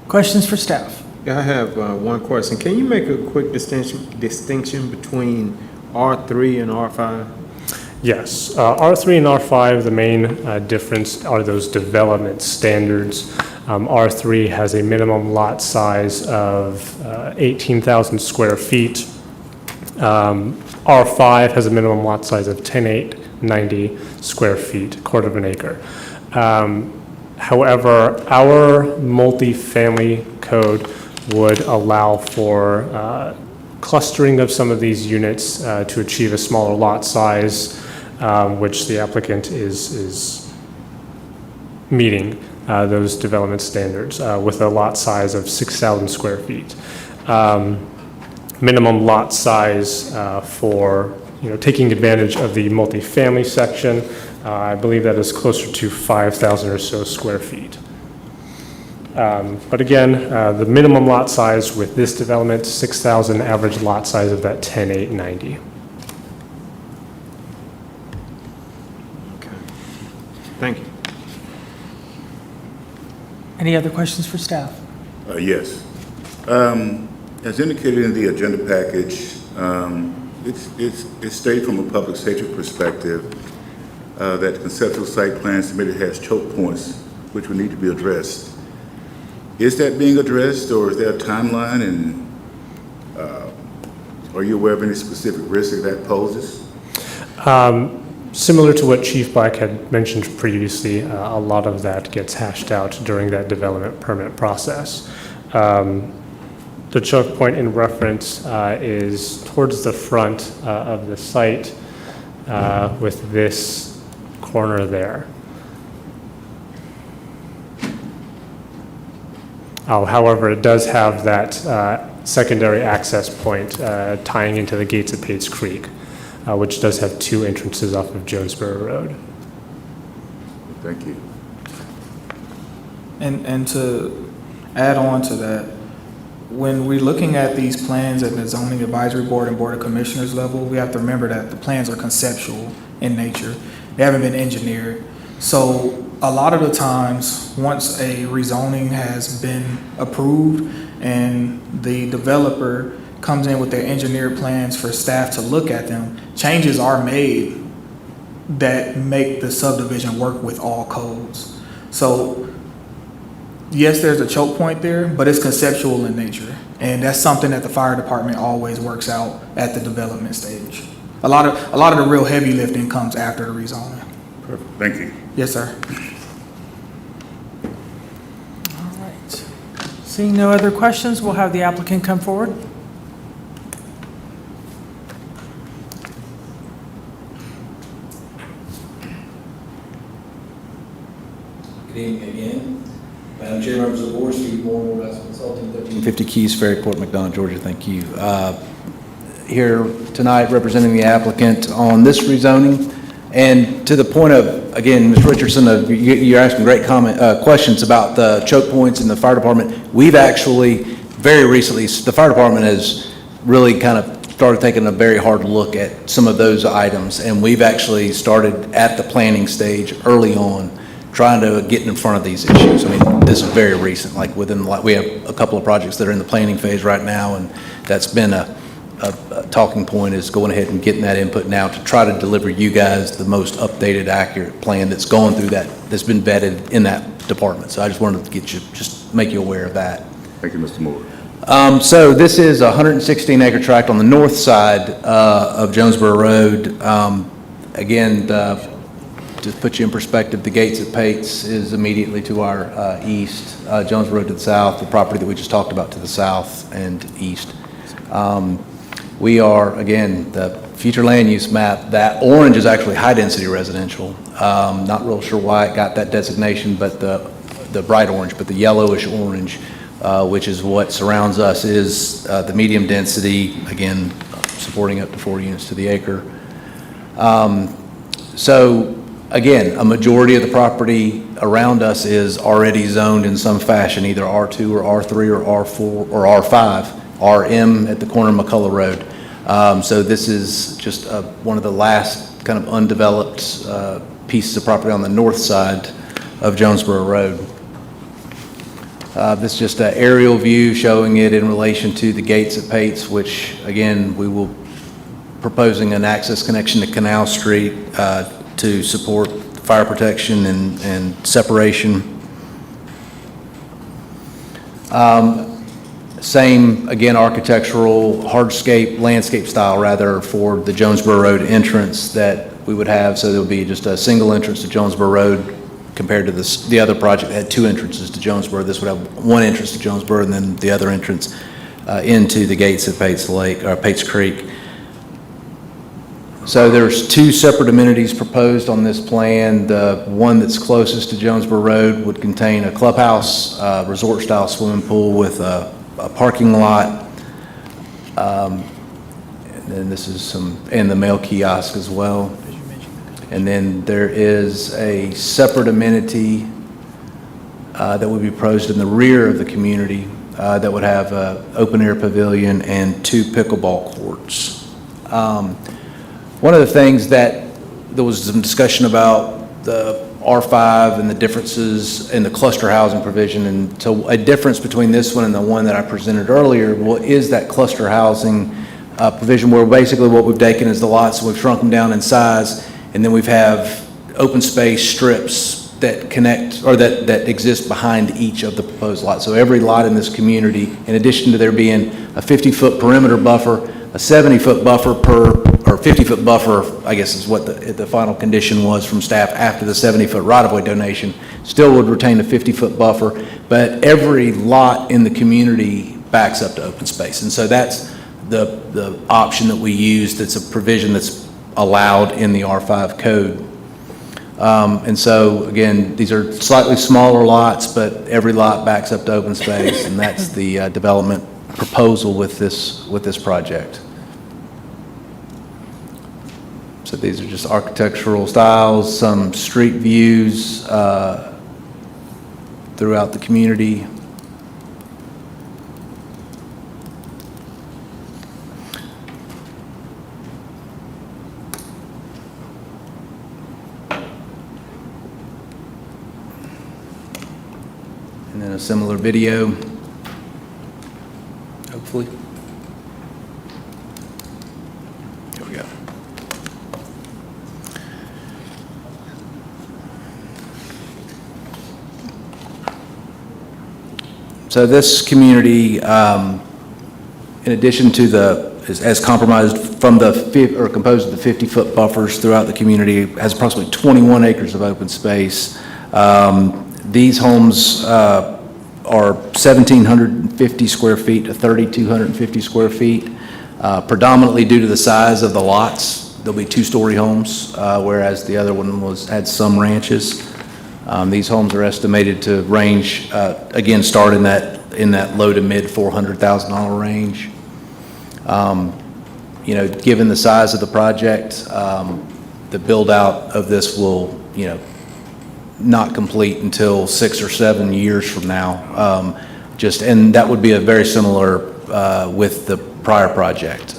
Questions for staff? Yeah, I have one question. Can you make a quick distinction between R3 and R5? Yes, R3 and R5, the main difference are those development standards. R3 has a minimum lot size of 18,000 square feet. R5 has a minimum lot size of 10,890 square feet, quarter of an acre. However, our multifamily code would allow for clustering of some of these units to achieve a smaller lot size, which the applicant is meeting those development standards with a lot size of 6,000 square feet. Minimum lot size for taking advantage of the multifamily section, I believe that is closer to 5,000 or so square feet. But again, the minimum lot size with this development, 6,000, average lot size of that 10,890. Okay. Thank you. Any other questions for staff? Yes. As indicated in the agenda package, it's stated from a public safety perspective that the conceptual site plan submitted has choke points which would need to be addressed. Is that being addressed, or is there a timeline, and are you aware of any specific risk that poses? Similar to what Chief Black had mentioned previously, a lot of that gets hashed out during that development permit process. The choke point in reference is towards the front of the site with this corner there. However, it does have that secondary access point tying into the gates of Pates Creek, which does have two entrances off of Jonesboro Road. Thank you. And to add on to that, when we're looking at these plans at the zoning advisory board and board of commissioners level, we have to remember that the plans are conceptual in nature. They haven't been engineered. So a lot of the times, once a rezoning has been approved and the developer comes in with their engineered plans for staff to look at them, changes are made that make the subdivision work with all codes. So yes, there's a choke point there, but it's conceptual in nature. And that's something that the fire department always works out at the development stage. A lot of the real heavy lifting comes after the rezoning. Perfect. Thank you. Yes, sir. All right. Seeing no other questions, we'll have the applicant come forward. Good evening again. Madam Chair, members of the board, Steve Moore, West Consulting, 1350 Keys Ferry Court, McDonough, Georgia. Thank you. Here tonight representing the applicant on this rezoning. And to the point of, again, Ms. Richardson, you're asking great questions about the choke points in the fire department. We've actually, very recently, the fire department has really kind of started taking a very hard look at some of those items. And we've actually started at the planning stage early on, trying to get in front of these issues. I mean, this is very recent, like we have a couple of projects that are in the planning phase right now, and that's been a talking point, is going ahead and getting that input now to try to deliver you guys the most updated, accurate plan that's going through that's been vetted in that department. So I just wanted to just make you aware of that. Thank you, Mr. Moore. So this is a 116-acre tract on the north side of Jonesboro Road. Again, to put you in perspective, the gates at Pates is immediately to our east, Jonesboro Road to the south, the property that we just talked about to the south and east. We are, again, the future land use map, that orange is actually high-density residential. Not real sure why it got that designation, but the bright orange, but the yellowish orange, which is what surrounds us, is the medium density, again, supporting up to 4 units to the acre. So, again, a majority of the property around us is already zoned in some fashion, either R2 or R3 or R4 or R5, RM at the corner of McCullough Road. So this is just one of the last kind of undeveloped pieces of property on the north side of Jonesboro Road. This is just an aerial view showing it in relation to the gates at Pates, which, again, we will proposing an access connection to Canal Street to support fire protection and separation. Same, again, architectural, hardscape, landscape style, rather, for the Jonesboro Road entrance that we would have. So there'll be just a single entrance to Jonesboro Road compared to the other project that had 2 entrances to Jonesboro. This would have 1 entrance to Jonesboro and then the other entrance into the gates at Pates Lake, or Pates Creek. So there's 2 separate amenities proposed on this plan. The one that's closest to Jonesboro Road would contain a clubhouse, resort-style swimming pool with a parking lot, and then this is and the mail kiosk as well. And then there is a separate amenity that would be proposed in the rear of the community that would have an open-air pavilion and 2 pickleball courts. One of the things that there was some discussion about the R5 and the differences in the cluster housing provision, and so a difference between this one and the one that I presented earlier, is that cluster housing provision, where basically what we've taken is the lots, we've shrunk them down in size, and then we've have open space strips that connect, or that exist behind each of the proposed lots. So every lot in this community, in addition to there being a 50-foot perimeter buffer, a 70-foot buffer or 50-foot buffer, I guess is what the final condition was from staff after the 70-foot right-of-way donation, still would retain a 50-foot buffer, but every lot in the community backs up to open space. And so that's the option that we use, that's a provision that's allowed in the R5 code. And so, again, these are slightly smaller lots, but every lot backs up to open space, and that's the development proposal with this project. So these are just architectural styles, some street views throughout the community. And then a similar video, hopefully. There we go. So this community, in addition to as compromised from composed of the 50-foot buffers throughout the community, has approximately 21 acres of open space. These homes are 1,750 square feet to 3,250 square feet, predominantly due to the size of the lots. There'll be 2-story homes, whereas the other one had some ranches. These homes are estimated to range, again, start in that low to mid $400,000 range. Given the size of the project, the build out of this will, not complete until 6 or 7 years from now. And that would be a very similar with the prior project.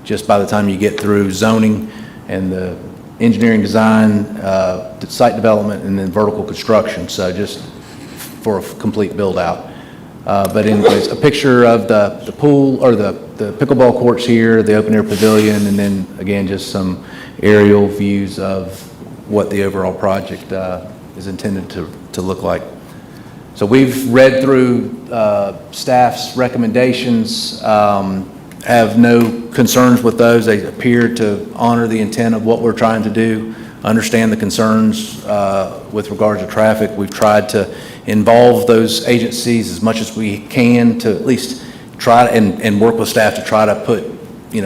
Just by the time you get through zoning and the engineering design, site development, and then vertical construction. So just for a complete build out. But anyways, a picture of the pool, or the pickleball courts here, the open air pavilion, and then again, just some aerial views of what the overall project is intended to look like. So we've read through staff's recommendations, have no concerns with those. They appear to honor the intent of what we're trying to do, understand the concerns with regards to traffic. We've tried to involve those agencies as much as we can to at least try and work with staff to try to put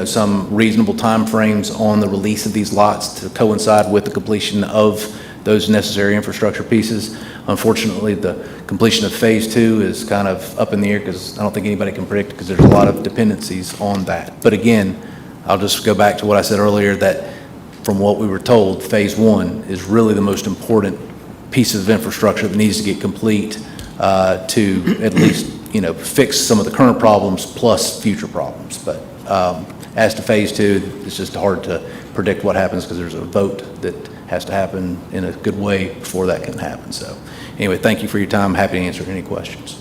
some reasonable timeframes on the release of these lots to coincide with the completion of those necessary infrastructure pieces. Unfortunately, the completion of Phase 2 is kind of up in the air because I don't think anybody can predict because there's a lot of dependencies on that. But again, I'll just go back to what I said earlier, that from what we were told, Phase 1 is really the most important piece of infrastructure that needs to get complete to at least, fix some of the current problems plus future problems. But as to Phase 2, it's just hard to predict what happens because there's a vote that has to happen in a good way before that can happen. So anyway, thank you for your time. Happy to answer any questions.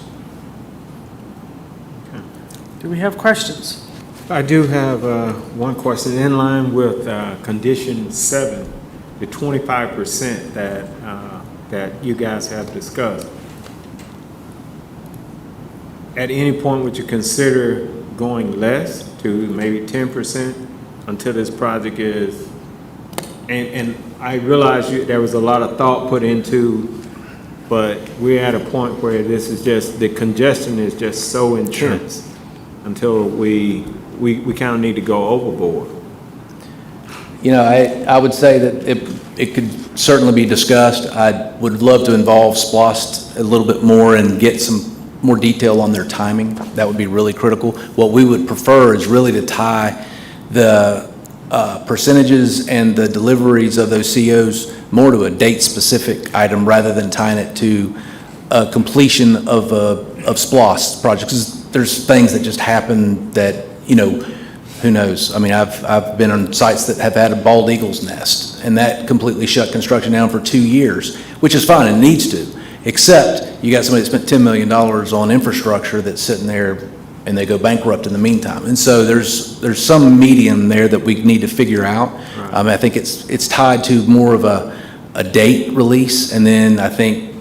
Do we have questions? I do have one question in line with condition 7, the 25% that you guys have discussed. At any point, would you consider going less to maybe 10% until this project is, and I realize there was a lot of thought put into, but we're at a point where this is just, the congestion is just so intense until we kind of need to go overboard. I would say that it could certainly be discussed. I would love to involve SPLOST a little bit more and get some more detail on their timing. That would be really critical. What we would prefer is really to tie the percentages and the deliveries of those COs more to a date-specific item rather than tying it to completion of SPLOST projects. 'Cause there's things that just happen that, who knows? I mean, I've been on sites that have had a bald eagle's nest, and that completely shut construction down for 2 years, which is fine and needs to, except you got somebody that spent $10 million on infrastructure that's sitting there and they go bankrupt in the meantime. And so there's some medium there that we need to figure out. I think it's tied to more of a date release, and then I think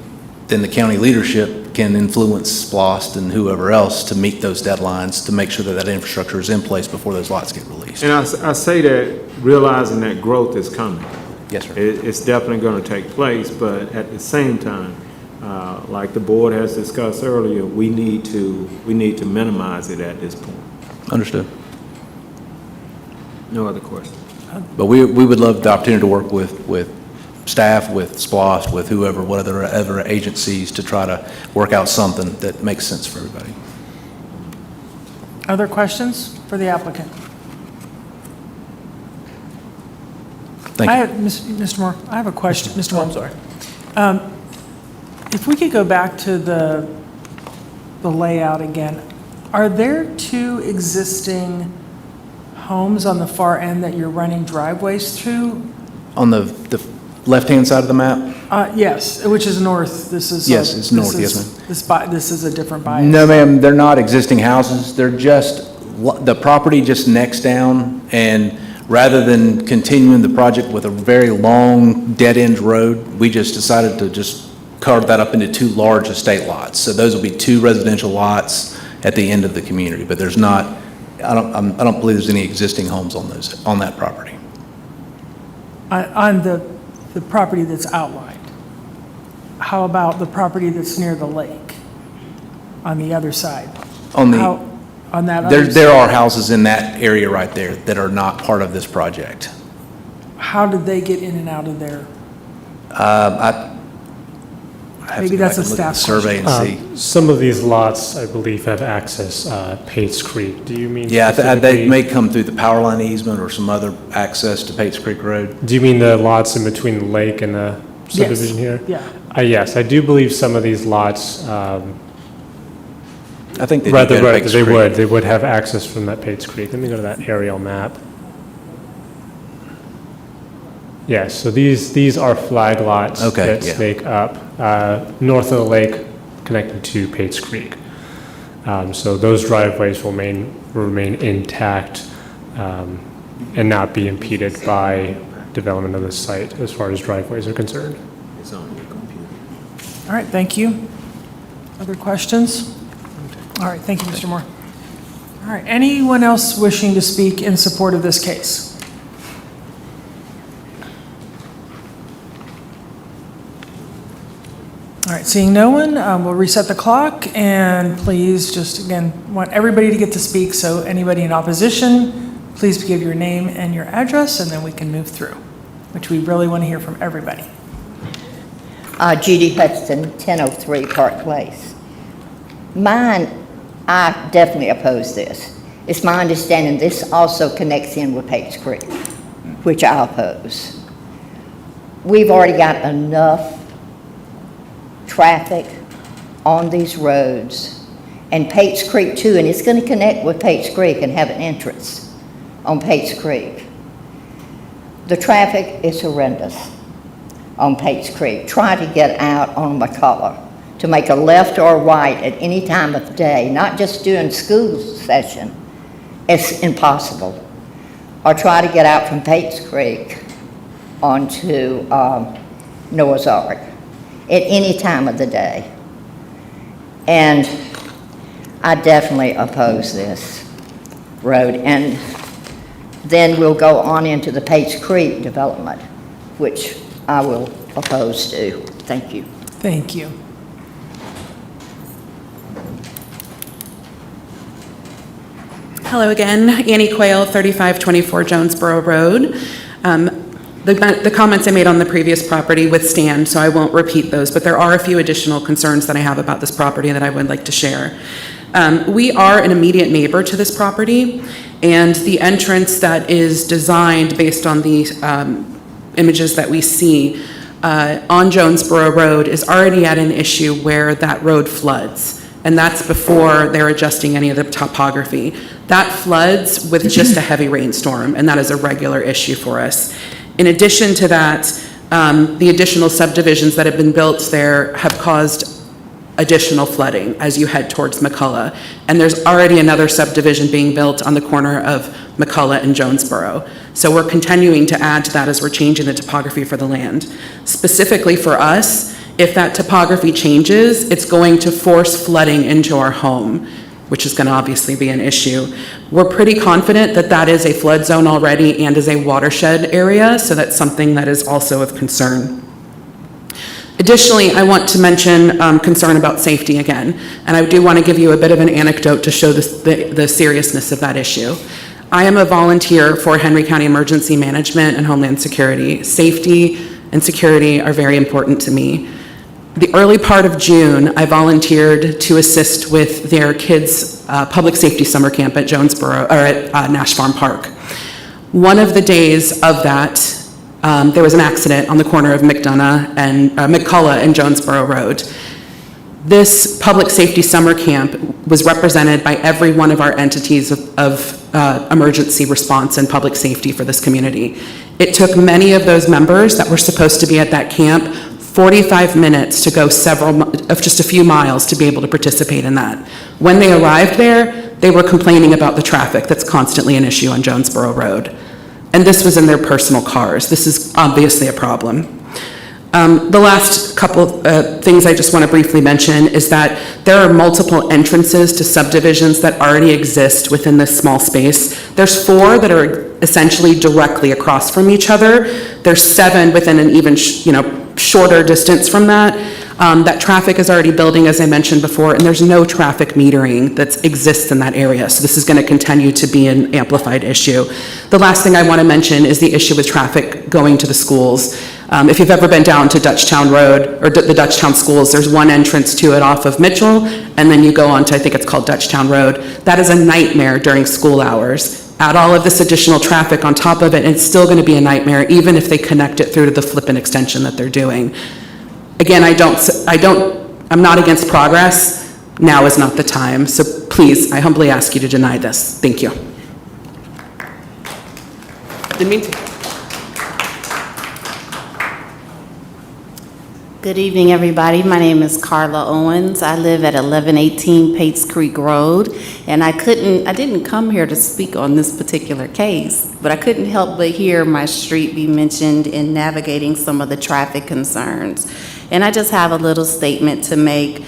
then the county leadership can influence SPLOST and whoever else to meet those deadlines to make sure that that infrastructure is in place before those lots get released. And I say that realizing that growth is coming. Yes, sir. It's definitely going to take place, but at the same time, like the board has discussed earlier, we need to minimize it at this point. Understood. No other questions. But we would love the opportunity to work with staff, with SPLOST, with whoever, whatever other agencies to try to work out something that makes sense for everybody. Other questions for the applicant? Thank you. Mr. Moore, I have a question. Mr. Moore, I'm sorry. If we could go back to the layout again, are there 2 existing homes on the far end that you're running driveways through? On the left-hand side of the map? Yes, which is north. This is. Yes, it's north, yes, ma'am. This is a different bias. No, ma'am, they're not existing houses. They're just, the property just next down, and rather than continuing the project with a very long dead-end road, we just decided to just carve that up into 2 large estate lots. So those will be 2 residential lots at the end of the community, but there's not, I don't believe there's any existing homes on that property. On the property that's outlined. How about the property that's near the lake on the other side? On that other There are houses in that area right there that are not part of this project. How did they get in and out of there? I have Maybe to go that's back a and look at the staff survey and see. Some of these lots, I believe, have access Pates Creek. Do you mean? Yeah, they specifically- may come through the power line easement or some other access to Pates Creek Road. Do you mean the lots in between the lake and the subdivision here? Yeah. Yes, I do believe some of these lots, I think they do rather, go to right, Pates they Creek. would have access from that Pates Creek. Let me go to that aerial map. Yes, so these are flag lots Okay, that yeah. stake up north of the lake connected to Pates Creek. So those driveways will remain intact and not be impeded by development of the site as far as driveways are concerned. All right, thank you. Other questions? All right, thank you, Mr. Moore. All right, anyone else wishing to speak in support of this case? All right, seeing no one, we'll reset the clock, and please just, again, want everybody to get to speak, so anybody in opposition, Please give your name and your address, and then we can move through, which we really want to hear from everybody. Judy Hudson, 1003 Park Place. Mine, I definitely oppose this. It's my understanding this also connects in with Pates Creek, which I oppose. We've already got enough traffic on these roads, and Pates Creek too, and it's going to connect with Pates Creek and have an entrance on Pates Creek. The traffic is horrendous on Pates Creek. Try to get out on McCullough to make a left or a right at any time of the day, not just during school session. It's impossible. Or try to get out from Pates Creek onto Noah's Ark at any time of the day. And I definitely oppose this road. And then we'll go on into the Pates Creek development, which I will oppose to. Thank you. Thank you. Hello again, Annie Quayle, 3524 Jonesboro Road. The comments I made on the previous property withstand, so I won't repeat those, but there are a few additional concerns that I have about this property that I would like to share. We are an immediate neighbor to this property, and the entrance that is designed based on the images that we see on Jonesboro Road is already at an issue where that road floods. And that's before they're adjusting any of the topography. That floods with just a heavy rainstorm, and that is a regular issue for us. In addition to that, the additional subdivisions that have been built there have caused additional flooding as you head towards McCullough. And there's already another subdivision being built on the corner of McCullough and Jonesboro. So we're continuing to add to that as we're changing the topography for the land. Specifically for us, if that topography changes, it's going to force flooding into our home, which is going to obviously be an issue. We're pretty confident that that is a flood zone already and is a watershed area, so that's something that is also of concern. Additionally, I want to mention concern about safety again, and I do want to give you a bit of an anecdote to show the seriousness of that issue. I am a volunteer for Henry County Emergency Management and Homeland Security. Safety and security are very important to me. The early part of June, I volunteered to assist with their kids' public safety summer camp at Jonesboro, or at Nash Farm Park. One of the days of that, there was an accident on the corner of McCullough and Jonesboro Road. This public safety summer camp was represented by every one of our entities of emergency response and public safety for this community. It took many of those members that were supposed to be at that camp 45 minutes to go just a few miles to be able to participate in that. When they arrived there, they were complaining about the traffic that's constantly an issue on Jonesboro Road. And this was in their personal cars. This is obviously a problem. The last couple things I just want to briefly mention is that there are multiple entrances to subdivisions that already exist within this small space. There's 4 that are essentially directly across from each other. There's 7 within an even shorter distance from that. That traffic is already building, as I mentioned before, and there's no traffic metering that exists in that area. So this is going to continue to be an amplified issue. The last thing I want to mention is the issue with traffic going to the schools. If you've ever been down to Dutchtown Road, or the Dutchtown schools, there's one entrance to it off of Mitchell, and then you go on to, I think it's called Dutchtown Road. That is a nightmare during school hours. Add all of this additional traffic on top of it, and it's still going to be a nightmare, even if they connect it through to the Flippin extension that they're doing. Again, I'm not against progress. Now is not the time. So please, I humbly ask you to deny this. Thank you. Didn't mean to. Good evening, everybody. My name is Carla Owens. I live at 1118 Pates Creek Road, and I didn't come here to speak on this particular case, but I couldn't help but hear my street be mentioned in navigating some of the traffic concerns. And I just have a little statement to make,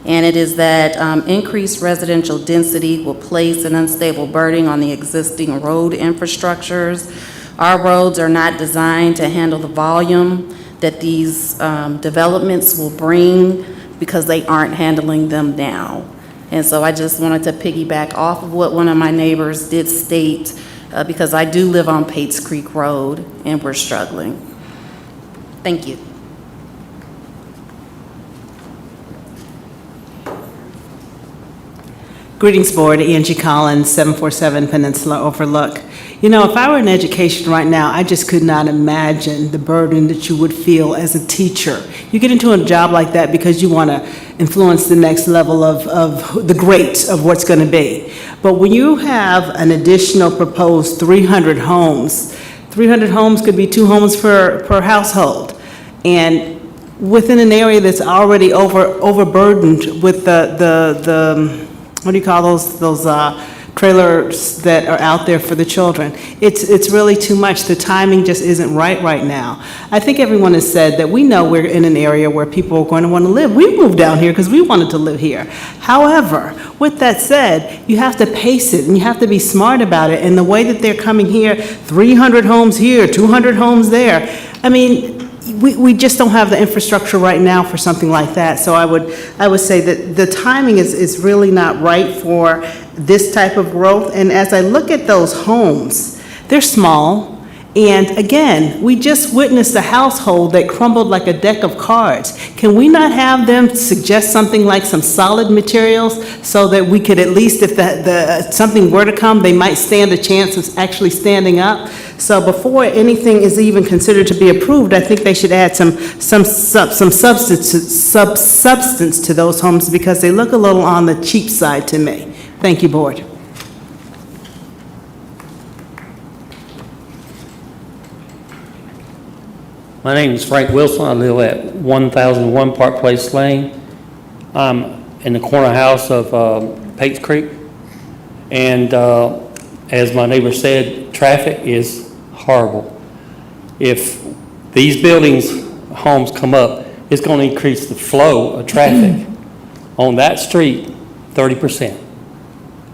and it is that increased residential density will place an unstable burden on the existing road infrastructures. Our roads are not designed to handle the volume that these developments will bring because they aren't handling them now. And so I just wanted to piggyback off of what one of my neighbors did state because I do live on Pates Creek Road, and we're struggling. Thank you. Greetings, Board. Angie Collins, 747 Peninsula Overlook. You know, if I were in education right now, I just could not imagine the burden that you would feel as a teacher. You get into a job like that because you want to influence the next level of the greats of what's going to be. But when you have an additional proposed 300 homes, 300 homes could be 2 homes per household. And within an area that's already overburdened with the what do you call those trailers that are out there for the children. It's really too much. The timing just isn't right now. I think everyone has said that we know we're in an area where people are going to want to live. We moved down here because we wanted to live here. However, with that said, you have to pace it and you have to be smart about it. And the way that they're coming here, 300 homes here, 200 homes there, I mean, we just don't have the infrastructure right now for something like that. So I would say that the timing is really not right for this type of growth. And as I look at those homes, they're small. And again, we just witnessed a household that crumbled like a deck of cards. Can we not have them suggest something like some solid materials so that we could at least, if something were to come, they might stand a chance of actually standing up? So before anything is even considered to be approved, I think they should add some substance to those homes because they look a little on the cheap side to me. Thank you, Board. My name is Frank Wilson. I live at 1001 Park Place Lane. I'm in the corner house of Pates Creek. And as my neighbor said, traffic is horrible. If these homes come up, it's going to increase the flow of traffic on that street 30%.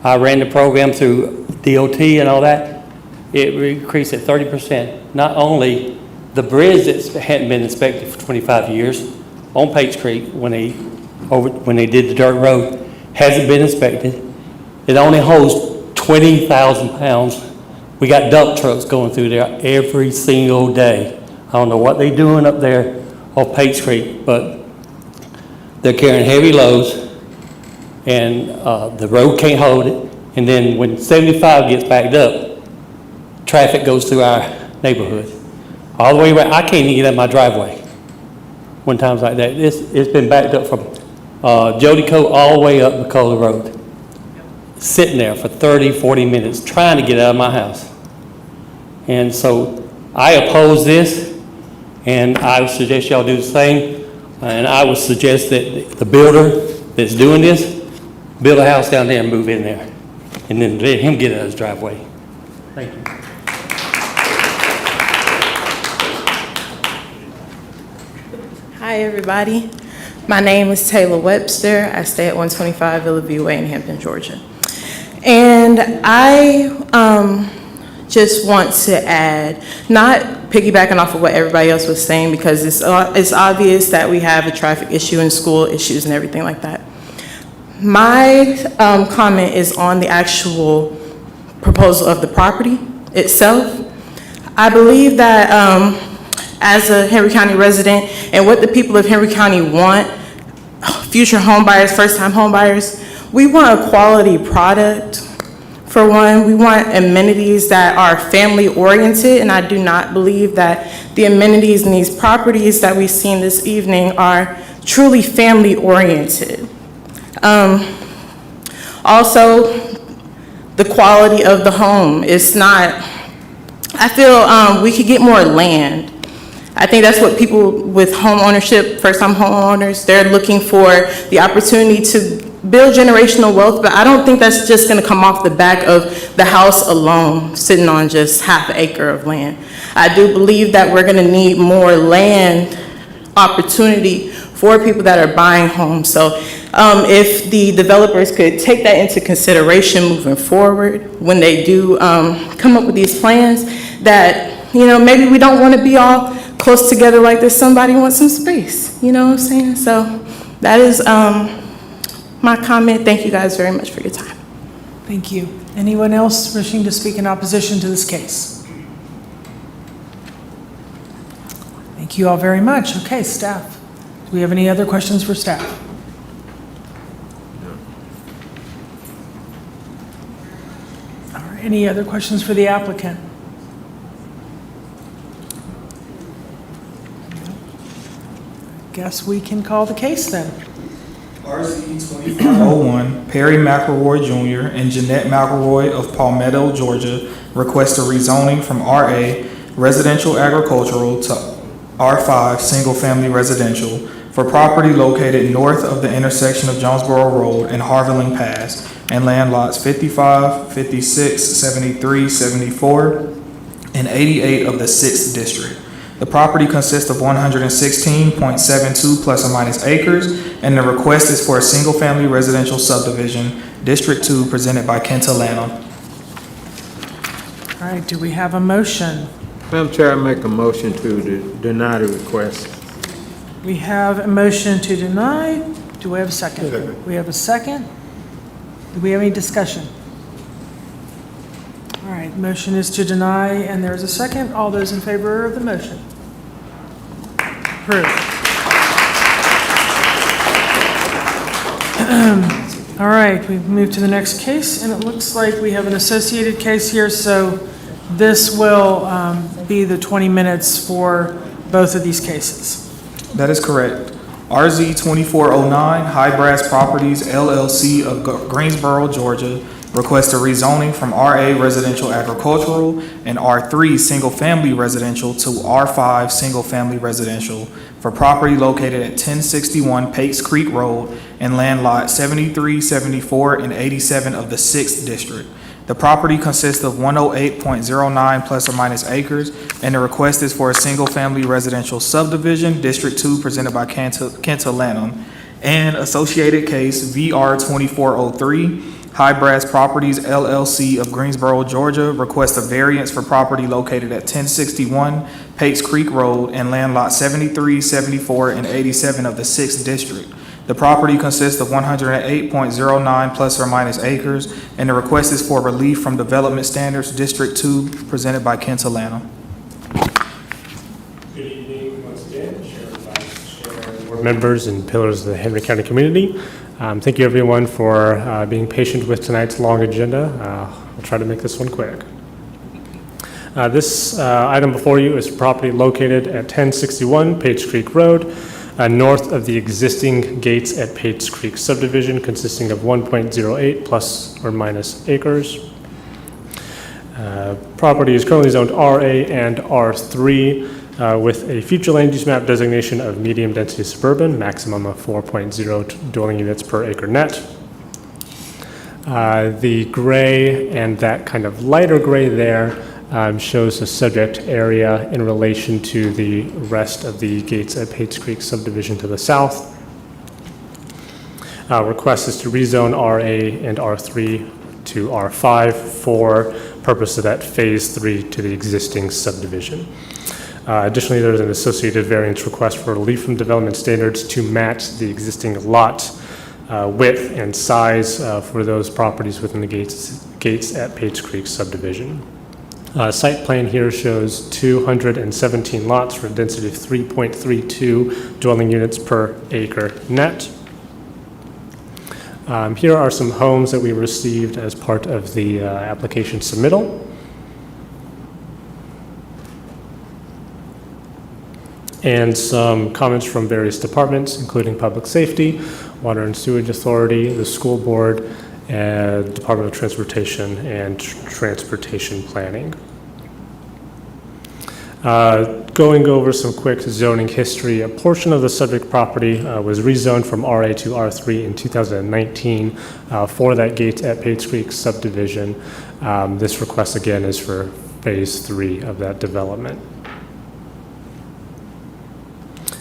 I ran the program through DOT and all that. It increased at 30%. Not only the bridge that hadn't been inspected for 25 years on Pates Creek when they did the dirt road hasn't been inspected. It only holds 20,000 pounds. We got dump trucks going through there every single day. I don't know what they're doing up there on Pates Creek, but they're carrying heavy loads and the road can't hold it. And then when 75 gets backed up, traffic goes through our neighborhood. All the way around, I can't even get out my driveway when times like that. It's been backed up from Jody Coat all the way up McCullough Road. Sitting there for 30, 40 minutes trying to get out of my house. And so I oppose this, and I would suggest y'all do the same. And I would suggest that the builder that's doing this, build a house down there and move in there. And then let him get out of his driveway. Thank you. Hi, everybody. My name is Taylor Webster. I stay at 125 Villa View Way in Hampton, Georgia. And I just want to add, not piggybacking off of what everybody else was saying, because it's obvious that we have a traffic issue and school issues and everything like that. My comment is on the actual proposal of the property itself. I believe that as a Henry County resident and what the people of Henry County want, future home buyers, first-time home buyers, we want a quality product. For one, we want amenities that are family-oriented, and I do not believe that the amenities in these properties that we've seen this evening are truly family-oriented. Also, the quality of the home is not, I feel we could get more land. I think that's what people with home ownership, first-time homeowners, they're looking for the opportunity to build generational wealth, but I don't think that's just gonna come off the back of the house alone, sitting on just half an acre of land. I do believe that we're gonna need more land opportunity for people that are buying homes. So if the developers could take that into consideration moving forward when they do come up with these plans, that, you know, maybe we don't wanna be all close together like this. Somebody wants some space, you know what I'm saying? So that is my comment. Thank you guys very much for your time. Thank you. Anyone else wishing to speak in opposition to this case? Thank you all very much. Okay, staff. Do we have any other questions for staff? All right, any other questions for the applicant? Guess we can call the case then. RZ 2501, Perry McElroy Jr. and Jeanette McElroy of Palmetto, Georgia, request a rezoning from RA Residential Agricultural to R5 Single Family Residential for property located north of the intersection of Jonesboro Road and Harviling Pass and land lots 55, 56, 73, 74, and 88 of the 6th District. The property consists of 116.72 plus or minus acres, and the request is for a single-family residential subdivision, District 2, presented by Kenta Lanham. All right, do we have a motion? Madam Chair, I make a motion to deny the request. We have a motion to deny. Do we have a second? Second. We have a second. Do we have any discussion? All right, motion is to deny, and there's a second. All those in favor of the motion? Approved. All right, we move to the next case, and it looks like we have an associated case here, so this will be the 20 minutes for both of these cases. That is correct. RZ 2409, High Brass Properties LLC of Greensboro, Georgia, request a rezoning from RA Residential Agricultural and R3 Single Family Residential to R5 Single Family Residential for property located at 1061 Pates Creek Road and land lot 73, 74, and 87 of the 6th District. The property consists of 108.09 plus or minus acres, and the request is for a single-family residential subdivision, District 2, presented by Kenta Lanham, and associated case VR 2403, High Brass Properties LLC of Greensboro, Georgia, request a variance for property located at 1061 Pates Creek Road and land lot 73, 74, and 87 of the 6th District. The property consists of 108.09 plus or minus acres, and the request is for relief from Development Standards, District 2, presented by Kenta Lanham. Good evening once again, Chair, Vice Chair, board members, and pillars of the Henry County community. Thank you everyone for being patient with tonight's long agenda. I'll try to make this one quick. This item before you is property located at 1061 Pates Creek Road, north of the existing Gates at Pates Creek subdivision, consisting of 1.08 plus or minus acres. Property is currently zoned RA and R3 with a future land use map designation of medium density suburban, maximum of 4.0 dwelling units per acre net. The gray and that kind of lighter gray there shows the subject area in relation to the rest of the Gates at Pates Creek subdivision to the south. Request is to rezone RA and R3 to R5 for purpose of that phase 3 to the existing subdivision. Additionally, there's an associated variance request for relief from development standards to match the existing lot width and size for those properties within the Gates at Pates Creek subdivision. Site plan here shows 217 lots for a density of 3.32 dwelling units per acre net. Here are some homes that we received as part of the application submittal. And some comments from various departments, including Public Safety, Water and Sewage Authority, the School Board, and Department of Transportation and Transportation Planning. Going over some quick zoning history, a portion of the subject property was rezoned from RA to R3 in 2019 for that Gates at Pates Creek subdivision. This request again is for phase 3 of that development.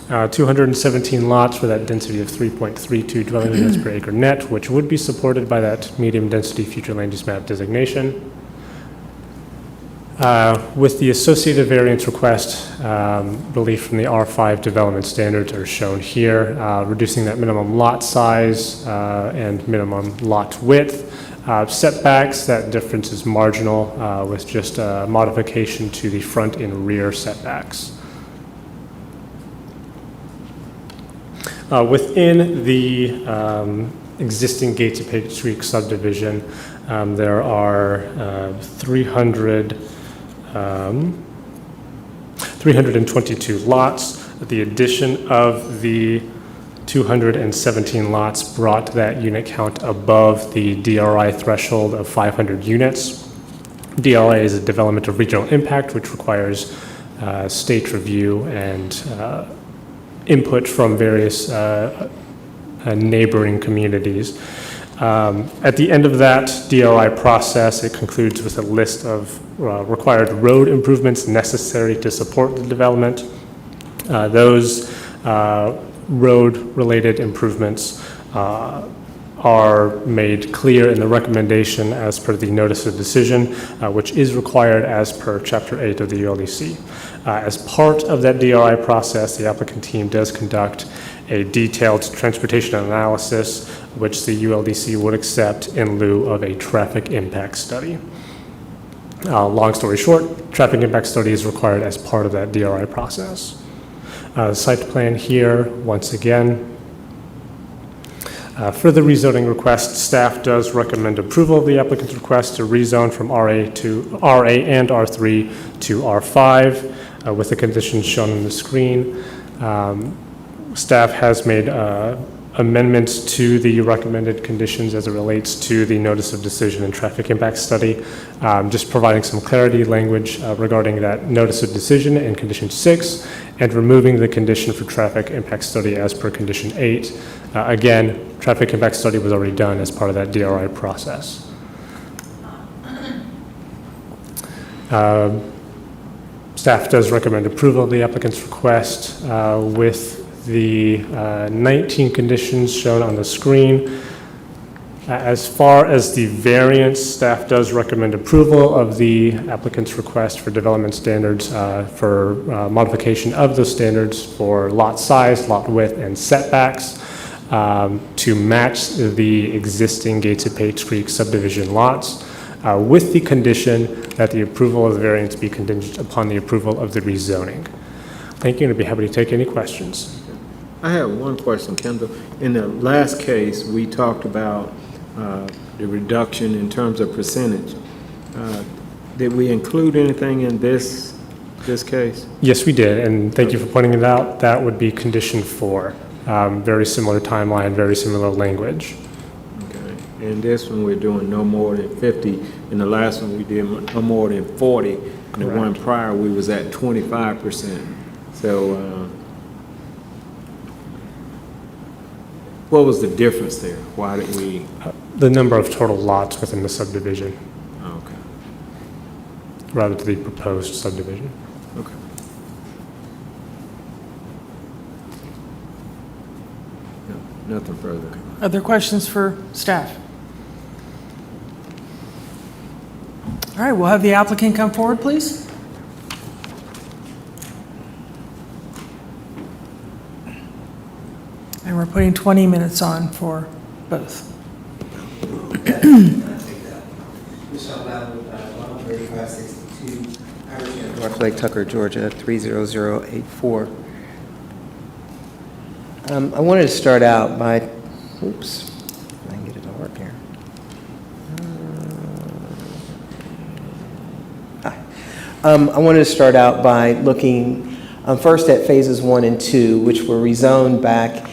217 lots for that density of 3.32 dwelling units per acre net, which would be supported by that medium density future land use map designation. With the associated variance request, relief from the R5 development standards are shown here, reducing that minimum lot size and minimum lot width Setbacks, that difference is marginal with just a modification to the front and rear setbacks. Within the existing Gates of Page Creek subdivision, there are 322 lots. The addition of the 217 lots brought that unit count above the DRI threshold of 500 units. DRI is a development of regional impact, which requires state review and input from various neighboring communities. At the end of that DRI process, it concludes with a list of required road improvements necessary to support the development. Those road-related improvements are made clear in the recommendation as per the notice of decision, which is required as per Chapter 8 of the ULDC. As part of that DRI process, the applicant team does conduct a detailed transportation analysis, which the ULDC would accept in lieu of a traffic impact study. Long story short, traffic impact study is required as part of that DRI process. Site plan here, once again. For the rezoning request, staff does recommend approval of the applicant's request to rezone from RA and R3 to R5 with the conditions shown on the screen. Staff has made amendments to the recommended conditions as it relates to the notice of decision and traffic impact study, just providing some clarity language regarding that notice of decision in condition 6 and removing the condition for traffic impact study as per condition 8. Again, traffic impact study was already done as part of that DRI process. Staff does recommend approval of the applicant's request with the 19 conditions shown on the screen. As far as the variance, staff does recommend approval of the applicant's request for development standards for modification of those standards for lot size, lot width, and setbacks to match the existing Gates of Page Creek subdivision lots, with the condition that the approval of the variance be contingent upon the approval of the rezoning. Thank you, and I'd be happy to take any questions. I have one question, Kendall. In the last case, we talked about the reduction in terms of percentage. Did we include anything in this case? Yes, we did, and thank you for pointing it out. That would be condition 4. Very similar timeline, very similar language. Okay. And this one, we're doing no more than 50. In the last one, we did no more than 40. And the one prior, we was at 25%. So, what was the difference there? Why did we? The number of total lots within the subdivision. Okay. Rather to the proposed subdivision. Okay. No, nothing further. Other questions for staff? All right, we'll have the applicant come forward, please. And we're putting 20 minutes on for both. North Lake Tucker, Georgia, 30084. I wanted to start out by, oops, I can get it to work here. I wanted to start out by looking first at phases 1 and 2, which were rezoned back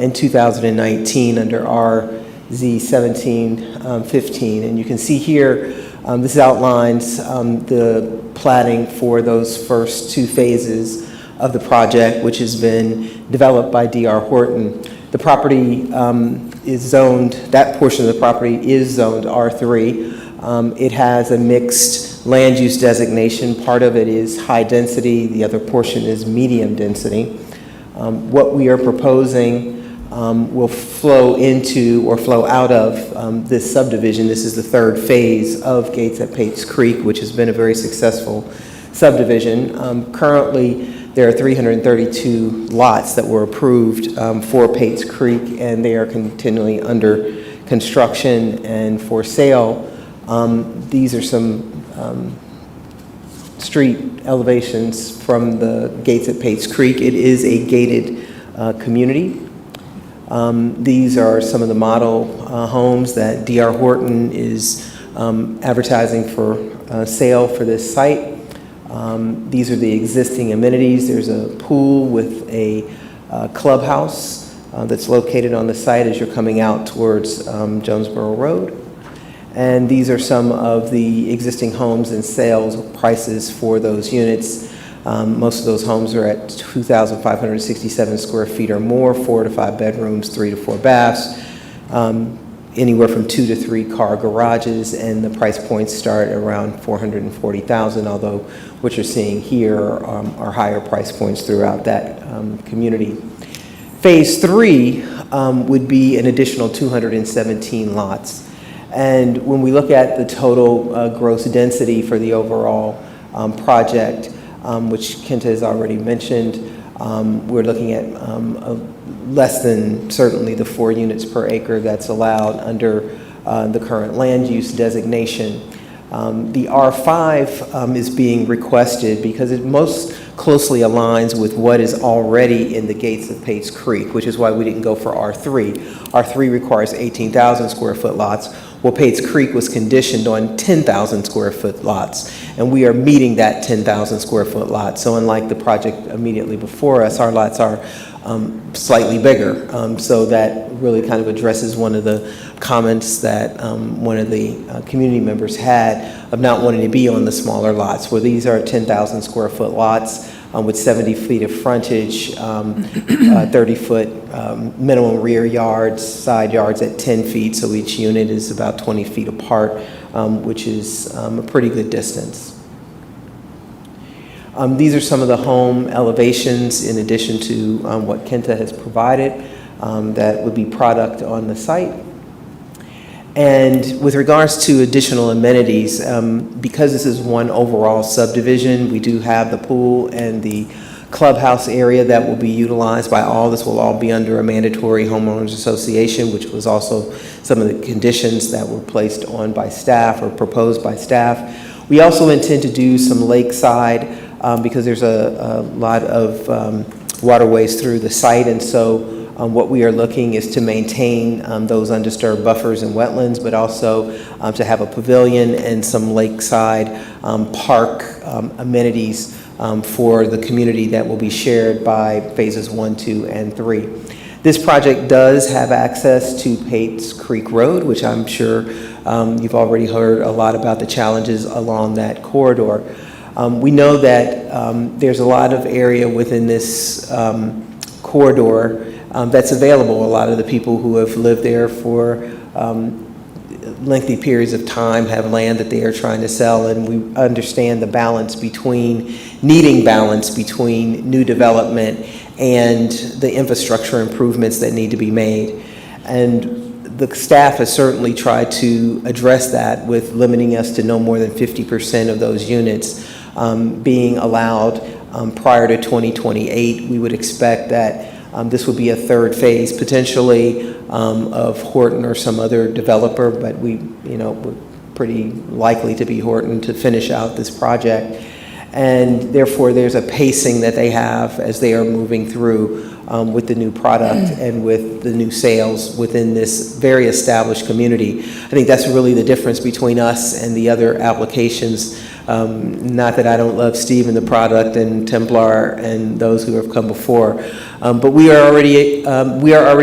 in 2019 under RZ 1715. And you can see here, this outlines the platting for those first 2 phases of the project, which has been developed by D.R. Horton. The property is zoned, that portion of the property is zoned R3. It has a mixed land use designation. Part of it is high density, the other portion is medium density. What we are proposing will flow into or flow out of this subdivision. This is the 3rd phase of Gates at Pates Creek, which has been a very successful subdivision. Currently, there are 332 lots that were approved for Pates Creek, and they are continually under construction and for sale. These are some street elevations from the gates at Pates Creek. It is a gated community. These are some of the model homes that D.R. Horton is advertising for sale for this site. These are the existing amenities. There's a pool with a clubhouse that's located on the site as you're coming out towards Jonesboro Road. And these are some of the existing homes and sales prices for those units. Most of those homes are at 2,567 square feet or more, 4 to 5 bedrooms, 3 to 4 baths, anywhere from 2 to 3 car garages, and the price points start around $440,000, although what you're seeing here are higher price points throughout that community. Phase 3 would be an additional 217 lots. And when we look at the total gross density for the overall project, which Kenta has already mentioned, we're looking at less than certainly the 4 units per acre that's allowed under the current land use designation. The R5 is being requested because it most closely aligns with what is already in the gates of Pates Creek, which is why we didn't go for R3. R3 requires 18,000 square foot lots. Well, Pates Creek was conditioned on 10,000 square foot lots, and we are meeting that 10,000 square foot lot. So unlike the project immediately before us, our lots are slightly bigger. So that really kind of addresses one of the comments that one of the community members had of not wanting to be on the smaller lots, where these are 10,000 square foot lots with 70 feet of frontage, 30-foot minimum rear yards, side yards at 10 feet, so each unit is about 20 feet apart, which is a pretty good distance. These are some of the home elevations in addition to what Kenta has provided that would be product on the site. And with regards to additional amenities, because this is one overall subdivision, we do have the pool and the clubhouse area that will be utilized by all. This will all be under a mandatory homeowners association, which was also some of the conditions that were placed on by staff or proposed by staff. We also intend to do some lakeside because there's a lot of waterways through the site, and so what we are looking is to maintain those undisturbed buffers and wetlands, but also to have a pavilion and some lakeside park amenities for the community that will be shared by phases 1, 2, and 3. This project does have access to Pates Creek Road, which I'm sure you've already heard a lot about the challenges along that corridor. We know that there's a lot of area within this corridor that's available. A lot of the people who have lived there for lengthy periods of time have land that they are trying to sell, and we understand the balance between, needing balance between new development and the infrastructure improvements that need to be made. And the staff has certainly tried to address that with limiting us to no more than 50% of those units being allowed prior to 2028. We would expect that this would be a third phase, potentially of Horton or some other developer, but we're pretty likely to be Horton to finish out this project. And therefore, there's a pacing that they have as they are moving through with the new product and with the new sales within this very established community. I think that's really the difference between us and the other applications. Not that I don't love Steve and the product and Templar and those who have come before, but we are already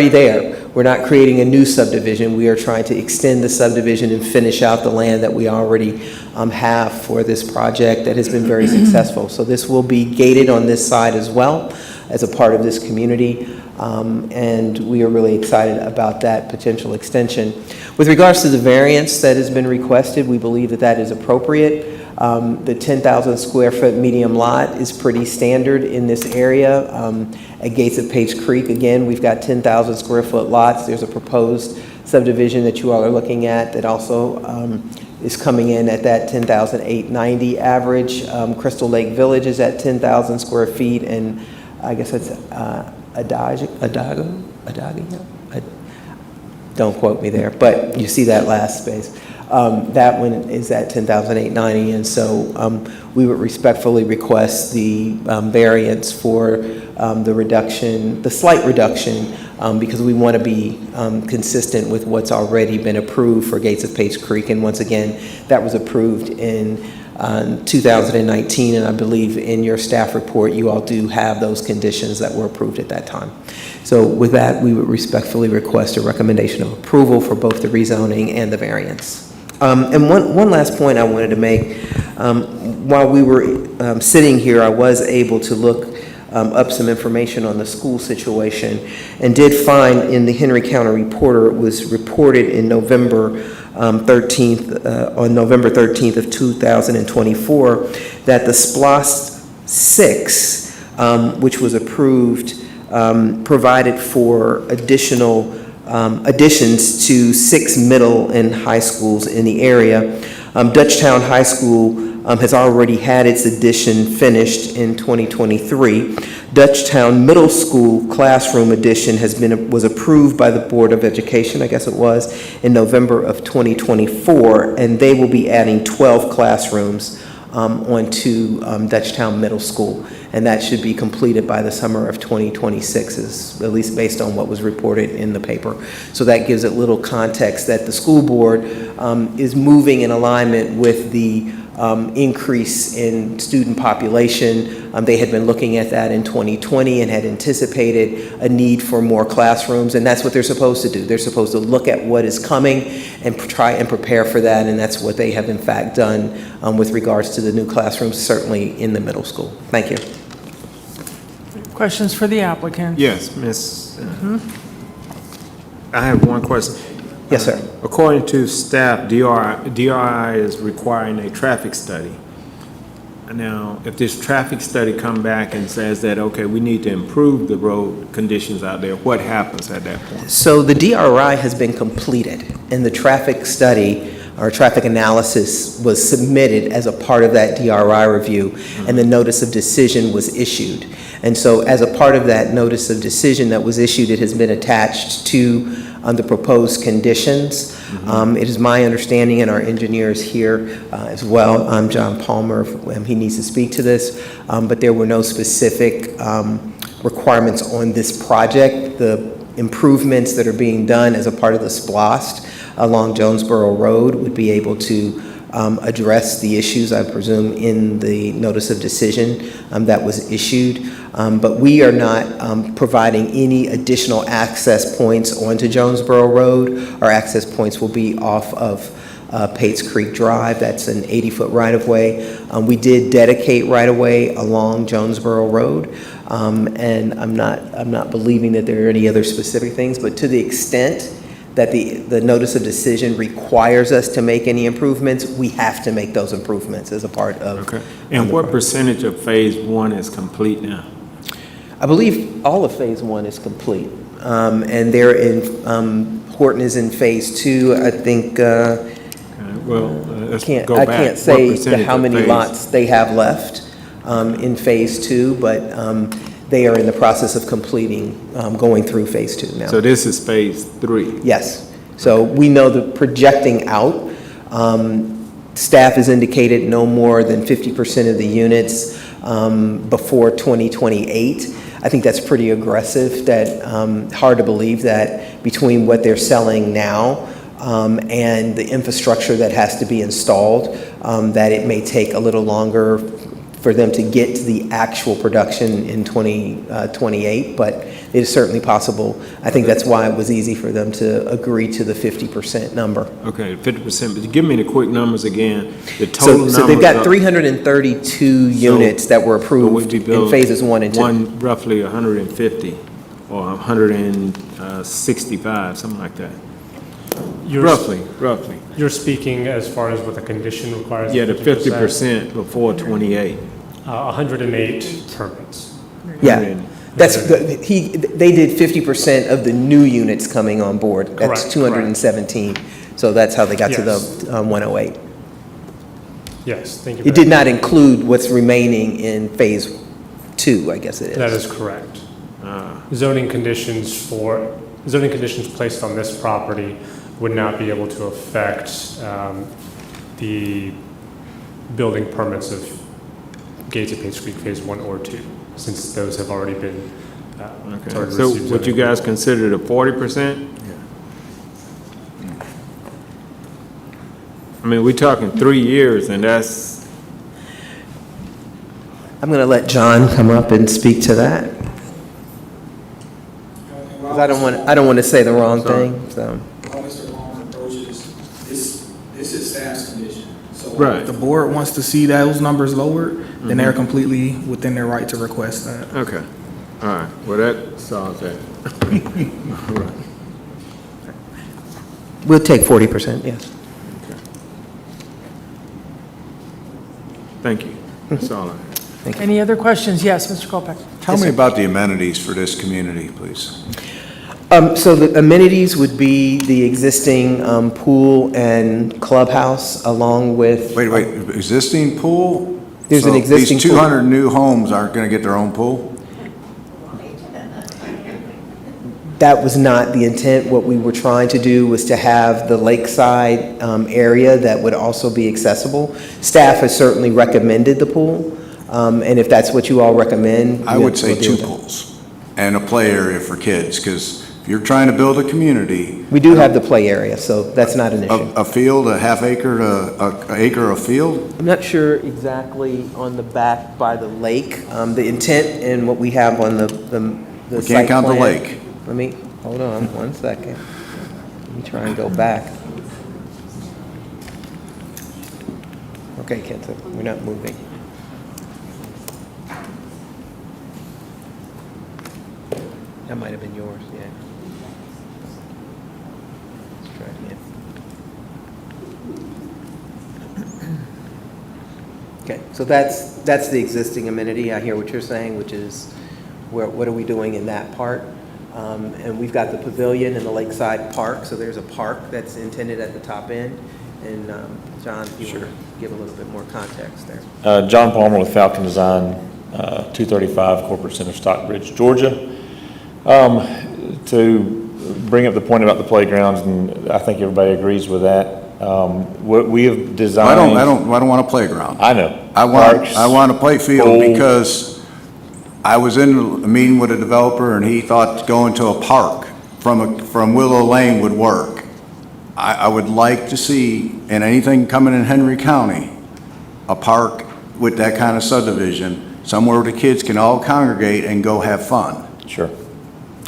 there. We're not creating a new subdivision. We are trying to extend the subdivision and finish out the land that we already have for this project that has been very successful. So this will be gated on this side as well as a part of this community. And we are really excited about that potential extension. With regards to the variance that has been requested, we believe that that is appropriate. The 10,000 square foot medium lot is pretty standard in this area. At Gates of Pates Creek, again, we've got 10,000 square foot lots. There's a proposed subdivision that you all are looking at that also is coming in at that 10,890 average. Crystal Lake Village is at 10,000 square feet, and I guess that's Adagio. Don't quote me there, but you see that last space. That one is at 10,890, and so we would respectfully request the variance for the reduction, the slight reduction, because we want to be consistent with what's already been approved for Gates of Pates Creek. And once again, that was approved in 2019, and I believe in your staff report, you all do have those conditions that were approved at that time. So with that, we would respectfully request a recommendation of approval for both the rezoning and the variance. And one last point I wanted to make. While we were sitting here, I was able to look up some information on the school situation and did find in the Henry County Reporter, it was reported in November 13th, on November 13th of 2024, that the SPLOST 6, which was approved, provided for additional additions to 6 middle and high schools in the area. Dutchtown High School has already had its addition finished in 2023. Dutchtown Middle School classroom addition was approved by the Board of Education, I guess it was, in November of 2024, and they will be adding 12 classrooms onto Dutchtown Middle School, and that should be completed by the summer of 2026, at least based on what was reported in the paper. So that gives it little context that the school board is moving in alignment with the increase in student population. They had been looking at that in 2020 and had anticipated a need for more classrooms, and that's what they're supposed to do. They're supposed to look at what is coming and try and prepare for that, and that's what they have in fact done with regards to the new classrooms, certainly in the middle school. Thank you. Questions for the applicant? Yes, Ms. I have one question. Yes, sir. According to staff, DRI is requiring a traffic study. Now, if this traffic study come back and says that, okay, we need to improve the road conditions out there, what happens at that point? So the DRI has been completed, and the traffic study or traffic analysis was submitted as a part of that DRI review, and the notice of decision was issued. And so as a part of that notice of decision that was issued, it has been attached to the proposed conditions. It is my understanding, and our engineer is here as well, John Palmer, he needs to speak to this, but there were no specific requirements on this project. The improvements that are being done as a part of the SPLOST along Jonesboro Road would be able to address the issues, I presume, in the notice of decision that was issued. But we are not providing any additional access points onto Jonesboro Road. Our access points will be off of Pates Creek Drive. That's an 80-foot right-of-way. We did dedicate right-of-way along Jonesboro Road, and I'm not believing that there are any other specific things, but to the extent that the notice of decision requires us to make any improvements, we have to make those improvements as a part of. Okay. And what percentage of phase 1 is complete now? I believe all of phase 1 is complete. And they're in, Horton is in phase 2, I think. Let's can't, go I back. can't What say percentage how of many phase? lots they have left in phase 2, but they are in the process of completing, going through phase 2 now. So this is phase 3? Yes. So we know that projecting out, staff has indicated no more than 50% of the units before 2028. I think that's pretty aggressive, that hard to believe that between what they're selling now and the infrastructure that has to be installed, that it may take a little longer for them to get to the actual production in 2028, but it is certainly possible. I think that's why it was easy for them to agree to the 50% number. Okay, 50%, but give me the quick numbers again. The total numbers. So they've got 332 units that were approved in phases 1 and 2. Roughly 150 or 165, something like that. Roughly. You're speaking as far as what the condition requires? Yeah, the 50% before 28. 108 permits. Yeah, that's, they did 50% of the new units coming on board. That's Correct, 217. So that's how they got to the Yes. 108. Yes, thank you. It did not include what's remaining in phase 2, I guess it is. That is correct. Zoning conditions for zoning conditions placed on this property would not be able to affect the building permits of Gates at Pates Creek Phase 1 or 2, since those have already been Okay, already so received would you zoning. guys consider the 40%? I mean, we're talking 3 years, and that's, I'm going to let John come up and speak to that. 'Cause I don't want to say the wrong thing, so. How Mr. Long approaches, this is staff's condition. So Right. if the board wants to see those numbers lowered, then they're completely within their right to request that. okay. All right, well, that solves that. All right. We'll take 40%, yes. Thank you. That's all I have. Any other questions? Yes, Mr. Kolpeck. Tell me about the amenities for this community, please. So the amenities would be the existing pool and clubhouse along with. Wait, existing pool? There's an So existing These pool. 200 new homes aren't going to get their own pool? That was not the intent. What we were trying to do was to have the lakeside area that would also be accessible. Staff has certainly recommended the pool, and if that's what you all recommend. I would say we'll do 2 that. pools and a play area for kids, because if you're trying to build a community. We do have the play area, so that's not an issue. A field, a half acre to an acre of field? I'm not sure exactly on the back by the lake, the intent and what we have on the We site can't count the plan. lake. Let me, hold on 1 second. Let me try and go back. Okay, Kenta, we're not moving. That might have been yours, yeah. Let's try again. Okay, so that's the existing amenity. I hear what you're saying, which is, what are we doing in that part? And we've got the pavilion and the lakeside park, so there's a park that's intended at the top end. And John, if you want to give a little bit more context there. John Palmer with Falcon Design, 235 Corporate Center, Stockbridge, Georgia. To bring up the point about the playgrounds, and I think everybody agrees with that. What we have designed. I don't want a playground. I know. I want a play field because I was in a meeting with a developer and he thought going to a park from Willow Lane would work. I would like to see, in anything coming in Henry County, a park with that kind of subdivision, somewhere where the kids can all congregate and go have fun. Sure.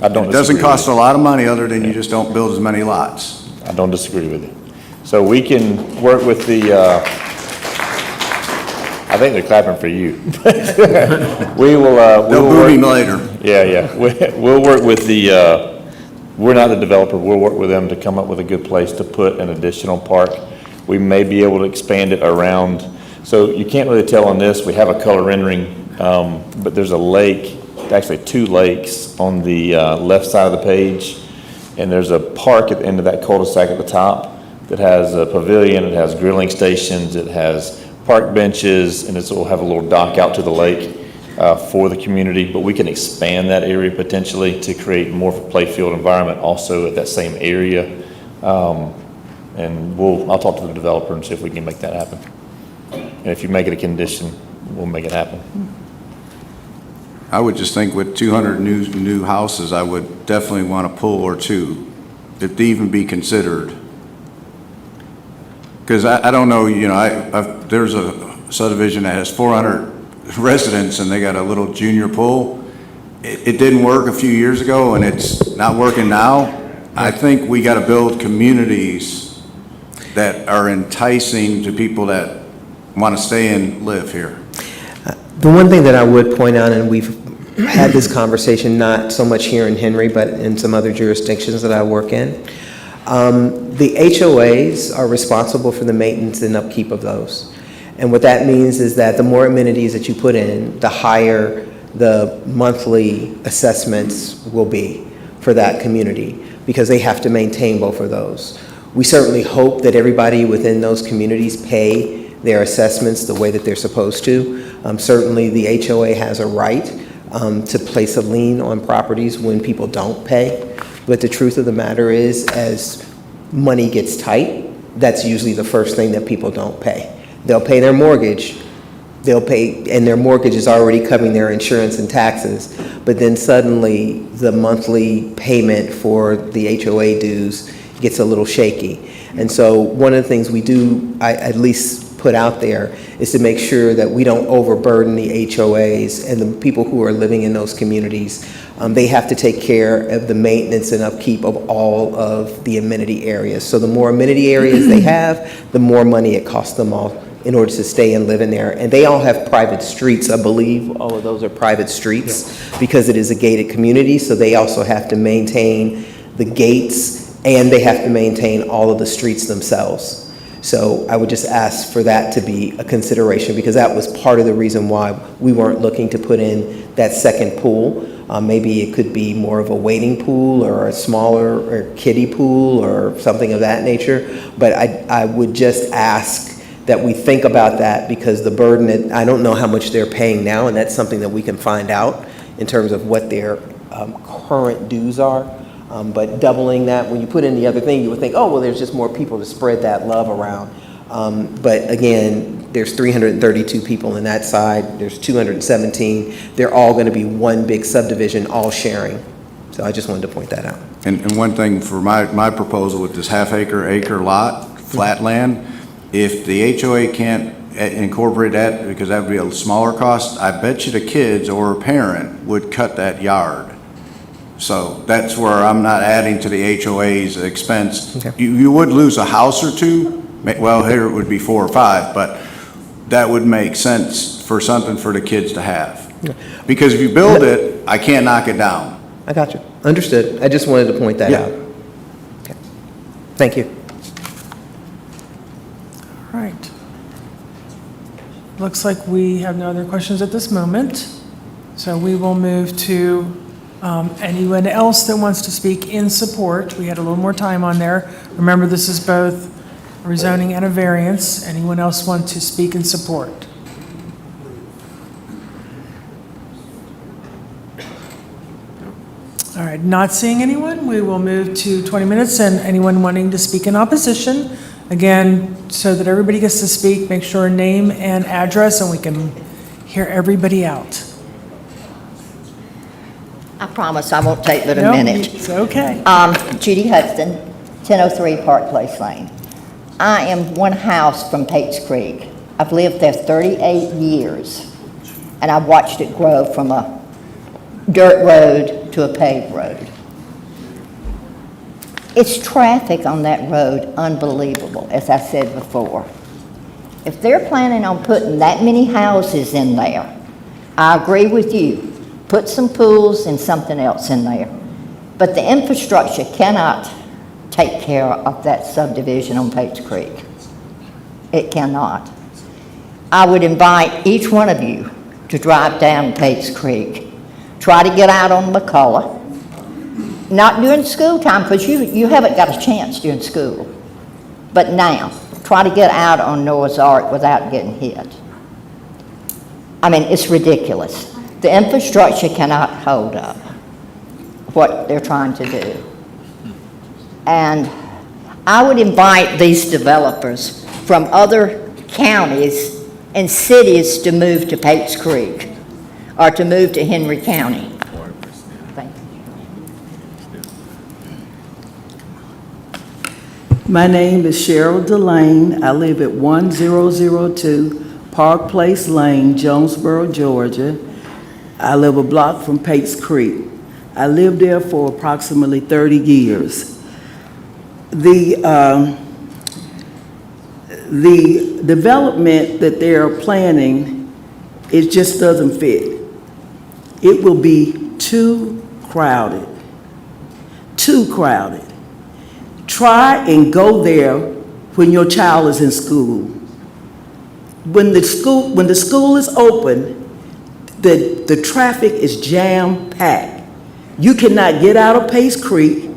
I don't. It doesn't disagree cost a lot of money other than you just don't build as many lots. I don't disagree with you. So we can work with the, I think they're clapping for you. We will, They'll boo him later. Yeah. We'll work with the, we're not the developer, we'll work with them to come up with a good place to put an additional park. We may be able to expand it around, so you can't really tell on this, we have a color rendering, but there's a lake, actually 2 lakes on the left side of the page, and there's a park at the end of that cul-de-sac at the top that has a pavilion, it has grilling stations, it has park benches, and it will have a little dock out to the lake for the community, but we can expand that area potentially to create more of a playfield environment also at that same area. And I'll talk to the developer and see if we can make that happen. And if you make it a condition, we'll make it happen. I would just think with 200 new houses, I would definitely want a pool or 2, if they even be considered. Because I don't know, there's a subdivision that has 400 residents and they got a little junior pool. It didn't work a few years ago and it's not working now. I think we got to build communities that are enticing to people that want to stay and live here. The one thing that I would point out, and we've had this conversation not so much here in Henry, but in some other jurisdictions that I work in, the HOAs are responsible for the maintenance and upkeep of those. And what that means is that the more amenities that you put in, the higher the monthly assessments will be for that community, because they have to maintain both of those. We certainly hope that everybody within those communities pay their assessments the way that they're supposed to. Certainly the HOA has a right to place a lien on properties when people don't pay. But the truth of the matter is, as money gets tight, that's usually the first thing that people don't pay. They'll pay their mortgage, and their mortgage is already covering their insurance and taxes, but then suddenly the monthly payment for the HOA dues gets a little shaky. And so one of the things we do, I at least put out there, is to make sure that we don't overburden the HOAs and the people who are living in those communities. They have to take care of the maintenance and upkeep of all of the amenity areas. So the more amenity areas they have, the more money it costs them all in order to stay and live in there. And they all have private streets, I believe. All of those are private streets because it is a gated community. So they also have to maintain the gates and they have to maintain all of the streets themselves. So I would just ask for that to be a consideration because that was part of the reason why we weren't looking to put in that second pool. Maybe it could be more of a wading pool or a smaller or kiddie pool or something of that nature. But I would just ask that we think about that because the burden, I don't know how much they're paying now, and that's something that we can find out in terms of what their current dues are. But doubling that, when you put in the other thing, you would think, oh, well, there's just more people to spread that love around. But again, there's 332 people in that side, there's 217. They're all going to be one big subdivision, all sharing. So I just wanted to point that out. And one thing for my proposal with this half-acre lot, flat land, if the HOA can't incorporate that, because that would be a smaller cost, I bet you the kids or a parent would cut that yard. So that's where I'm not adding to the HOA's expense. Okay. You would lose a house or two. Well, here it would be 4 or 5, but that would make sense for something for the kids to have. Because if you build it, I can't knock it down. I got you. Understood. I just wanted to point that out. Okay. Thank you. All right. Looks like we have no other questions at this moment. So we will move to anyone else that wants to speak in support. We had a little more time on there. Remember, this is both a rezoning and a variance. Anyone else want to speak in support? All right, not seeing anyone, we will move to 20 minutes, and anyone wanting to speak in opposition, again, so that everybody gets to speak, make sure name and address, and we can hear everybody out. I promise I won't take but a No, minute. it's okay. Judy Hudson, 1003 Park Place Lane. I am one house from Pates Creek. I've lived there 38 years, and I've watched it grow from a dirt road to a paved road. It's traffic on that road unbelievable, as I said before. If they're planning on putting that many houses in there, I agree with you. Put some pools and something else in there. But the infrastructure cannot take care of that subdivision on Pates Creek. It cannot. I would invite each one of you to drive down Pates Creek. Try to get out on McCullough. Not during school time, because you haven't got a chance during school. But now, try to get out on Noah's Ark without getting hit. I mean, it's ridiculous. The infrastructure cannot hold up what they're trying to do. And I would invite these developers from other counties and cities to move to Pates Creek or to move to Henry County. Thank you. My name is Cheryl Delane. I live at 1002 Park Place Lane, Jonesboro, Georgia. I live a block from Pates Creek. I lived there for approximately 30 years. The development that they're planning, it just doesn't fit. It will be too crowded. Too crowded. Try and go there when your child is in school. When the school is open, the traffic is jam-packed. You cannot get out of Pace Creek.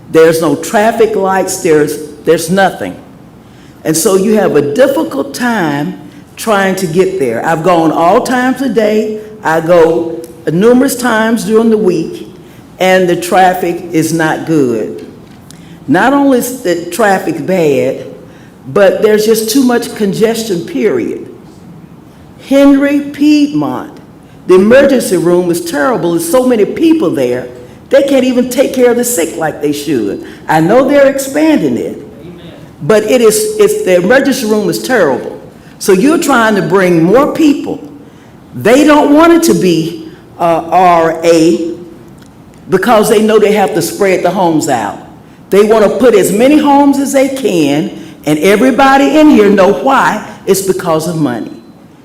There's no traffic lights. There's nothing. And so you have a difficult time trying to get there. I've gone all times a day. I go numerous times during the week, and the traffic is not good. Not only is the traffic bad, but there's just too much congestion, period. Henry Piedmont, the emergency room is terrible. There's so many people there, they can't even take care of the sick like they should. I know they're expanding it, but the emergency room is terrible. So you're trying to bring more people. They don't want it to be RA because they know they have to spread the homes out. They want to put as many homes as they can, and everybody in here know why. It's because of money.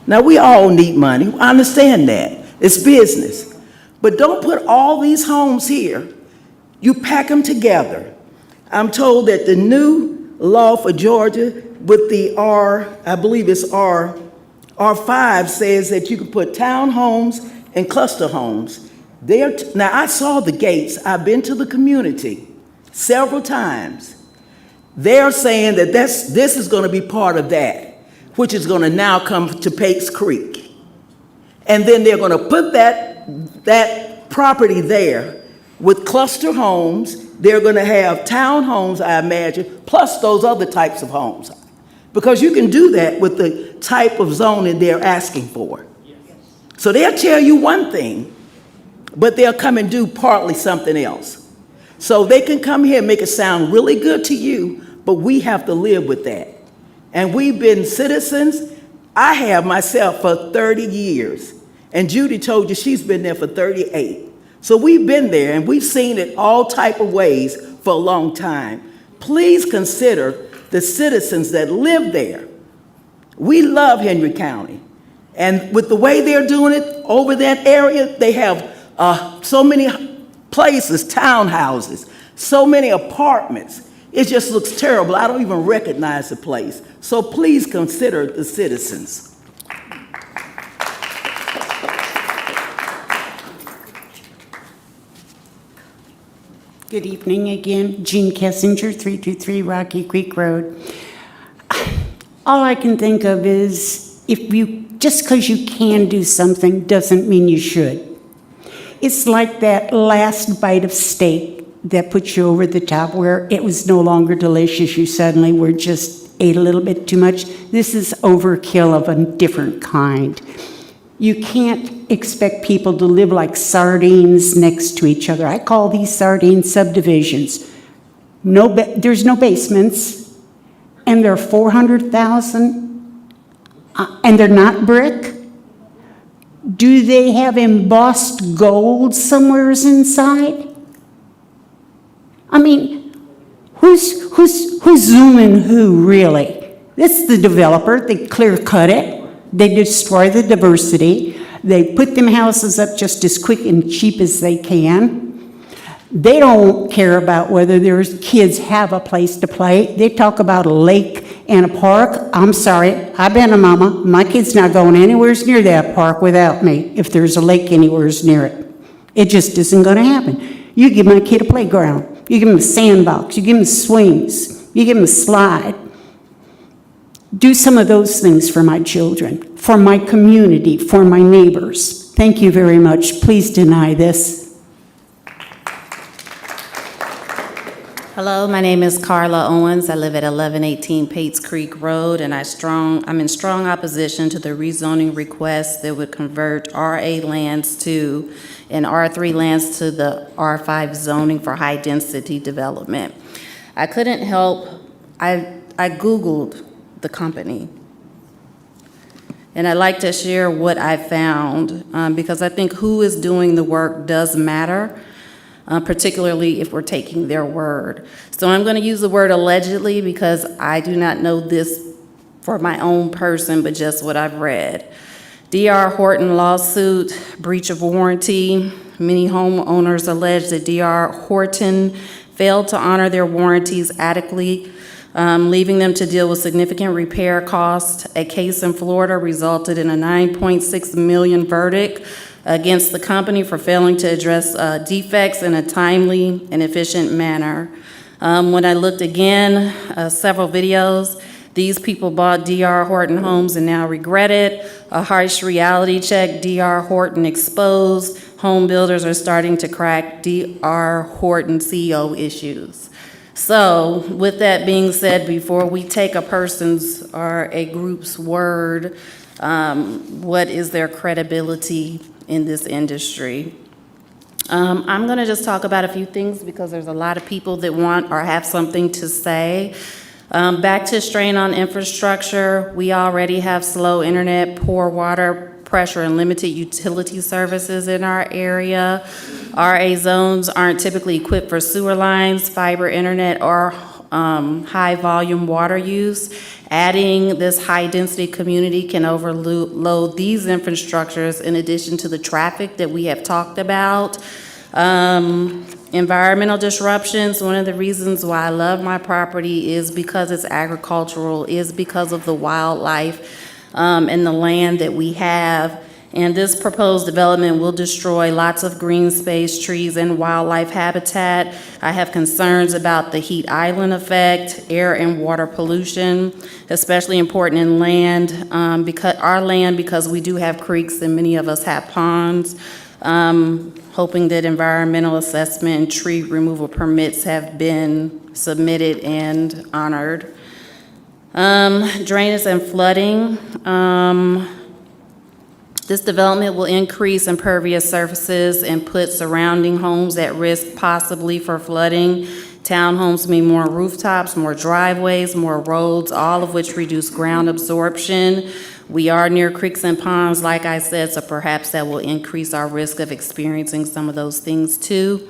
Now, we all need money. I understand that. It's business. But don't put all these homes here. You pack them together. I'm told that the new law for Georgia with the I believe it's R5 says that you can put townhomes and cluster homes. Now, I saw the gates. I've been to the community several times. They're saying that this is going to be part of that, which is going to now come to Pates Creek. And then they're going to put that property there with cluster homes. They're going to have townhomes, I imagine, plus those other types of homes. Because you can do that with the type of zoning they're asking for. So they'll tell you one thing, but they'll come and do partly something else. So they can come here and make it sound really good to you, but we have to live with that. And we've been citizens. I have myself for 30 years. And Judy told you she's been there for 38. So we've been there and we've seen it all type of ways for a long time. Please consider the citizens that live there. We love Henry County. And with the way they're doing it over that area, they have so many places, townhouses, so many apartments. It just looks terrible. I don't even recognize the place. So please consider the citizens. Good evening again. Jean Kessinger, 323 Rocky Creek Road. All I can think of is just because you can do something doesn't mean you should. It's like that last bite of steak that puts you over the top where it was no longer delicious. You suddenly were just ate a little bit too much. This is overkill of a different kind. You can't expect people to live like sardines next to each other. I call these sardine subdivisions. There's no basements, and they're 400,000, and they're not brick. Do they have embossed gold somewheres inside? I mean, who's zooming who, really? It's the developer. They clear cut it. They destroy the diversity. They put them houses up just as quick and cheap as they can. They don't care about whether their kids have a place to play. They talk about a lake and a park. I'm sorry, I've been a mama. My kid's not going anywhere near that park without me if there's a lake anywhere near it. It just isn't going to happen. You give my kid a playground. You give him a sandbox. You give him swings. You give him a slide. Do some of those things for my children, for my community, for my neighbors. Thank you very much. Please deny this. Hello, my name is Carla Owens. I live at 1118 Pates Creek Road, and I'm in strong opposition to the rezoning request that would convert RA lands to and R3 lands to the R5 zoning for high-density development. I couldn't help, I Googled the company, and I'd like to share what I found because I think who is doing the work does matter. Particularly if we're taking their word. So I'm going to use the word allegedly because I do not know this for my own person, but just what I've read. D.R. Horton lawsuit, breach of warranty. Many homeowners allege that D.R. Horton failed to honor their warranties adequately, leaving them to deal with significant repair costs. A case in Florida resulted in a $9.6 million verdict against the company for failing to address defects in a timely and efficient manner. When I looked again, several videos, these people bought D.R. Horton homes and now regret it. A harsh reality check, D.R. Horton exposed home builders are starting to crack D.R. Horton CEO issues. So with that being said, before we take a person's or a group's word, what is their credibility in this industry? I'm going to just talk about a few things because there's a lot of people that want or have something to say. Back to strain on infrastructure, we already have slow internet, poor water pressure, and limited utility services in our area. RA zones aren't typically equipped for sewer lines, fiber internet, or high-volume water use. Adding this high-density community can overload these infrastructures in addition to the traffic that we have talked about. Environmental disruptions, one of the reasons why I love my property is because it's agricultural, is because of the wildlife and the land that we have. And this proposed development will destroy lots of green space, trees, and wildlife habitat. I have concerns about the heat island effect, air and water pollution, especially important in land, because we do have creeks and many of us have ponds. Hoping that environmental assessment and tree removal permits have been submitted and honored. Drainage and flooding. This development will increase impervious surfaces and put surrounding homes at risk possibly for flooding. Townhomes mean more rooftops, more driveways, more roads, all of which reduce ground absorption. We are near creeks and ponds, like I said, so perhaps that will increase our risk of experiencing some of those things too.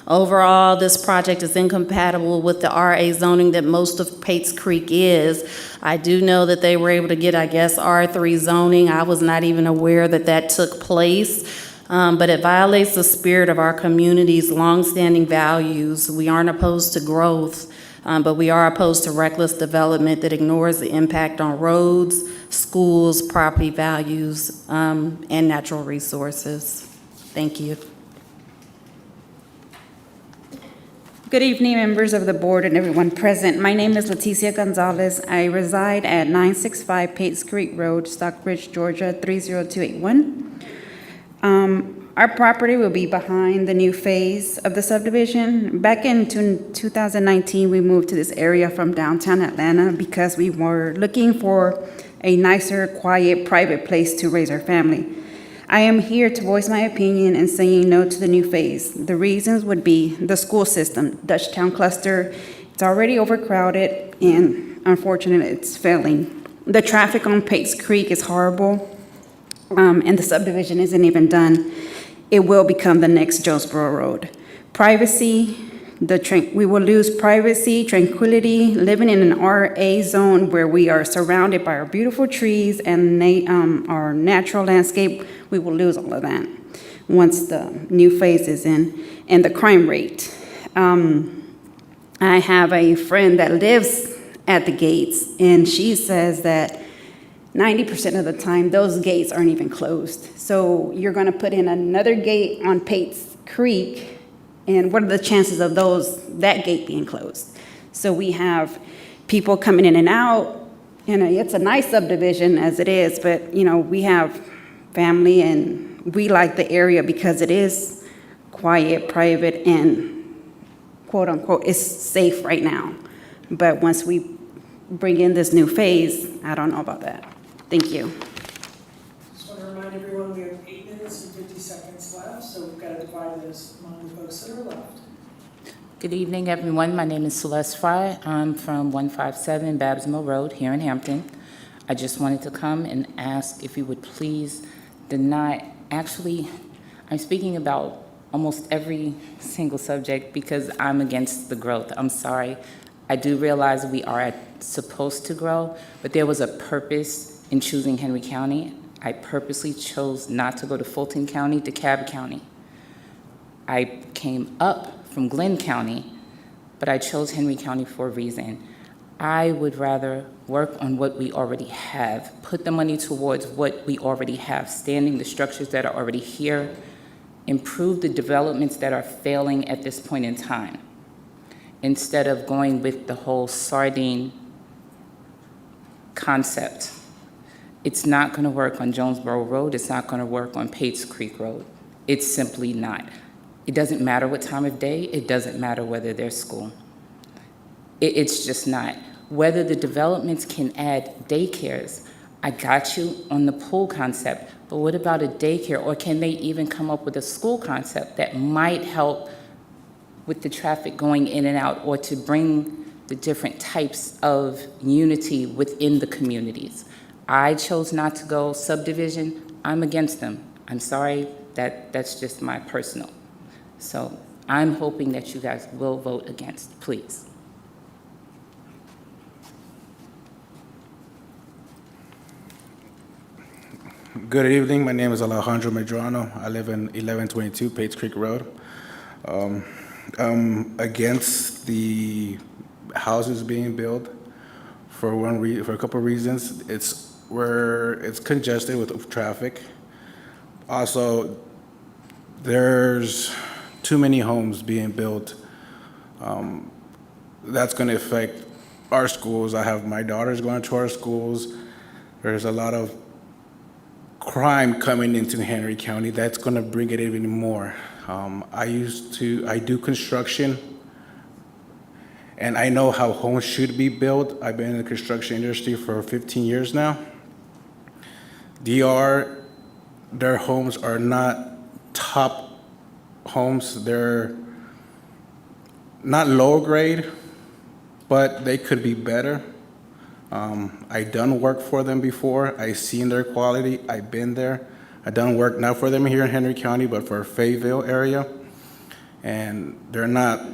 Overall, this project is incompatible with the RA zoning that most of Pates Creek is. I do know that they were able to get, I guess, R3 zoning. I was not even aware that that took place. But it violates the spirit of our community's longstanding values. We aren't opposed to growth, but we are opposed to reckless development that ignores the impact on roads, schools, property values, and natural resources. Thank you. Good evening, members of the board and everyone present. My name is Leticia Gonzalez. I reside at 965 Pates Creek Road, Stockbridge, Georgia, 30281. Our property will be behind the new phase of the subdivision. Back in 2019, we moved to this area from downtown Atlanta because we were looking for a nicer, quiet, private place to raise our family. I am here to voice my opinion and saying no to the new phase. The reasons would be the school system, Dutchtown cluster. It's already overcrowded and unfortunately it's failing. The traffic on Pates Creek is horrible. And the subdivision isn't even done. It will become the next Jonesboro Road. Privacy, we will lose privacy, tranquility, living in an RA zone where we are surrounded by our beautiful trees and our natural landscape. We will lose all of that once the new phase is in. And the crime rate. I have a friend that lives at the gates, and she says that 90% of the time, those gates aren't even closed. So you're gonna put in another gate on Pates Creek, and what are the chances of that gate being closed? So we have people coming in and out, and it's a nice subdivision as it is, but we have family and we like the area because it is quiet, private, and quote unquote, it's safe right now. But once we bring in this new phase, I don't know about that. Thank you. Just want to remind everyone we have 8 minutes and 50 seconds left, so we've got to divide this among the folks that are left. Good evening, everyone. My name is Celeste Fry. I'm from 157 Babs Mill Road here in Hampton. I just wanted to come and ask if you would please deny, actually, I'm speaking about almost every single subject because I'm against the growth. I'm sorry. I do realize we are supposed to grow, but there was a purpose in choosing Henry County. I purposely chose not to go to Fulton County, DeKalb County. I came up from Glenn County, but I chose Henry County for a reason. I would rather work on what we already have, put the money towards what we already have, standing the structures that are already here, improve the developments that are failing at this point in time, instead of going with the whole sardine concept. It's not going to work on Jonesboro Road. It's not going to work on Pates Creek Road. It's simply not. It doesn't matter what time of day. It doesn't matter whether there's school. It's just not. Whether the developments can add daycares, I got you on the pool concept, but what about a daycare? Or can they even come up with a school concept that might help with the traffic going in and out, or to bring the different types of unity within the communities? I chose not to go subdivision. I'm against them. I'm sorry, that's just my personal. So I'm hoping that you guys will vote against, please. Good evening. My name is Alejandro Medrano. I live in 1122 Pates Creek Road. I'm against the houses being built for a couple of reasons. It's congested with traffic. Also, there's too many homes being built. That's going to affect our schools. I have my daughters going to our schools. There's a lot of crime coming into Henry County. That's going to bring it even more. I do construction, and I know how homes should be built. I've been in the construction industry for 15 years now. Their homes are not top homes. They're not low grade, but they could be better. I done work for them before. I seen their quality. I've been there. I done work not for them here in Henry County, but for Fayetteville area. And they're not,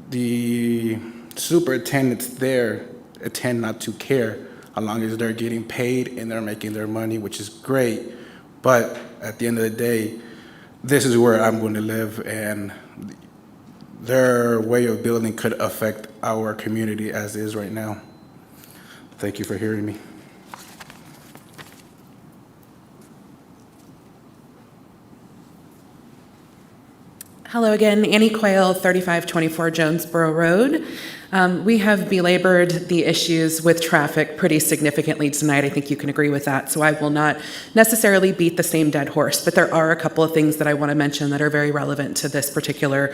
the superintendents there tend not to care as long as they're getting paid and they're making their money, which is great. But at the end of the day, this is where I'm going to live, and their way of building could affect our community as is right now. Thank you for hearing me. Hello again, Annie Quayle, 3524 Jonesboro Road. We have belabored the issues with traffic pretty significantly tonight. I think you can agree with that. So I will not necessarily beat the same dead horse, but there are a couple of things that I want to mention that are very relevant to this particular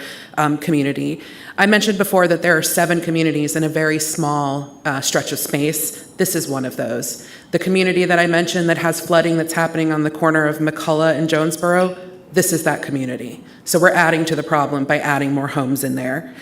community. I mentioned before that there are 7 communities in a very small stretch of space. This is one of those. The community that I mentioned that has flooding that's happening on the corner of McCullough and Jonesboro, this is that community. So we're adding to the problem by adding more homes in there.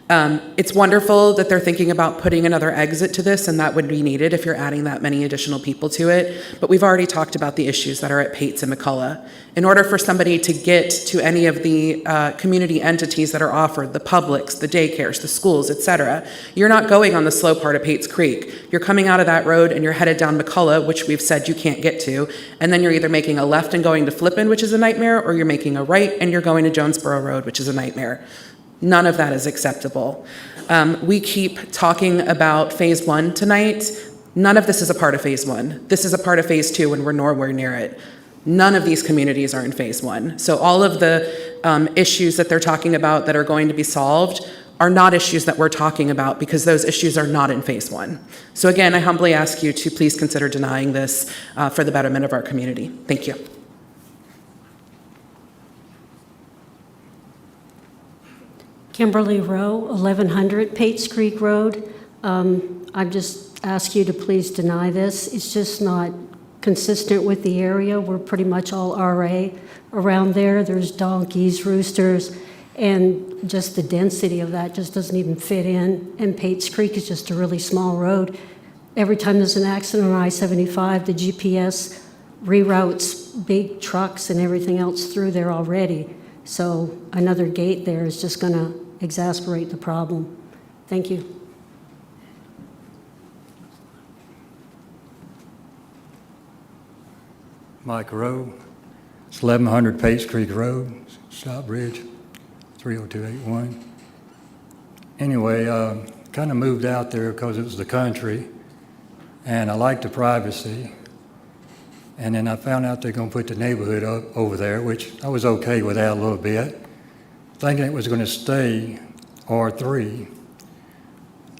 It's wonderful that they're thinking about putting another exit to this, and that would be needed if you're adding that many additional people to it. But we've already talked about the issues that are at Pates and McCullough. In order for somebody to get to any of the community entities that are offered, the Publix, the daycares, the schools, et cetera, you're not going on the slow part of Pates Creek. You're coming out of that road and you're headed down McCullough, which we've said you can't get to, and then you're either making a left and going to Flippin, which is a nightmare, or you're making a right and you're going to Jonesboro Road, which is a nightmare. None of that is acceptable. We keep talking about phase 1 tonight. None of this is a part of phase 1. This is a part of phase 2, and we're nowhere near it. None of these communities are in phase 1. So all of the issues that they're talking about that are going to be solved are not issues that we're talking about, because those issues are not in phase 1. So again, I humbly ask you to please consider denying this for the betterment of our community. Thank you. Kimberly Rowe, 1100 Pates Creek Road. I just ask you to please deny this. It's just not consistent with the area. We're pretty much all RA around there. There's donkeys, roosters, and just the density of that just doesn't even fit in. And Pates Creek is just a really small road. Every time there's an accident on I-75, the GPS reroutes big trucks and everything else through there already. So another gate there is just going to exasperate the problem. Thank you. Mike Rowe, it's 1100 Pates Creek Road, Stockbridge, 30281. Anyway, kind of moved out there because it was the country, and I liked the privacy. And then I found out they're going to put the neighborhood up over there, which I was okay with that a little bit, thinking it was going to stay R3.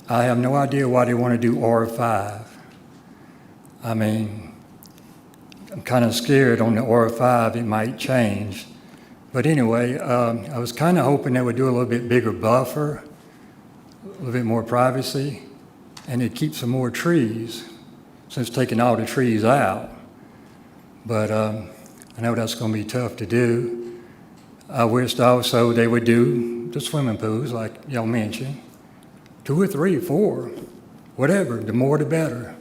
I have no idea why they want to do R5. I mean, I'm kind of scared on the R5 it might change. But anyway, I was kind of hoping they would do a little bit bigger buffer, a little bit more privacy, and it'd keep some more trees, since taking all the trees out. But I know that's going to be tough to do. I wished also they would do the swimming pools, like y'all mentioned. 2 or 3 or 4, whatever, the more the better.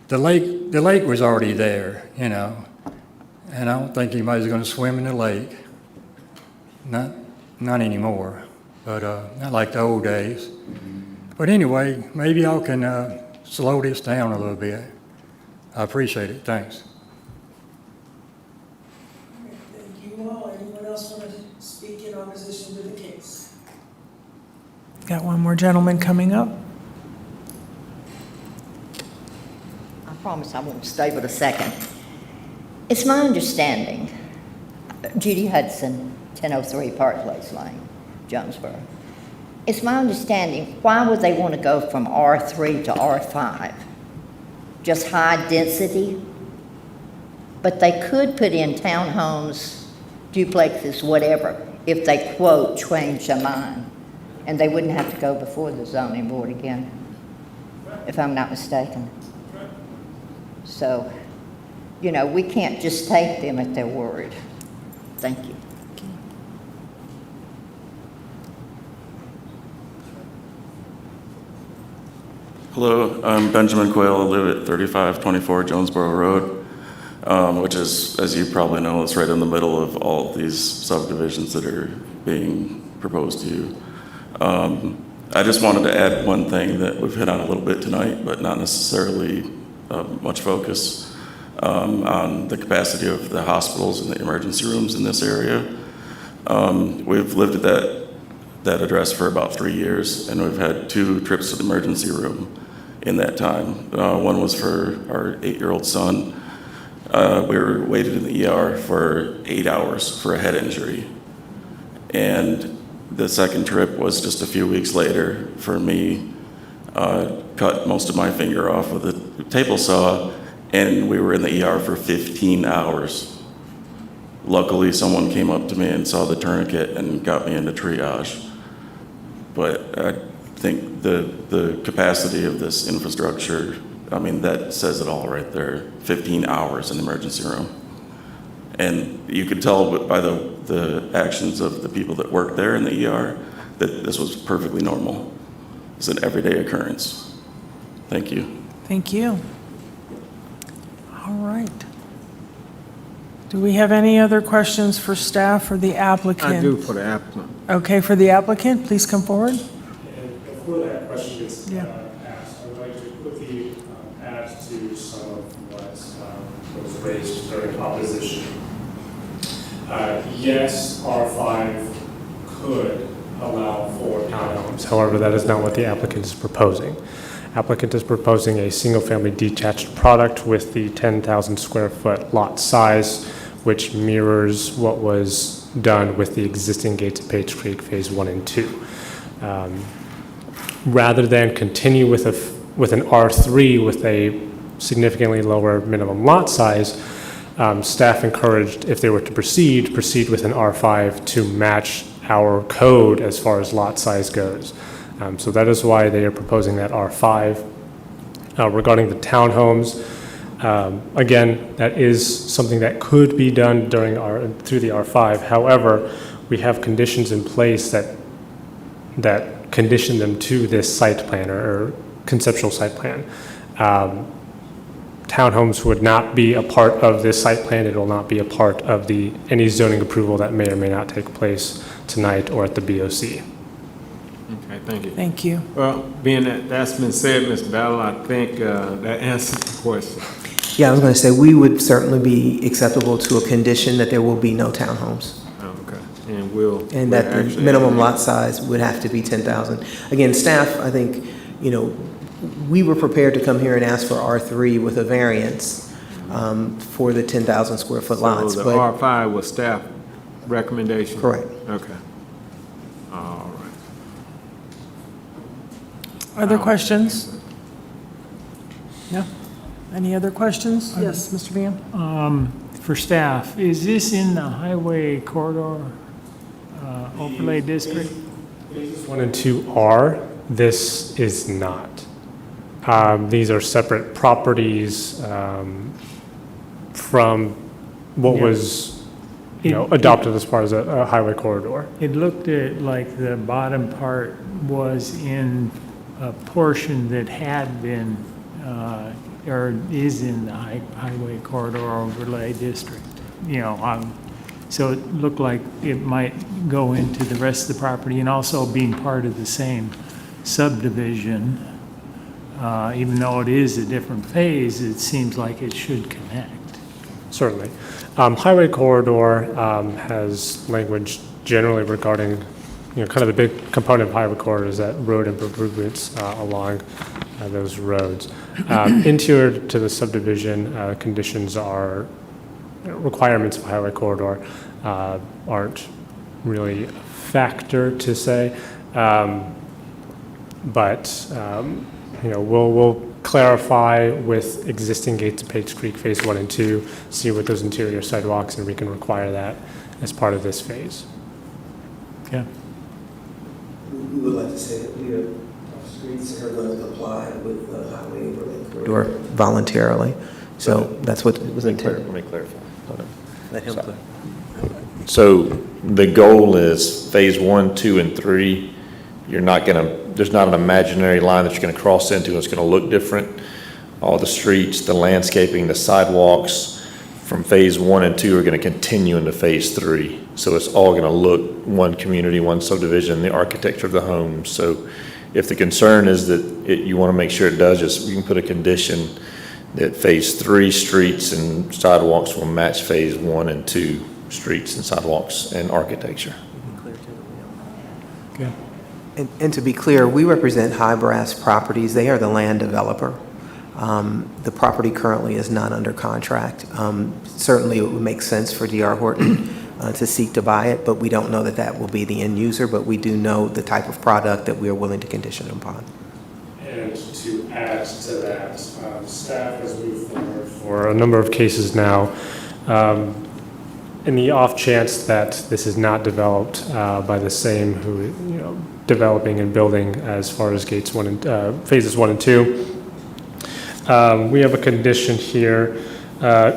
The lake was already there, you know, and I don't think anybody's going to swim in the lake. Not anymore, but not like the old days. But anyway, maybe y'all can slow this down a little bit. I appreciate it. Thanks. Thank you all. Anyone else want to speak in opposition to the case? Got one more gentleman coming up. I promise I won't stay but a second. It's my understanding, Judy Hudson, 1003 Park Place Lane, Jonesboro. It's my understanding, why would they want to go from R3 to R5? Just high density? But they could put in townhomes, duplexes, whatever, if they, quote, change their mind. And they wouldn't have to go before the zoning board again, if I'm not mistaken. So, you know, we can't just take them at their word. Thank you. Hello, I'm Benjamin Quayle. I live at 3524 Jonesboro Road, which is, as you probably know, it's right in the middle of all these subdivisions that are being proposed to you. I just wanted to add one thing that we've hit on a little bit tonight, but not necessarily much focus on the capacity of the hospitals and the emergency rooms in this area. We've lived at that address for about 3 years, and we've had 2 trips to the emergency room in that time. One was for our 8-year-old son. We were waited in the ER for 8 hours for a head injury. And the second trip was just a few weeks later for me. Cut most of my finger off with a table saw, and we were in the ER for 15 hours. Luckily, someone came up to me and saw the tourniquet and got me into triage. But I think the capacity of this infrastructure, I mean, that says it all right there. 15 hours in the emergency room. And you could tell by the actions of the people that work there in the ER that this was perfectly normal. It's an everyday occurrence. Thank you. Thank you. All right. Do we have any other questions for staff or the applicant? I do for the applicant. Okay, for the applicant, please come forward. And before that question gets Yeah. asked, I would like to quickly add to some of what was raised during opposition. Yes, R5 could allow for townhomes. However, that is not what the applicant is proposing. Applicant is proposing a single-family detached product with the 10,000 square foot lot size, which mirrors what was done with the existing Gates of Page Creek Phase 1 and 2. Rather than continue with an R3 with a significantly lower minimum lot size, staff encouraged, if they were to proceed with an R5 to match our code as far as lot size goes. So that is why they are proposing that R5. Regarding the townhomes, again, that is something that could be done through the R5. However, we have conditions in place that condition them to this site plan or conceptual site plan. Townhomes would not be a part of this site plan. It will not be a part of any zoning approval that may or may not take place tonight or at the BOC. Okay, thank you. Thank you. Well, being that that's been said, Ms. Battle, I think that answers the question. Yeah, I was going to say, we would certainly be acceptable to a condition that there will be no townhomes. Okay, and we'll. And that the minimum lot size would have to be 10,000. Again, staff, I think, you know, we were prepared to come here and ask for R3 with a variance for the 10,000 square foot lots. So the R5 was staff recommendation? Correct. Okay. All right. Other questions? No? Any other questions? Yes, Mr. Van? For staff, is this in the highway corridor overlay district? Phases 1 and 2 are, this is not. These are separate properties from what was, adopted as part of a highway corridor. It looked at like the bottom part was in a portion that had been, or is in the highway corridor overlay district. So it looked like it might go into the rest of the property and also being part of the same subdivision. Even though it is a different phase, it seems like it should connect. Certainly. Highway corridor has language generally regarding, kind of the big component of highway corridor is that road improvements along those roads. Interior to the subdivision conditions are requirements of highway corridor aren't really a factor to say, but we'll clarify with existing gates of Page Creek Phase 1 and 2, see what those interior sidewalks, and we can require that as part of this phase. Okay. We would like to say that our streets are going to comply with the highway overlay corridor voluntarily. So that's what was intended. Let me clarify. Hold on. Let him clarify. So the goal is Phase 1, 2, and 3, there's not an imaginary line that you're going to cross into. It's going to look different. All the streets, the landscaping, the sidewalks from Phase 1 and 2 are going to continue into Phase 3. So it's all going to look one community, one subdivision, the architecture of the homes. So if the concern is that you want to make sure it does, you can put a condition that Phase 3 streets and sidewalks will match Phase 1 and 2 streets and sidewalks and architecture. Okay. And to be clear, we represent High Brass Properties. They are the land developer. The property currently is not under contract. Certainly, it would make sense for D.R. Horton to seek to buy it, but we don't know that that will be the end user, but we do know the type of product that we are willing to condition upon. And to add to that, staff has moved forward for a number of cases now. In the off chance that this is not developed by the same who, developing and building as far as Phases 1 and 2, we have a condition here.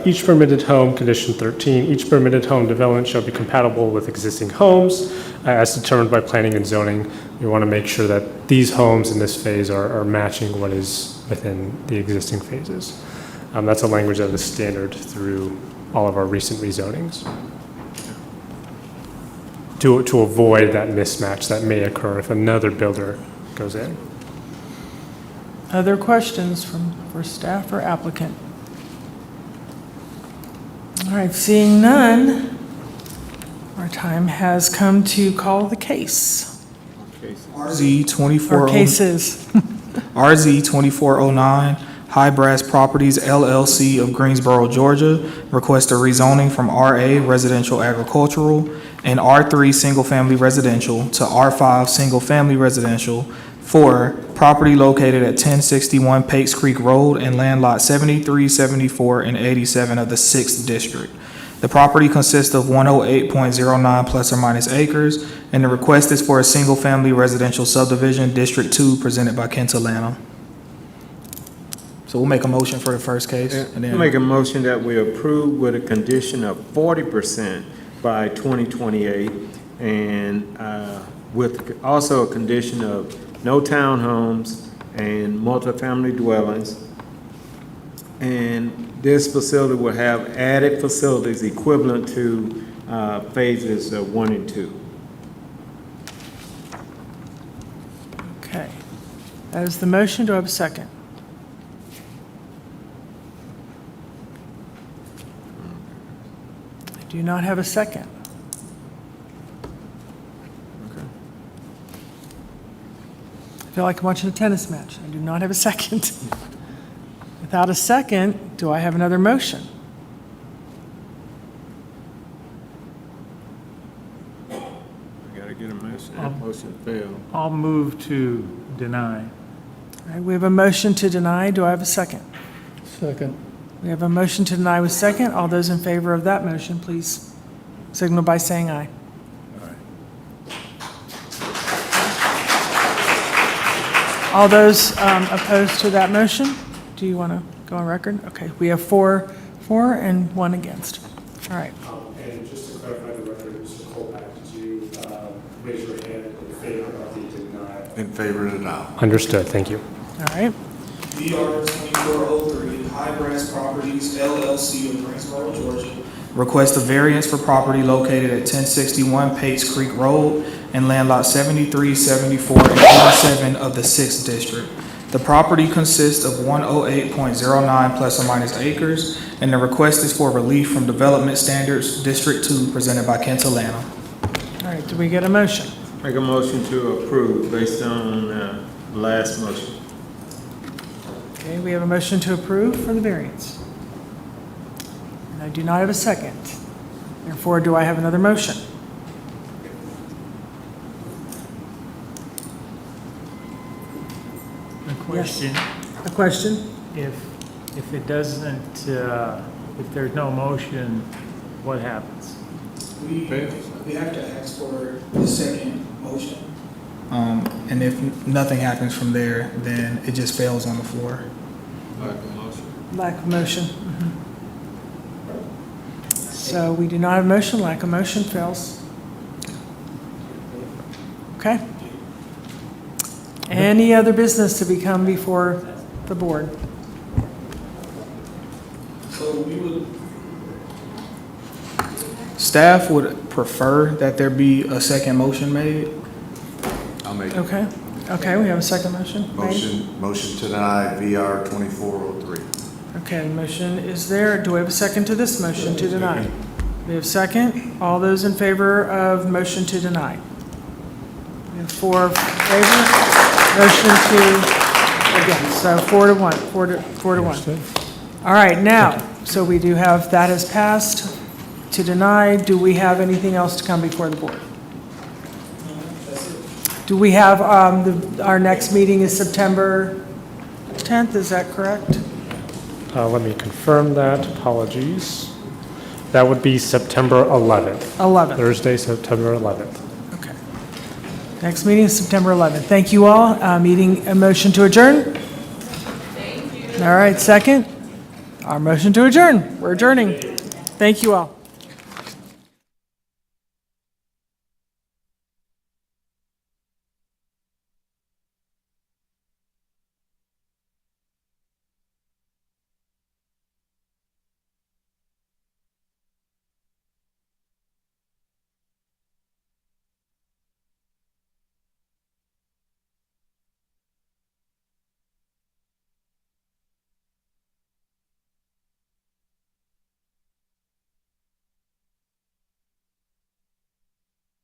Each permitted home, condition 13, each permitted home development shall be compatible with existing homes as determined by planning and zoning. We want to make sure that these homes in this phase are matching what is within the existing phases. That's a language that is standard through all of our recent rezonings to avoid that mismatch that may occur if another builder goes in. Other questions for staff or applicant? All right, seeing none, our time has come to call the case. RZ 24. Or cases. RZ 2409, High Brass Properties LLC of Greensboro, Georgia, request a rezoning from RA Residential Agricultural and R3 Single Family Residential to R5 Single Family Residential for property located at 1061 Pates Creek Road and land lot 73, 74, and 87 of the 6th District. The property consists of 108.09 plus or minus acres, and the request is for a single-family residential subdivision, District 2, presented by Kent Atlanta. So we'll make a motion for the first case. And then Make a motion that we approve with a condition of 40% by 2028, and with also a condition of no townhomes and multifamily dwellings. And this facility will have added facilities equivalent to phases 1 and 2. Okay. That is the motion. Do I have a second? I do not have a second. I feel like I'm watching a tennis match. I do not have a second. Without a second, do I have another motion? We gotta get a motion. That motion failed. I'll move to deny. All right, we have a motion to deny. Do I have a second? Second. We have a motion to deny with second. All those in favor of that motion, please signal by saying aye. All those opposed to that motion, do you want to go on record? Okay, we have four for and one against. All right. And just to clarify the record, Mr. Colback, did you raise your hand in favor of the denial? In favor of denial. Understood, thank you. All right. VR 2403, High Grass Properties LLC of Greensboro, Georgia. Request a variance for property located at 1061 Pates Creek Road and land lot 73, 74, and 87 of the 6th District. The property consists of 108.09 plus or minus acres, and the request is for relief from Development Standards District 2 presented by Kent Alana. All right, do we get a motion? Make a motion to approve based on last motion. Okay, we have a motion to approve for the variance. And I do not have a second. Therefore, do I have another motion? A question. A question? If it doesn't, if there's no motion, what happens? We have to ask for the second motion. And if nothing happens from there, then it just fails on the floor. Lack of motion. So we do not have a motion. Lack of motion fails. Okay. Any other business to become before the board? So we would, Staff would prefer that there be a second motion made. I'll make it. Okay. Okay, we have a second motion made. Motion to deny VR 2403. Okay, the motion is there. Do we have a second to this motion to deny? We have second. All those in favor of motion to deny? We have 4 in favor. Motion to against. So 4-1. 4-1. All right, now, so we do have, that has passed to deny. Do we have anything else to come before the board? Do we have, our next meeting is September 10th, is that correct? Let me confirm that, apologies. That would be September 11th. 11th. Thursday, September 11th. Okay. Next meeting is September 11th. Thank you all. A motion to adjourn? Thank you. All right, second. Our motion to adjourn. We're adjourning. Thank you all.